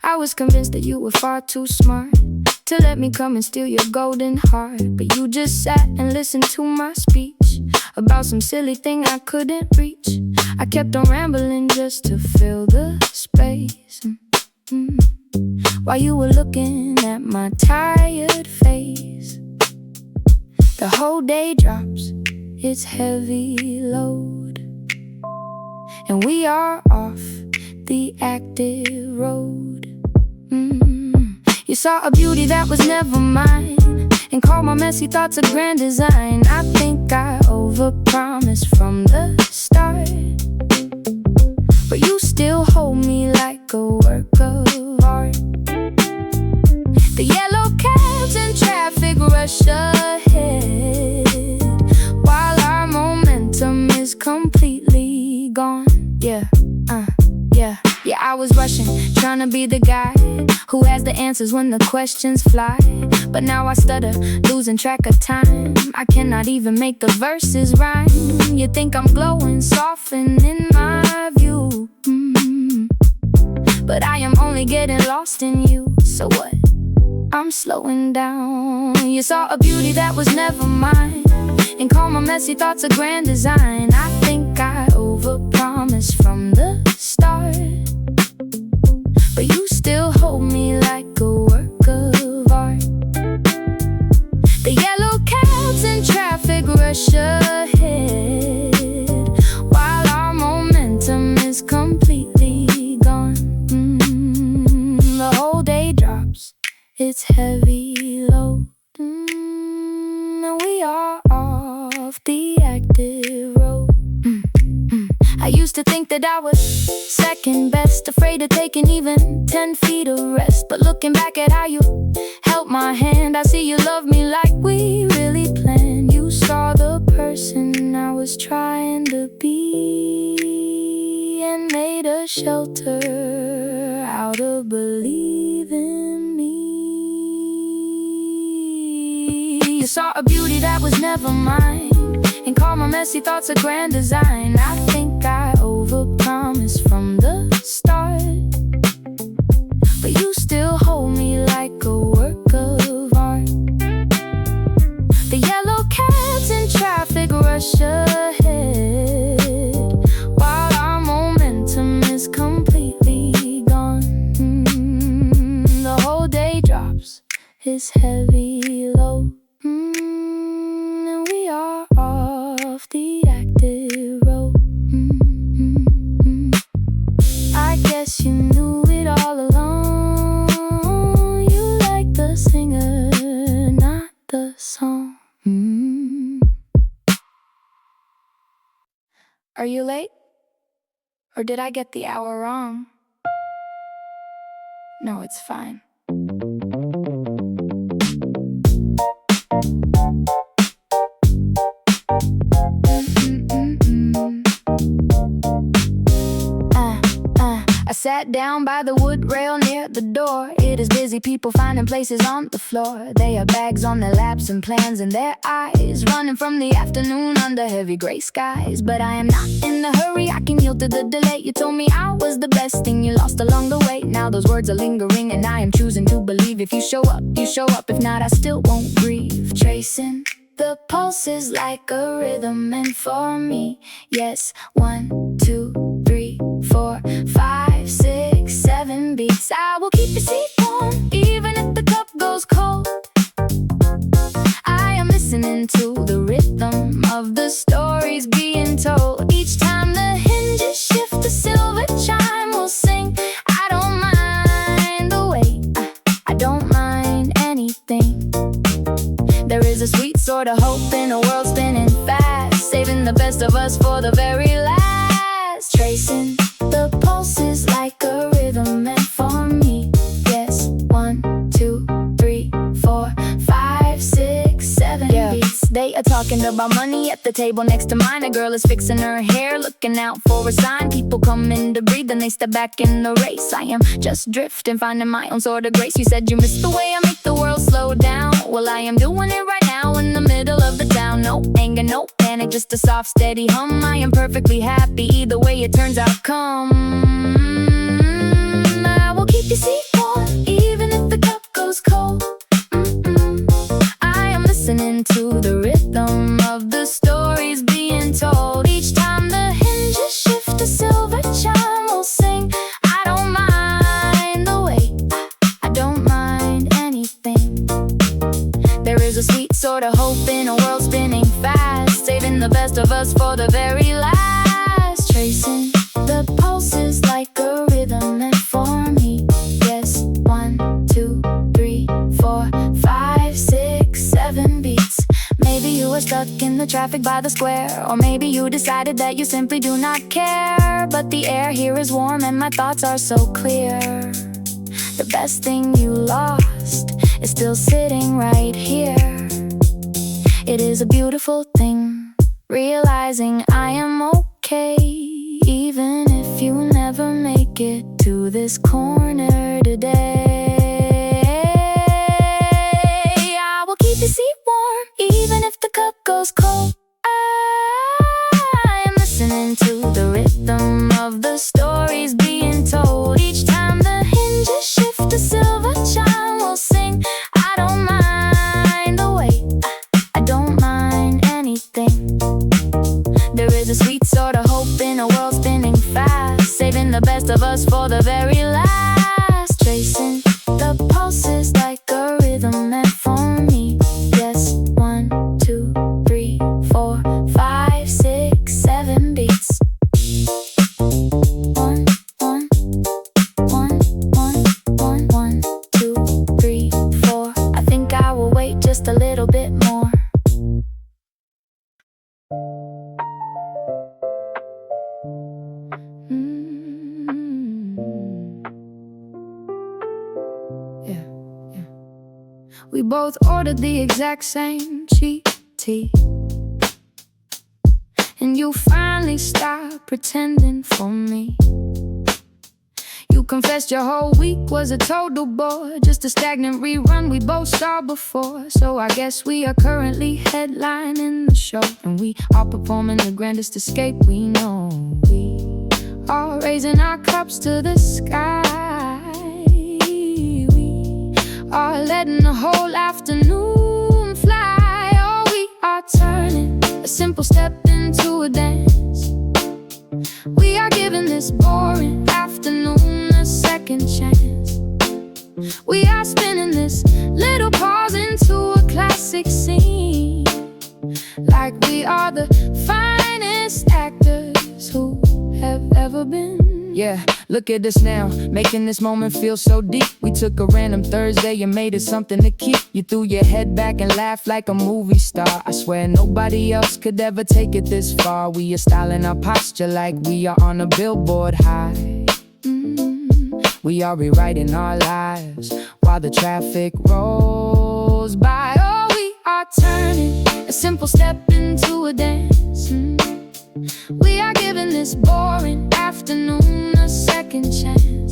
I was convinced that you were far too smart to let me come and steal your golden heart, but you just sat and listened to my speech about some silly thing I couldn't reach. I kept on rambling just to fill the space, while you were looking at my tired face. The whole day drops its heavy load, and we are off the active road. You saw a beauty that was never mine, and called my messy thoughts a grand design. I think I overpromised from the start, but you still hold me like a work of art. The yellow cabs and traffic rush ahead, while our momentum is completely gone. Yeah, I was rushing, trying to be the guy who has the answers when the questions fly. But now I stutter, losing track of time. I cannot even make the verses rhyme. You think I'm glowing, softened in my view, but I am only getting lost in you. So what? I'm slowing down. You saw a beauty that was never mine, and called my messy thoughts a grand design. I think I overpromised from the start, but you still hold me like a work of art. The yellow cabs and traffic rush ahead, while our momentum is completely gone. The whole day drops its heavy load, and we are off the active road. I used to think that I was second best, afraid of taking even 10 feet of rest. But looking back at how you held my hand, I see you love me like we really planned. You saw the person I was trying to be, and made a shelter out of believing me. You saw a beauty that was never mine, and called my messy thoughts a grand design. I think I overpromised from the start, but you still hold me like a work of art. The yellow cabs and traffic rush ahead, while our momentum is completely gone. The whole day drops its heavy load, and we are off the active road. I guess you knew it all along. You like the singer, not the song. Are you late? Or did I get the hour wrong? No, it's fine. sat down by the wood rail near the door. It is busy, people finding places on the floor. They have bags on their laps and plans in their eyes, running from the afternoon under heavy gray skies. But I am not in a hurry, I can yield to the delay. You told me I was the best thing you lost along the way. Now those words are lingering and I am choosing to believe. If you show up, you show up. If not, I still won't grieve. Tracing the pulses like a rhythm, and for me, yes, 1, 2, 3, 4, 5, 6, 7 beats. I will keep your seat warm, even if the cup goes cold. I am listening to the rhythm of the stories being told. Each time the hinges shift, the silver chime will sing. I don't mind the wait, I don't mind anything. There is a sweet sort of hope in a world spinning fast, saving the best of us for the very last. Tracing the pulses like a rhythm, and for me, yes, 1, 2, 3, 4, 5, 6, 7 beats. They are talking about money at the table next to mine. A girl is fixing her hair, looking out for a sign. People come in to breathe, then they step back in the race. I am just drifting, finding my own sort of grace. You said you missed the way I make the world slow down. Well, I am doing it right now in the middle of the town. No anger, no panic, just a soft, steady hum. I am perfectly happy either way it turns out. Come, I will keep your seat warm, even if the cup goes cold. I am listening to the rhythm of the stories being told. Each time the hinges shift, the silver chime will sing. I don't mind the wait, I don't mind anything. There is a sweet sort of hope in a world spinning fast, saving the best of us for the very last. Tracing the pulses like a rhythm, and for me, yes, 1, 2, 3, 4, 5, 6, 7 beats. Maybe you were stuck in the traffic by the square, or maybe you decided that you simply do not care. But the air here is warm and my thoughts are so clear. The best thing you lost is still sitting right here. It is a beautiful thing, realizing I am okay, even if you never make it to this corner today. I will keep your seat warm, even if the cup goes cold. I am listening to the rhythm of the stories being told. Each time the hinges shift, the silver chime will sing. I don't mind the wait, I don't mind anything. There is a sweet sort of hope in a world spinning fast, saving the best of us for the very last. Tracing the pulses like a rhythm, and for me, yes, 1, 2, 3, 4, 5, 6, 7 beats. 1, 1, 1, 1, 1, 1, 2, 3, 4. I think I will wait just a little bit more. We both ordered the exact same cheap tea, and you finally stopped pretending for me. You confessed your whole week was a total bore, just a stagnant rerun we both saw before. So I guess we are currently headlining the show, and we are performing the grandest escape we know. We are raising our cups to the sky. Are letting the whole afternoon fly. Oh, we are turning a simple step into a dance. We are giving this boring afternoon a second chance. We are spinning this little pause into a classic scene, like we are the finest actors who have ever been. Yeah, look at us now, making this moment feel so deep. We took a random Thursday and made it something to keep. You threw your head back and laughed like a movie star. I swear nobody else could ever take it this far. We are styling our posture like we are on a billboard high. We are rewriting our lives while the traffic rolls by. Oh, we are turning a simple step into a dance. We are giving this boring afternoon a second chance.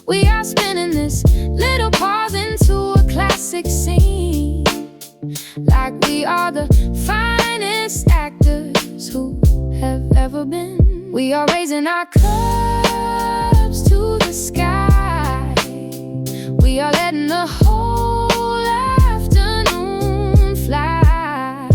We are spinning this little pause into a classic scene, like we are the finest actors who have ever been. We are raising our cups to the sky. We are letting the whole afternoon fly.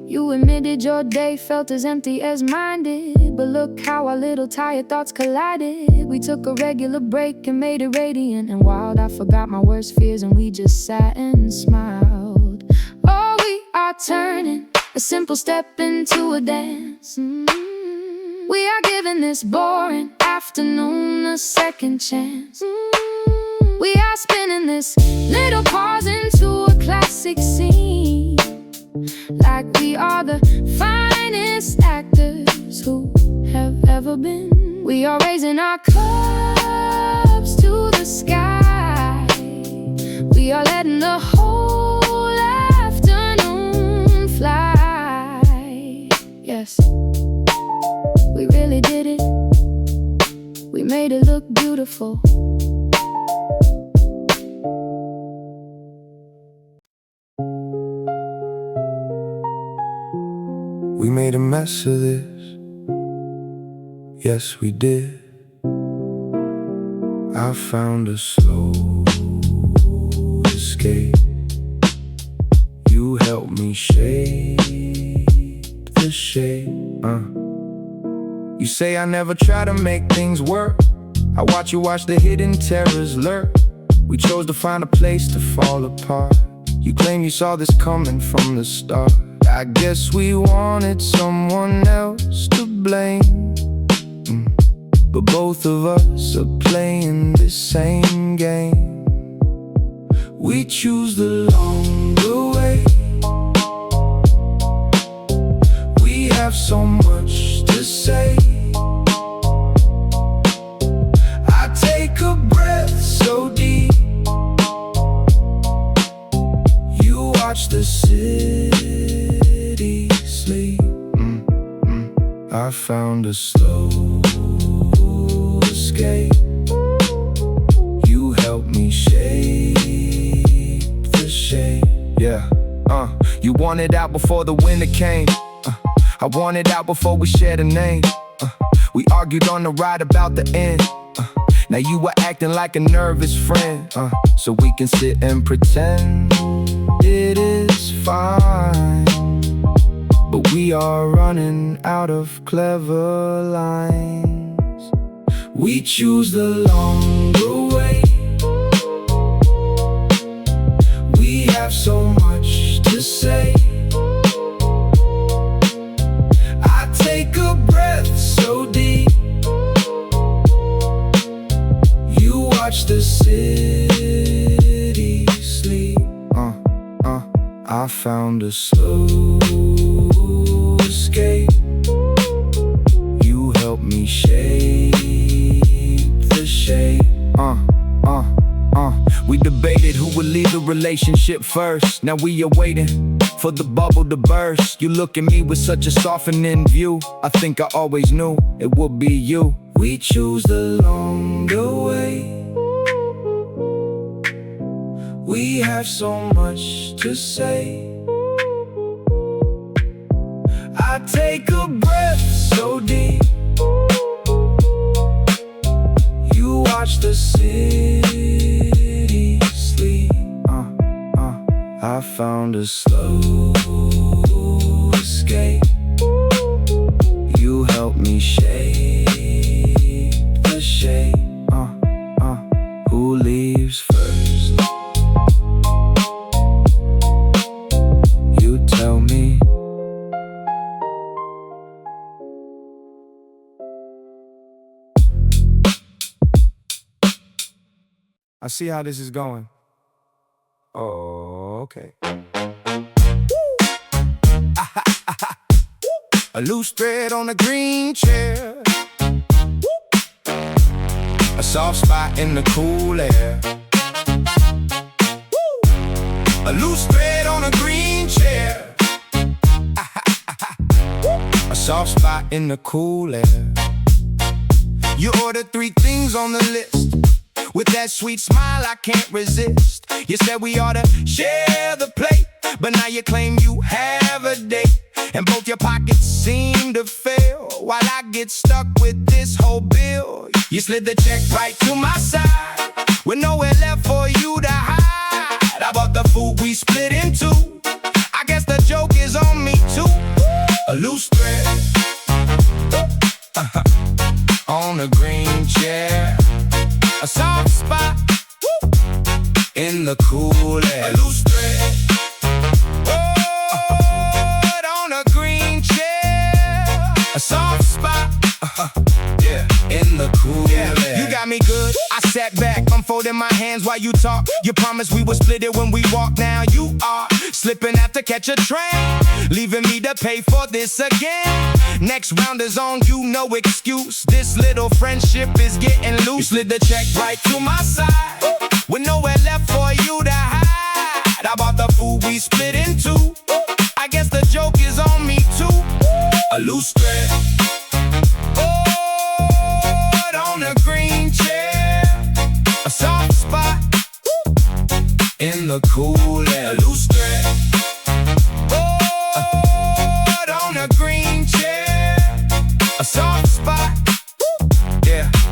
You admitted your day felt as empty as mine did, but look how our little tired thoughts collided. We took a regular break and made it radiant and wild. I forgot my worst fears and we just sat and smiled. Oh, we are turning a simple step into a dance. We are giving this boring afternoon a second chance. We are spinning this little pause into a classic scene, like we are the finest actors who have ever been. We are raising our cups to the sky. We are letting the whole afternoon fly. Yes, we really did it. We made it look beautiful. We made a mess of this, yes we did. I found a slow escape. You helped me shape the shape. You say I never try to make things work. I watch you watch the hidden terrors lurk. We chose to find a place to fall apart. You claim you saw this coming from the start. I guess we wanted someone else to blame, but both of us are playing this same game. We choose the longer way. We have so much to say. I take a breath so deep. You watch the city sleep. I found a slow escape. You helped me shape the shape. Yeah, you wanted out before the winter came. I wanted out before we shared a name. We argued on the ride about the end. Now you were acting like a nervous friend. So we can sit and pretend it is fine. But we are running out of clever lines. We choose the longer way. We have so much to say. I take a breath so deep. You watch the city sleep. I found a slow escape. You helped me shape the shape. We debated who would leave the relationship first. Now we are waiting for the bubble to burst. You look at me with such a softening view. I think I always knew it would be you. We choose the longer way. We have so much to say. I take a breath so deep. You watch the city sleep. I found a slow escape. You helped me shape the shape. Who leaves first? You tell me. I see how this is going. Oh, okay. A loose thread on a green chair. A soft spot in the cool air. A loose thread on a green chair. A soft spot in the cool air. You ordered 3 things on the list. With that sweet smile I can't resist. You said we ought to share the plate, but now you claim you have a date, and both your pockets seem to fail, while I get stuck with this whole bill. You slid the check right to my side, with nowhere left for you to hide. I bought the food we split in two. I guess the joke is on me too. A loose thread on a green chair, a soft spot in the cool air. A loose thread on a green chair, a soft spot in the cool air. You got me good. I sat back, unfolding my hands while you talk. You promised we would split it when we walk. Now you are slipping after catch a train, leaving me to pay for this again. Next round is on you, no excuse. This little friendship is getting loose. You slid the check right to my side, with nowhere left for you to hide. I bought the food we split in two. I guess the joke is on me too. A loose thread on a green chair, a soft spot in the cool air. A loose thread on a green chair, a soft spot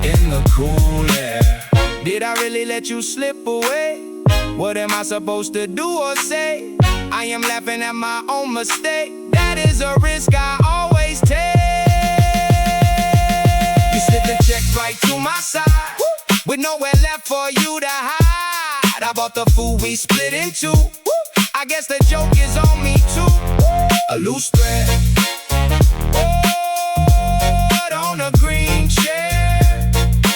in the cool air. Did I really let you slip away? What am I supposed to do or say? I am laughing at my own mistake. That is a risk I always take. You slid the check right to my side, with nowhere left for you to hide. I bought the food we split in two. I guess the joke is on me too. A loose thread on a green chair,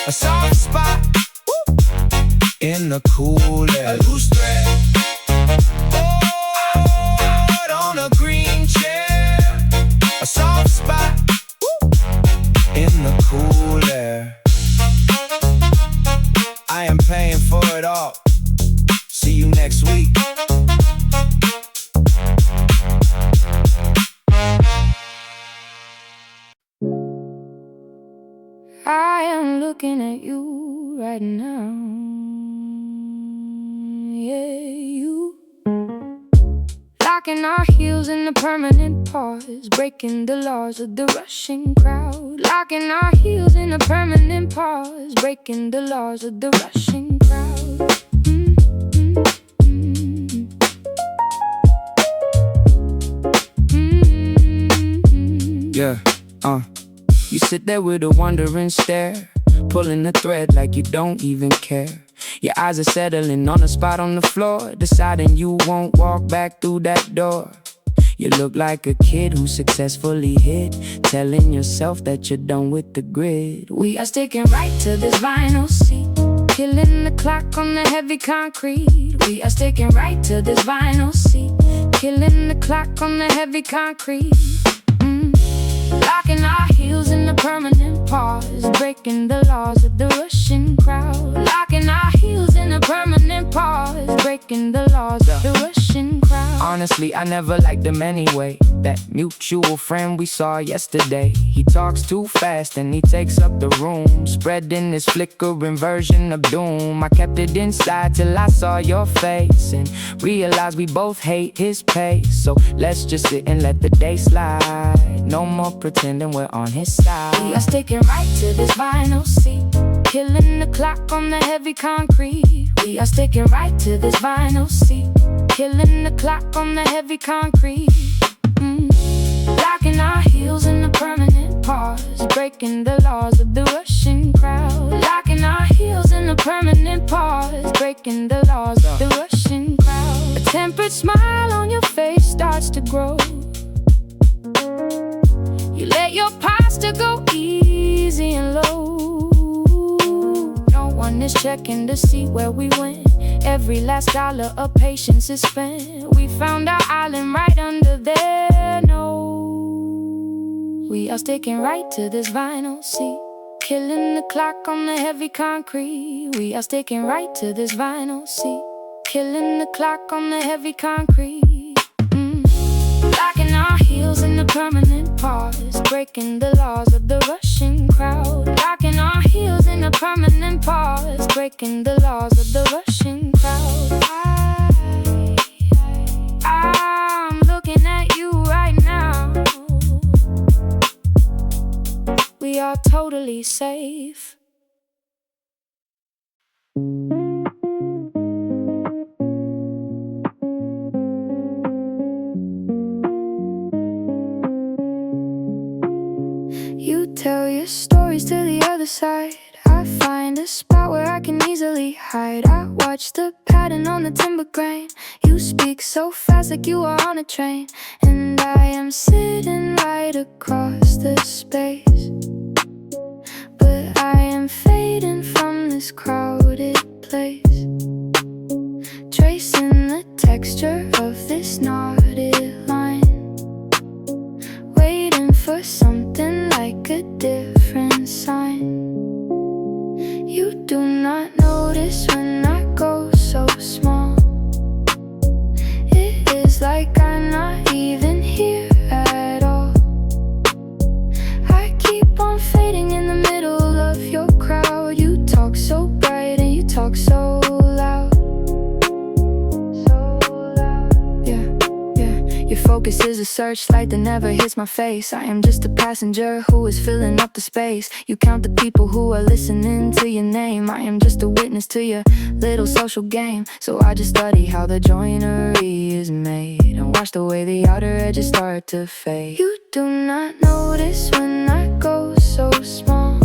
a soft spot in the cool air. A loose thread on a green chair, a soft spot in the cool air. I am paying for it all. See you next week. I am looking at you right now. Yeah, you. Locking our heels in a permanent pause, breaking the laws of the rushing crowd. Locking our heels in a permanent pause, breaking the laws of the rushing crowd. Yeah, you sit there with a wondering stare, pulling the thread like you don't even care. Your eyes are settling on a spot on the floor, deciding you won't walk back through that door. You look like a kid who successfully hit, telling yourself that you're done with the grid. We are sticking right to this vinyl seat, killing the clock on the heavy concrete. We are sticking right to this vinyl seat, killing the clock on the heavy concrete. Locking our heels in a permanent pause, breaking the laws of the rushing crowd. Locking our heels in a permanent pause, breaking the laws of the rushing crowd. Honestly, I never liked him anyway. That mutual friend we saw yesterday, he talks too fast and he takes up the room, spreading this flickering version of doom. I kept it inside till I saw your face and realized we both hate his pace. So let's just sit and let the day slide. No more pretending we're on his side. We are sticking right to this vinyl seat, killing the clock on the heavy concrete. We are sticking right to this vinyl seat, killing the clock on the heavy concrete. Locking our heels in a permanent pause, breaking the laws of the rushing crowd. Locking our heels in a permanent pause, breaking the laws of the rushing crowd. A tempered smile on your face starts to grow. You let your posture go easy and low. No one is checking to see where we went. Every last dollar of patience is spent. We found our island right under their nose. We are sticking right to this vinyl seat, killing the clock on the heavy concrete. We are sticking right to this vinyl seat, killing the clock on the heavy concrete. Locking our heels in a permanent pause, breaking the laws of the rushing crowd. Locking our heels in a a permanent pause, breaking the laws of the rushing crowd. I'm looking at you right now. We are totally safe. You tell your stories to the other side. I find a spot where I can easily hide. I watch the pattern on the timber grain. You speak so fast like you are on a train, and I am sitting right across the space. But I am fading from this crowded place, tracing the texture of this knotted line, waiting for something like a different sign. You do not notice when I go so small. It is like I'm not even here at all. I keep on fading in the middle of your crowd. You talk so bright and you talk so loud. Your focus is a searchlight that never hits my face. I am just a passenger who is filling up the space. You count the people who are listening to your name. I am just a witness to your little social game. So I just study how the joinery is made and watch the way the outer edges start to fade. You do not notice when I go so small.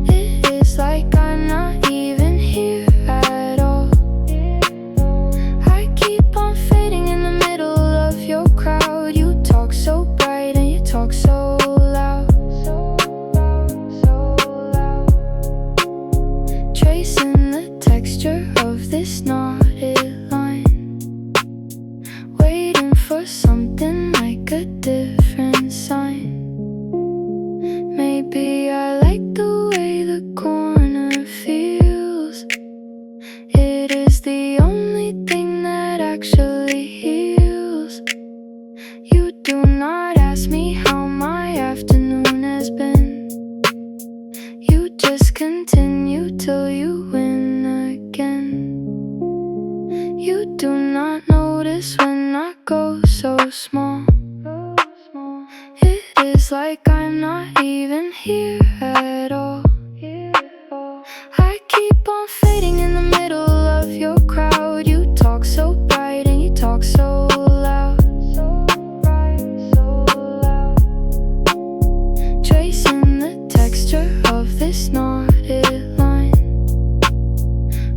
It is like I'm not even here at all. I keep on fading in the middle of your crowd. You talk so bright and you talk so loud. Tracing the texture of this knotted line, waiting for something like a different sign. Maybe I like the way the corner feels. It is the only thing that actually heals. You do not ask me how my afternoon has been. You just continue till you win again. You do not notice when I go so small. It is like I'm not even here at all. I keep on fading in the middle of your crowd. You talk so bright and you talk so loud. Tracing the texture of this knotted line,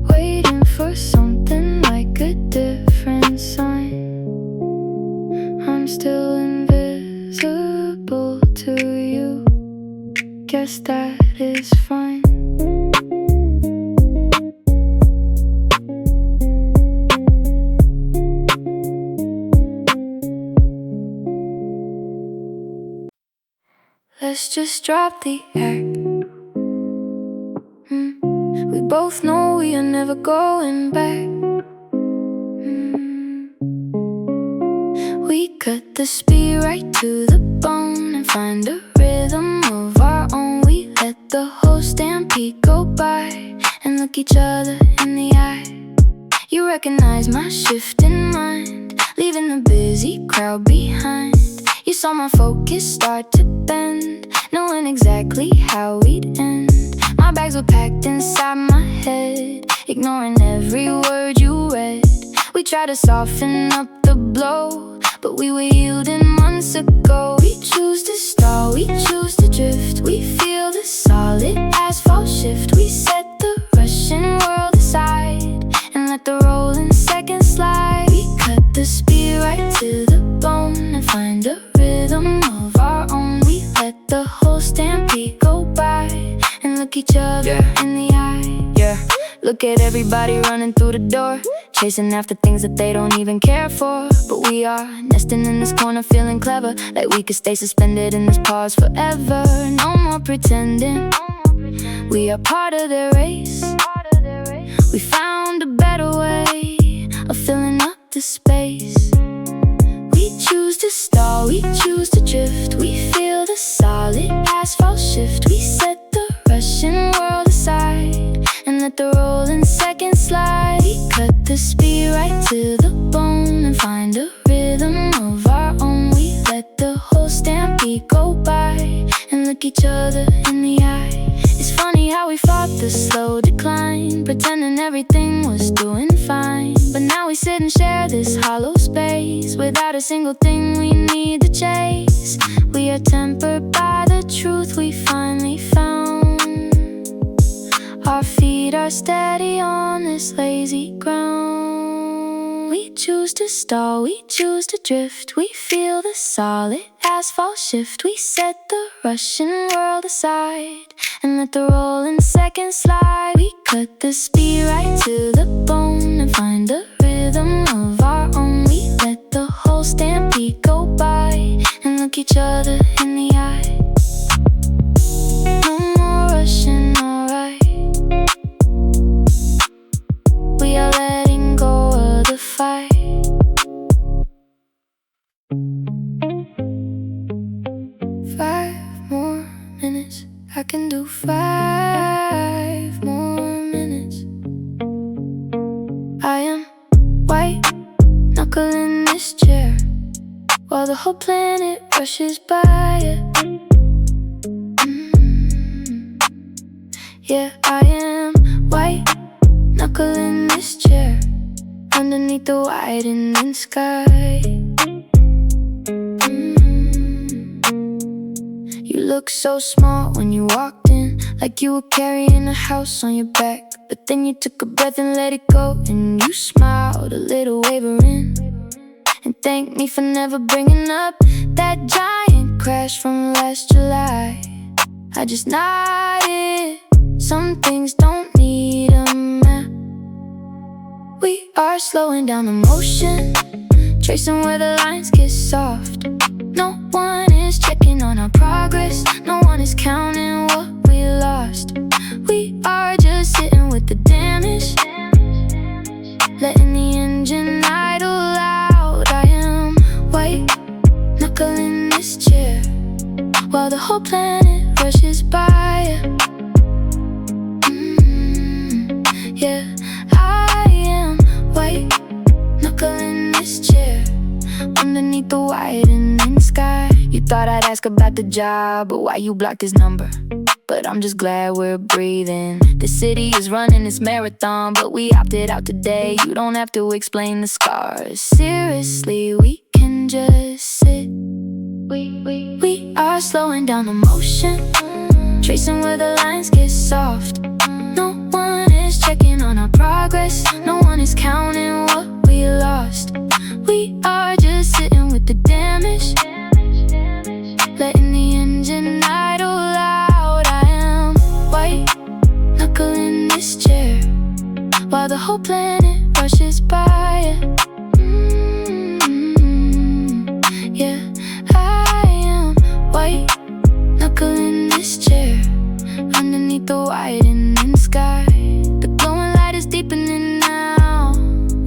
waiting for something like a different sign. I'm still invisible to you. Guess that is fine. Let's just drop the act. We both know we are never going back. We cut the speed right to the bone and find a rhythm of our own. We let the whole stampede go by and look each other in the eye. You recognize my shift in mind, leaving the busy crowd behind. You saw my focus start to bend, knowing exactly how we'd end. My bags were packed inside my head, ignoring every word you read. We tried to soften up the blow, but we were yielding months ago. We choose to stall, we choose to drift. We feel the solid asphalt shift. We set the rushing world aside and let the rolling seconds slide. We cut the speed right to the bone and find a rhythm of our own. We let the whole stampede go by and look each other in the eye. Look at everybody running through the door, chasing after things that they don't even care for. But we are nesting in this corner, feeling clever, like we could stay suspended in this pause forever. No more pretending, we are part of their race. We found a better way of filling up the space. We choose to stall, we choose to drift. We feel the solid asphalt shift. We set the rushing the speed right to the bone and find a rhythm of our own. We let the whole stampede go by and look each other in the eye. It's funny how we fought the slow decline, pretending everything was doing fine. But now we sit and share this hollow space without a single thing we need to chase. We are tempered by the truth we finally found. Our feet are steady on this lazy ground. We choose to stall, we choose to drift. We feel the solid asphalt shift. We set the Russian world aside and let the rolling seconds slide. We cut the speed right to the bone and find the rhythm of our own. We let the whole stampede go by and look each other in the eye. No more rushing, alright. We are letting go of the fight. I can do 5 more minutes. I am white knuckling this chair while the whole planet rushes by it. Yeah, I am white knuckling this chair underneath the widening sky. You look so small when you walked in, like you were carrying a house on your back. But then you took a breath and let it go, and you smiled a little wavering, and thanked me for never bringing up that giant crash from last July. I just nodded. Some things don't need a map. We are slowing down the motion, tracing where the lines get soft. No one is checking on our progress, no one is counting what we lost. We are just sitting with the damage, letting the engine idle out. I am white knuckling this chair while the whole planet rushes by. Yeah, I am white knuckling this chair underneath the widening sky. You thought I'd ask about the job, but why you blocked his number? But I'm just glad we're breathing. The city is running its marathon, but we opted out today. You don't have to explain the scars. Seriously, we can just sit. We are slowing down the motion, tracing where the lines get soft. No one is checking on our progress, no one is counting what we lost. We are just sitting with the damage, letting the engine idle out. I am white knuckling this chair while the whole planet rushes by. Yeah, I am white knuckling this chair underneath the widening sky. The glowing light is deepening now,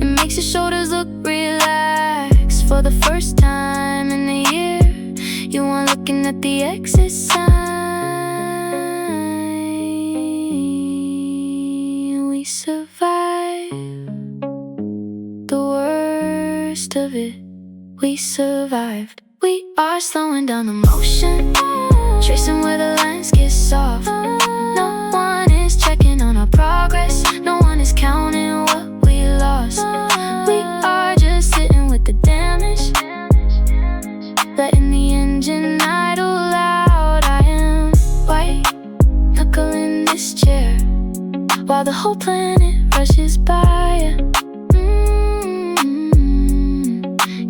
it makes your shoulders look relaxed. For the first time in a year, you aren't looking at the exit sign. We survived the worst of it. We survived. We are slowing down the motion, tracing where the lines get soft. No one is checking on our progress, no one is counting what we lost. We are just sitting with the damage, letting the engine idle out. I am white knuckling this chair while the whole planet rushes by.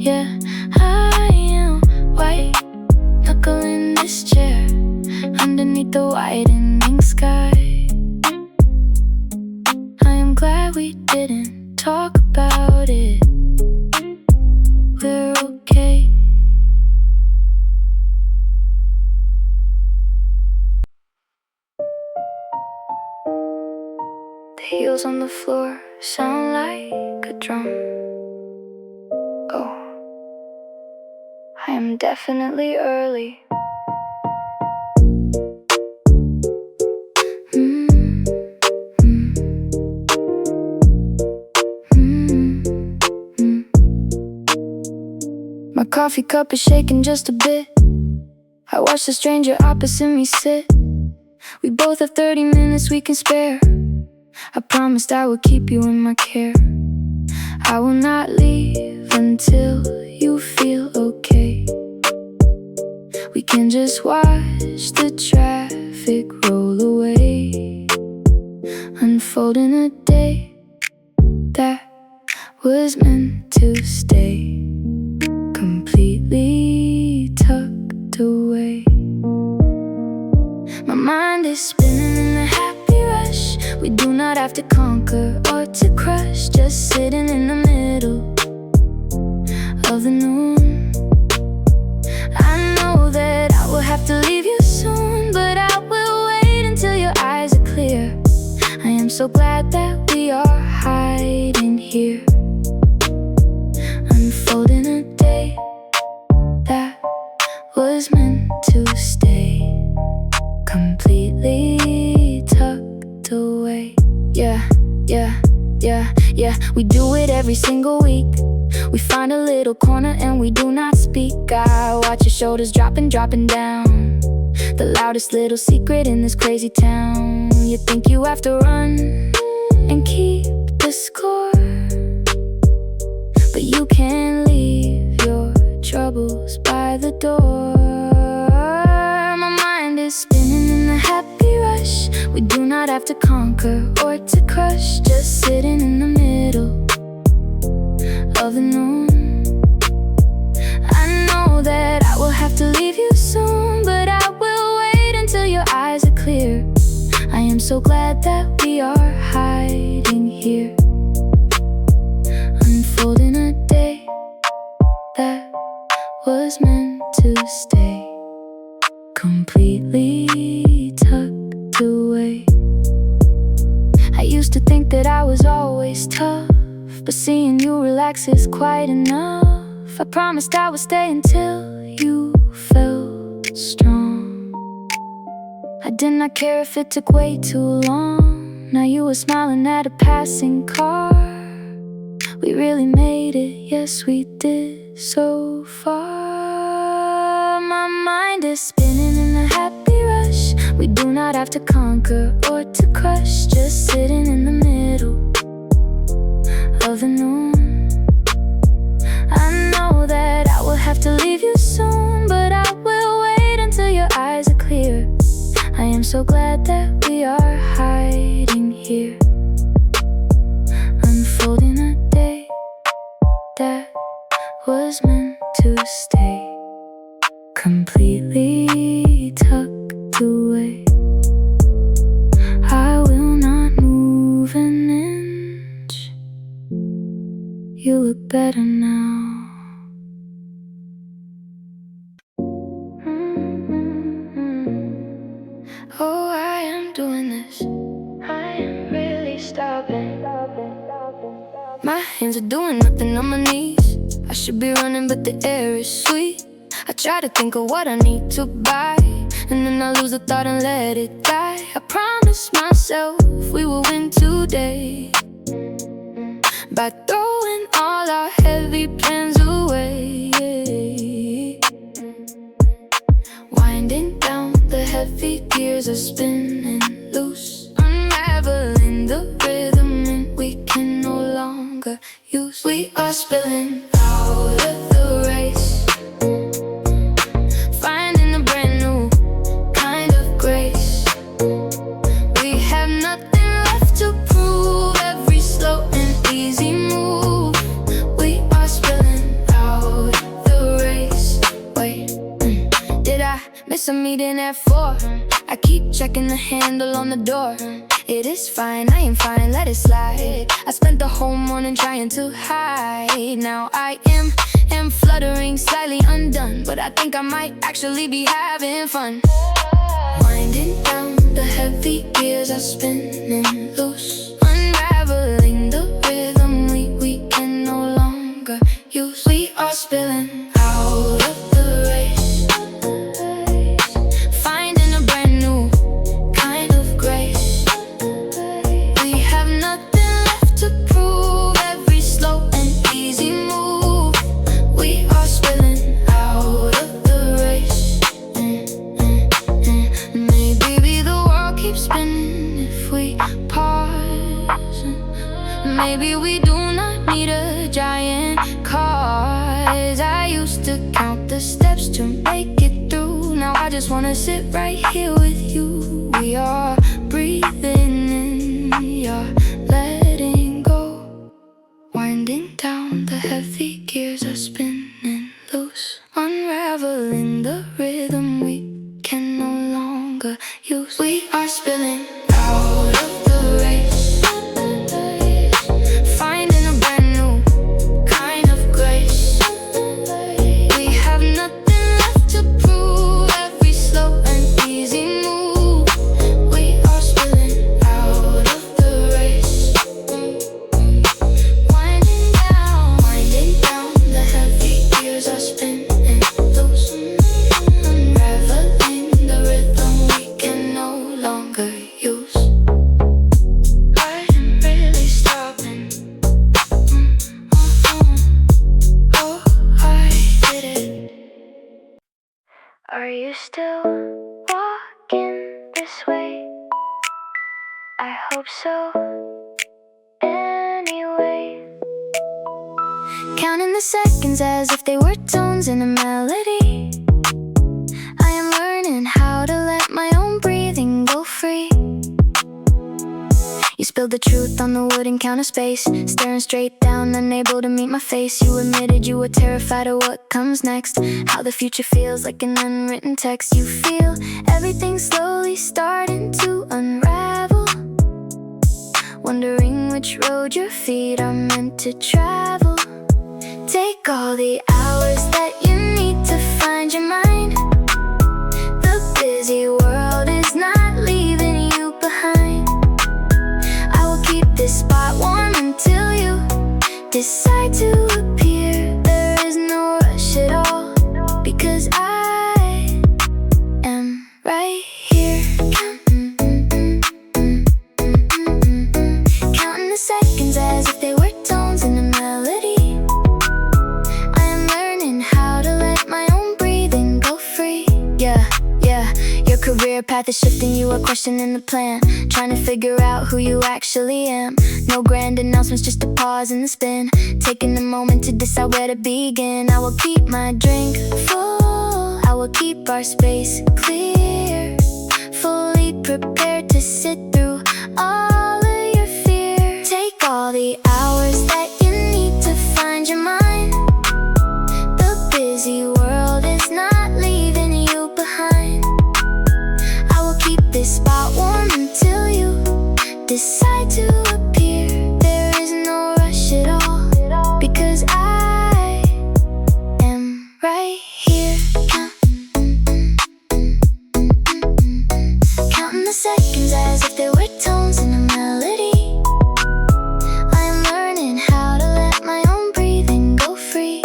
Yeah, I am white knuckling this chair underneath the widening sky. I am glad we didn't talk about it. We're okay. The heels on the floor sound like a drum. Oh, I am definitely early. coffee cup is shaking just a bit. I watch the stranger opposite me sit. We both have 30 minutes we can spare. I promised I would keep you in my care. I will not leave until you feel okay. We can just watch the traffic roll away, unfolding a day that was meant to stay, completely tucked away. My mind is spinning in a happy rush. We do not have to conquer or to crush, just sitting in the middle of the noon. I know that I will have to leave you soon, but I will wait until your eyes are clear. I am so glad that we are hiding here, unfolding a day that was meant to stay, completely tucked away. Yeah, yeah, yeah, yeah. We do it every single week. We find a little corner and we do not speak. I watch your shoulders dropping down, the loudest little secret in this crazy town. You think you have to run and keep the score, but you can't leave your troubles by the door. My mind is spinning in a happy rush. We do not have to conquer or to crush, just sitting in the middle of the noon. I know that I will have to leave you soon, but I will wait until your eyes are clear. I am so glad that we are hiding here, unfolding a day that was meant to stay, completely tucked away. I used to think that I was always tough, but seeing you relax is quite enough. I promised I would stay until you felt strong. I did not care if it took way too long. Now you were smiling at a passing car. We really made it, yes we did, so far. My mind is spinning in a happy rush. We do not have to conquer or to crush, just sitting in the middle of the noon. I know that I will have to leave you soon, but I will wait until your eyes are clear. I am so glad that we are hiding here, unfolding a day that was meant to stay, completely tucked away. I will not move an inch. You look better now. Oh, I am doing this. I am really stopping. My hands are doing nothing on my knees. I should be running, but the air is sweet. I try to think of what I need to buy, and then I lose the thought and let it die. I promised myself we will win today by throwing all our heavy plans away. Winding down, the heavy gears are spinning loose, unraveling the rhythm and we can no longer use. We are spilling out of the race, finding a brand new kind of grace. We have nothing left to prove, every slow and easy move. We are spilling out the race. Wait, did I miss a meeting at 4? I keep checking the handle on the door. It is fine, I am fine, let it slide. I spent the whole morning trying to hide. Now I am fluttering, slightly undone, but I think I might actually be having fun. Winding down, the heavy gears are spinning loose, unraveling the rhythm we can no longer use. We are spilling out of the race, finding a brand new kind of grace. We have nothing left to prove, every slow and easy move. We are spilling Maybe we do not need a giant cause I used to count the steps to make it through. Now I just wanna sit right here with you. We are breathing in, you're letting go. Winding down, the heavy gears are spinning loose. Unraveling the rhythm we can no longer use. We are spilling out of the race, finding a brand new kind of grace. We have nothing left to prove. Every slow and easy move. We are spilling out of the race, winding down, the heavy gears are spinning loose. Unraveling the rhythm we can no longer use. I am really stopping. Oh, I did it. Are you still walking this way? I hope so. Anyway, counting the seconds as if they were tones in a melody. I am learning how to let my own breathing go free. You spilled the truth on the wooden counter space, staring straight down, unable to meet my face. You admitted you were terrified of what comes next, how the future feels like an unwritten text. You feel everything slowly starting to unravel, wondering which road your feet are meant to travel. Take all the hours that you need to find your mind. The busy world is not leaving you behind. I will keep this spot warm until you decide to appear. There is no rush at all, because I am right here. Counting the seconds as if they were tones in a melody. I am learning how to let my own breathing go free. Yeah. Your career path is shifting, you are questioning the plan, trying to figure out who you actually am. No grand announcements, just a pause and a spin, taking a moment to decide where to begin. I will keep my drink full, I will keep our space clear, fully prepared to sit through all of your fear. Take all the hours that you need to find your mind. The busy world is not leaving you behind. I will keep this spot warm until you decide to appear. There is no rush at all, because I am right here. Counting the seconds as if they were tones in a melody. I am learning how to let my own breathing go free.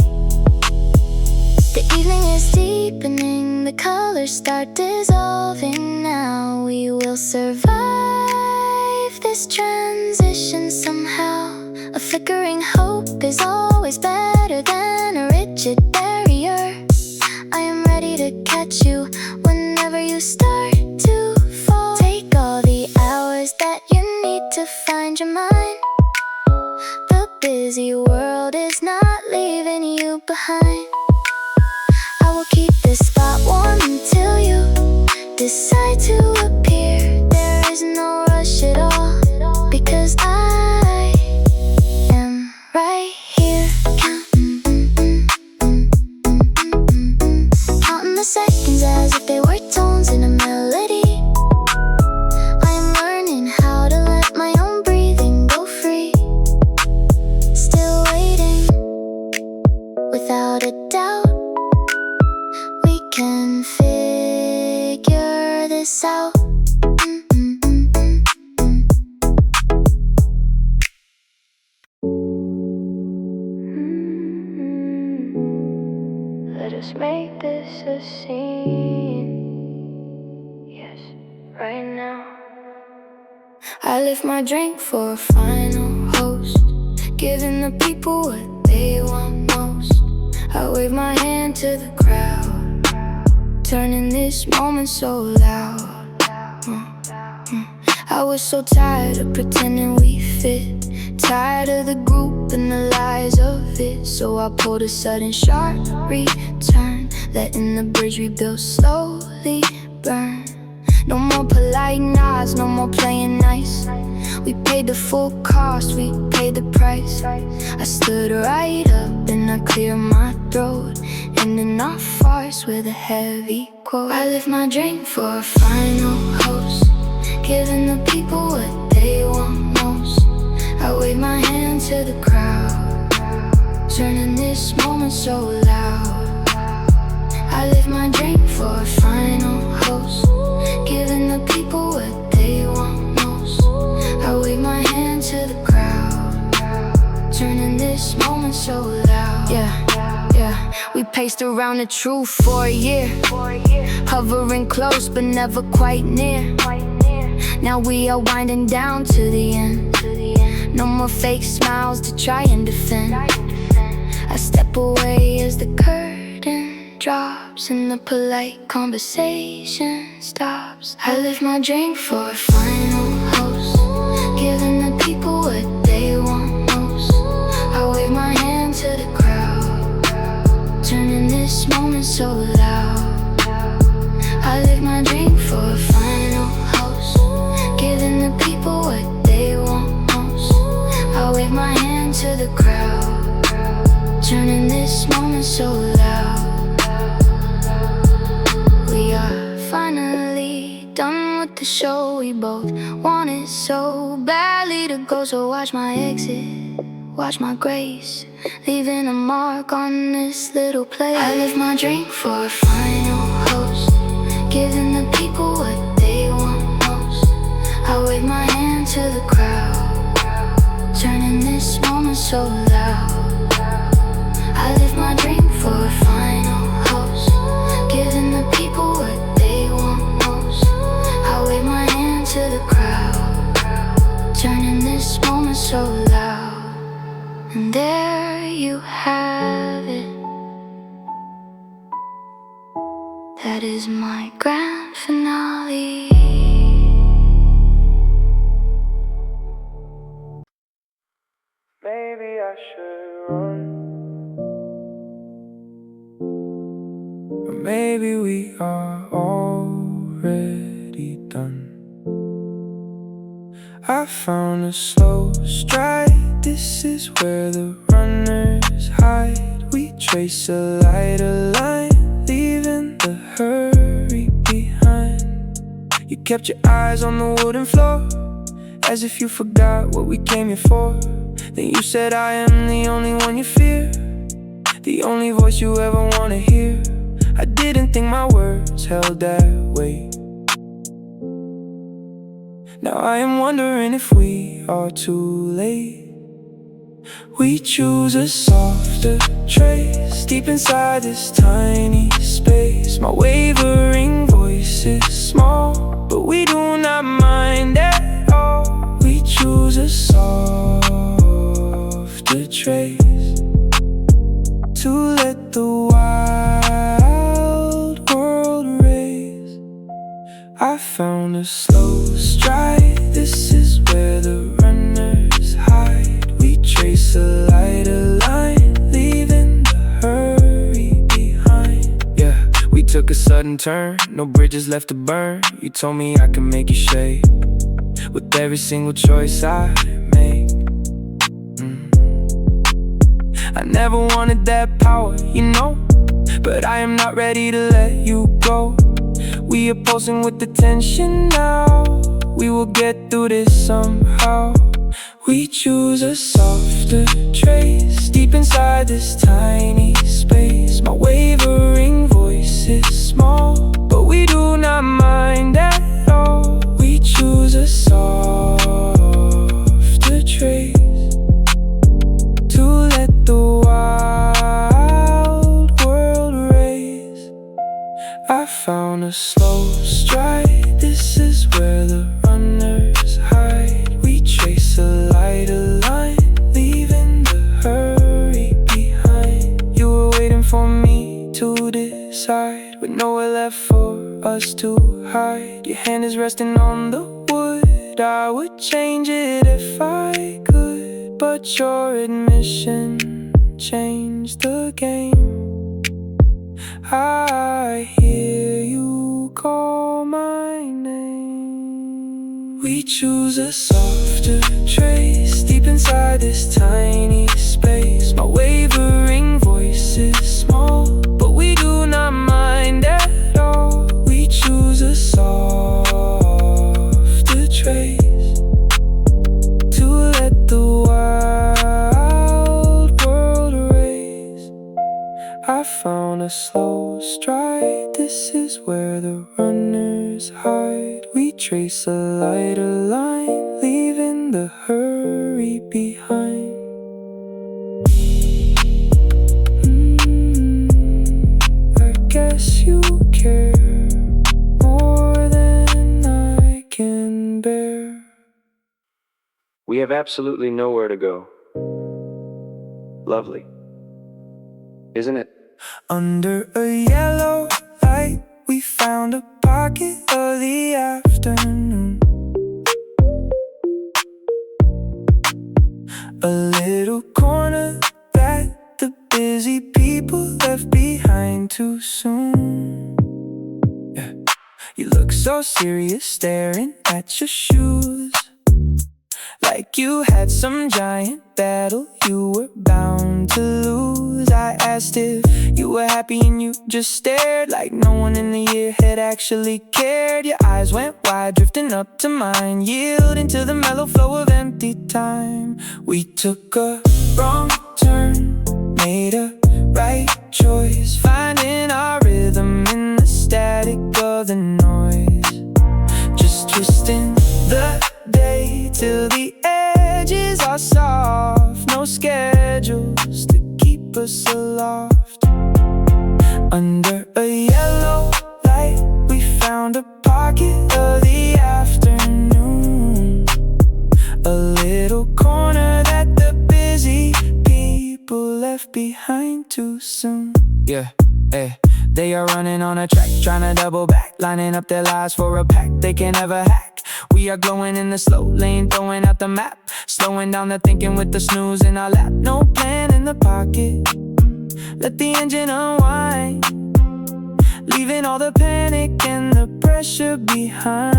The evening is deepening, the colors start dissolving now. We will survive this transition somehow. A flickering hope is always better than a rigid barrier. I am ready to catch you whenever you start to fall. Take all the hours that you need to find your mind. The busy world is not leaving you behind. I will keep this spot warm until you decide to appear. There is no rush at all, because I am right here. Counting the seconds as if they were tones in a melody. I am learning how to let my own breathing go free. Still waiting, without a doubt. We can figure this out. Let us make this a scene. Yes, right now. I lift my drink for a final host, giving the people what they want most. I wave my hand to the crowd, turning this moment so loud. I was so tired of pretending we fit. Tired of the group and the lies of it, so I pulled a sudden sharp return, letting the bridge we built slowly burn. No more polite nods, no more playing nice. We paid the full cost, we paid the price. I stood right up and I cleared my throat, ending our farce with a heavy quote. I lift my drink for a final host, giving the people what they want most. I wave my hand to the crowd, turning this moment so loud. I lift my drink for a final host, giving the people what they want most. I wave my hand to the crowd, turning this moment so loud. Yeah, we paced around the truth for a year, hovering close but never quite near. Now we are winding down to the end. No more fake smiles to try and defend. I step away as the curtain drops and the polite conversation stops. I lift my drink for a final host, giving the people what they want most. I wave my hand to the crowd, turning this moment so loud. I lift my drink for a final host, giving the people what they want most. I wave my hand to the crowd, turning this moment so loud. We are finally done with the show. We both wanted so badly to go, so watch my exit, watch my grace, leaving a mark on this little place. I lift my drink for a final host, giving the people what they want most. I wave my hand to the crowd, turning this moment so loud. I lift my drink for a final host, giving the people what they want most. I wave my hand to the crowd, turning this moment so loud. And there you have it. That is my grand finale. Maybe I should run, or maybe we are already done. I found a slow stride, this is where the runners hide. We trace a lighter line, leaving the hurry behind. You kept your eyes on the wooden floor, as if you forgot what we came here for. Then you said I am the only one you fear, the only voice you ever wanna hear. I didn't think my words held that weight. Now I am wondering if we are too late. We choose a softer trace, deep inside this tiny space. My wavering voice is small, but we do not mind at all. We choose a softer trace, to let the wild world race. I found a slow stride, this is where the runners hide. We trace a lighter line, leaving the hurry behind. Yeah, we took a sudden turn, no bridges left to burn. You told me I can make you shake with every single choice I make. I never wanted that power, you know, but I am not ready to let you go. We are pulsing with the tension now, we will get through this somehow. We choose a softer trace, deep inside this tiny space. My wavering voice is small, but we do not mind at all. We choose a softer trace, to let the wild world race. I found a slow stride, this is where the runners hide. We trace a lighter line, leaving the hurry behind. You were waiting for me to decide, with nowhere left for us to hide. Your hand is resting on the wood, I would change it if I but your admission changed the game. I hear you call my name. We choose a softer trace deep inside this tiny space. My wavering voice is small, but we do not mind at all. We choose a softer trace to let the wild world erase. I found a slow stride, this is where the runners hide. We trace a lighter line, leaving the hurry behind. I guess you care more than I can bear. We have absolutely nowhere to go. Lovely, isn't it? Under a yellow light, we found a pocket of the afternoon. A little corner that the busy people left behind too soon. Yeah. You look so serious staring at your shoes, like you had some giant battle you were bound to lose. I asked if you were happy and you just stared, like no one in the year had actually cared. Your eyes went wide, drifting up to mine, yielding to the mellow flow of empty time. We took a wrong turn, made a right choice, finding our rhythm in the static of the noise. Just twisting the day till the edges are soft, no schedules to keep us aloft. Under a yellow light, we found a pocket of the afternoon. A little corner that the busy people left behind too soon. Yeah, hey. They are running on a track, trying to double back, lining up their lives for a pack they can never hack. We are glowing in the slow lane, throwing out the map, slowing down the thinking with the snooze in our lap. No plan in the pocket, let the engine unwind, leaving all the panic and the pressure behind.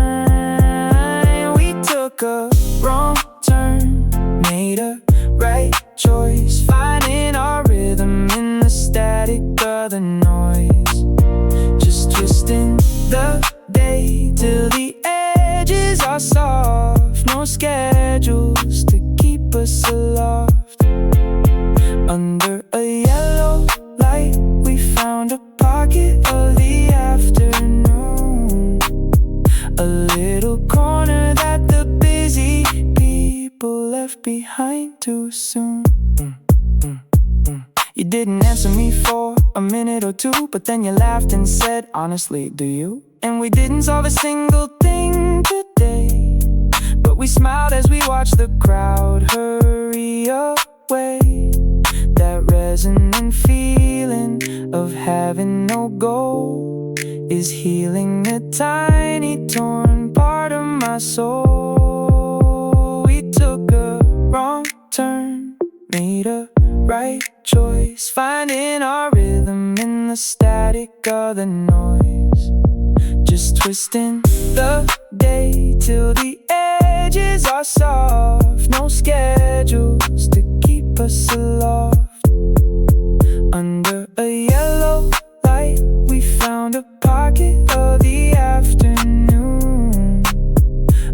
We took a wrong turn, made a right choice, finding our rhythm in the static of the noise. Just twisting the day till the edges are soft, no schedules to keep us aloft. Under a yellow light, we found a pocket of the afternoon. A little corner that the busy people left behind too soon. You didn't answer me for a minute or two, but then you laughed and said, honestly, do you? And we didn't solve a single thing today, but we smiled as we watched the crowd hurry away. That resonant feeling of having no goal is healing a tiny torn part of my soul. We took a wrong turn, made a right choice, finding our rhythm in the static of the noise. Just twisting the day till the edges are soft, no schedules to keep us aloft. Under a yellow light, we found a pocket of the afternoon.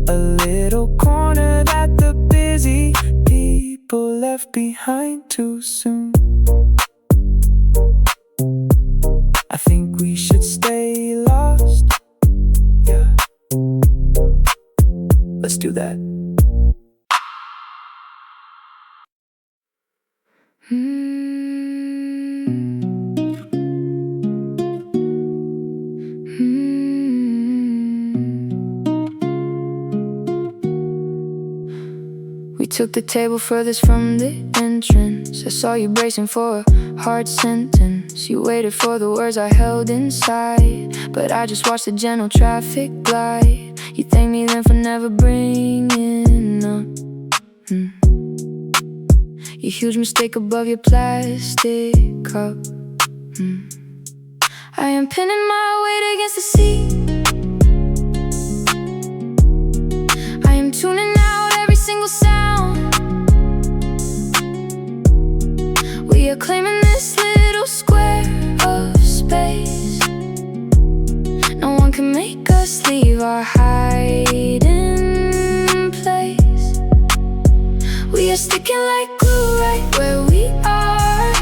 A little corner that the busy people left behind too soon. I think we should stay lost. Yeah, let's do that. We took the table furthest from the entrance. I saw you bracing for a hard sentence. You waited for the words I held inside, but I just watched the gentle traffic glide. You thanked me then for never bringing up Your huge mistake above your plastic cup. I am pinning my weight against the sea. I am tuning out every single sound. We are claiming this little square of space. No one can make us leave our hiding place. We are sticking like glue right where we are.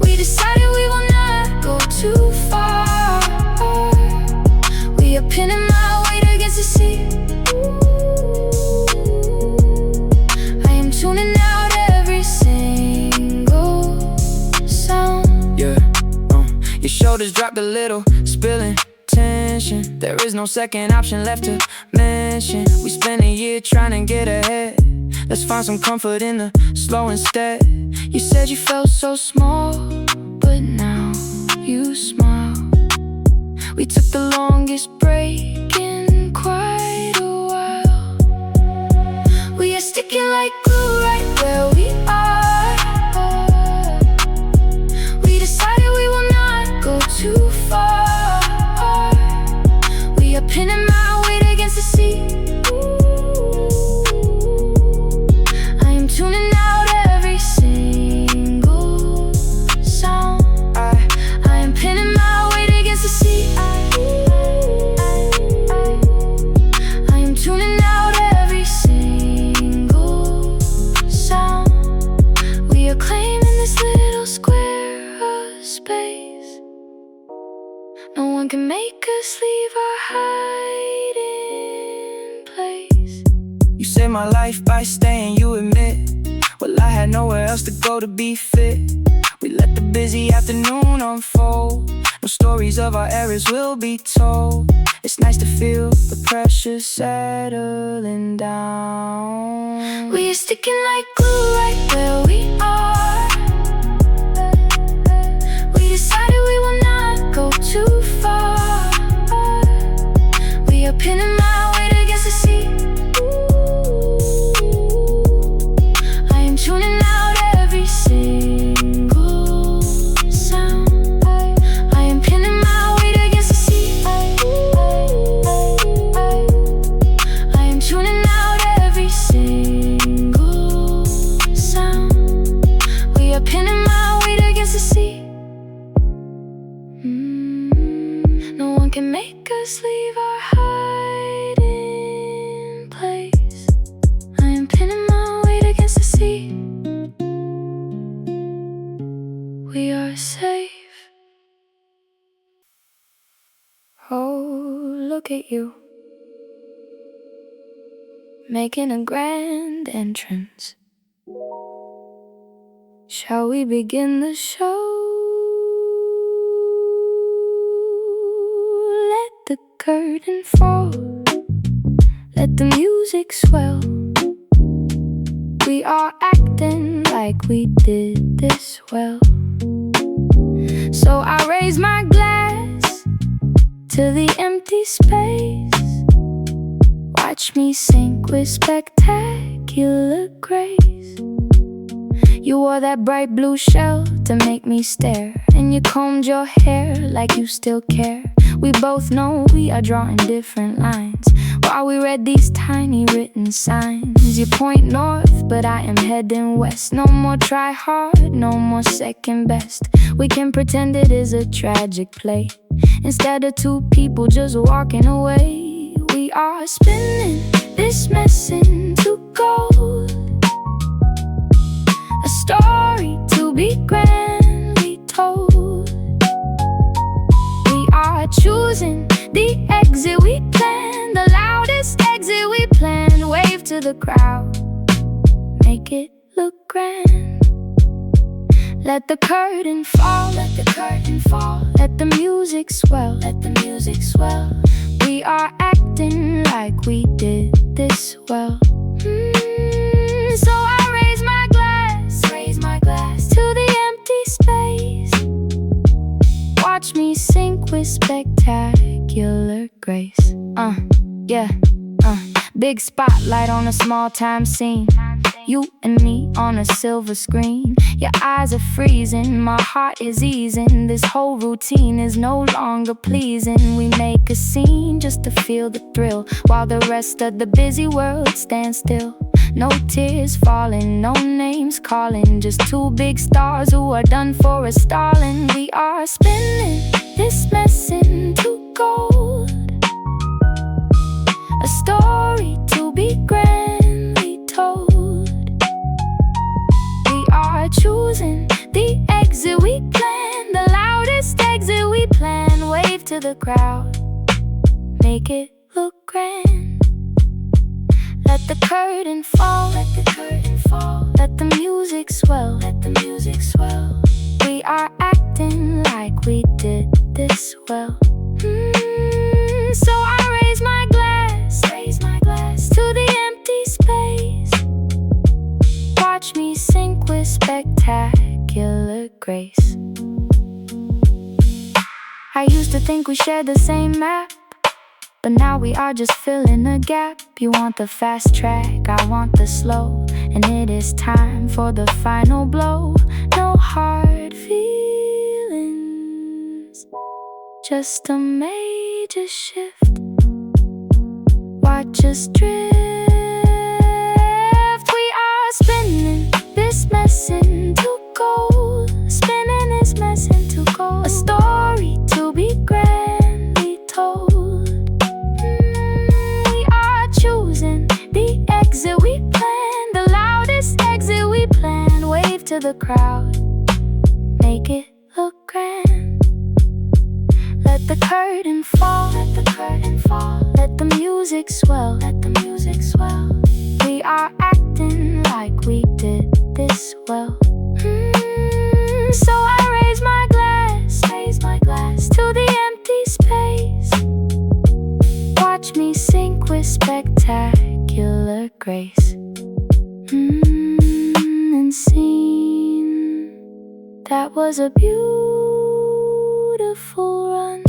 We decided we will not go too far. We are pinning my weight against the sea. I am tuning out every single sound. Yeah, your shoulders dropped a little, spilling tension. There is no second option left to mention. We spent a year trying to get ahead. Let's find some comfort in the slow instead. You said you felt so small, but now you smile. We took the longest break in quite a while. We are sticking like glue right where we are. We decided we will not go too far. We are pinning my weight against the sea. I am tuning out every single sound. I am pinning my weight against the sea. I am tuning out every single sound. We are claiming this little square of space. No one can make us leave our hiding place. You saved my life by staying, you admit. Well, I had nowhere else to go to be fit. We let the busy afternoon unfold. No stories of our errors will be told. It's nice to feel the pressure settling down. We are sticking like glue right where we are. We decided we will not go too far. We are pinning my weight against the sea. I am tuning out every single sound. I am pinning my weight against the sea. I am tuning out every single sound. We are pinning my weight against the sea. No one can make us leave our hiding place. I am pinning my weight against the sea. We are safe. Oh, look at you, making a grand entrance. Shall we begin the show? Let the curtain fall. Let the music swell. We are acting like we did this well. So I raise my glass to the empty space. Watch me sink with spectacular grace. You wore that bright blue shell to make me stare, and you combed your hair like you still care. We both know we are drawing different lines while we read these tiny written signs. You point north, but I am heading west. No more try hard, no more second best. We can pretend it is a tragic play instead of two people just walking away. We are spinning this mess into gold, a story to be grandly told. We are choosing the exit we planned, the loudest exit we planned. Wave to the crowd, make it look grand. Let the curtain fall, let the curtain fall. Let the music swell, let the music swell. We are acting like we did this well. So I raise my glass to the empty space. Watch me sink with spectacular grace. Big spotlight on a small time scene. You and me on a silver screen. Your eyes are freezing, my heart is easing. This whole routine is no longer pleasing. We make a scene just to feel the thrill, while the rest of the busy world stands still. No tears falling, no names calling, just two big stars who are done for a stalling. We are spinning this mess into gold, a story to be grandly told. We are choosing the exit we plan, the loudest exit we plan. Wave to the crowd, make it look grand. Let the curtain fall, let the curtain fall. Let the music swell, let the music swell. We are acting like we did this well. So I raise my glass to the empty space. Watch me sink with spectacular grace. I used to think we shared the same map, but now we are just filling a gap. You want the fast track, I want the slow, and it is time for the final blow. No hard feelings, just a major shift. Watch us drift. We are spinning this mess into gold, spinning this mess into gold. A story to be grandly told. The exit we plan, the loudest exit we plan. Wave to the crowd, make it look grand. Let the curtain fall, let the curtain fall. Let the music swell, let the music swell. We are acting like we did this well. So I raise my glass to the empty space. Watch me sink with spectacular grace. And scene, that was a beautiful run.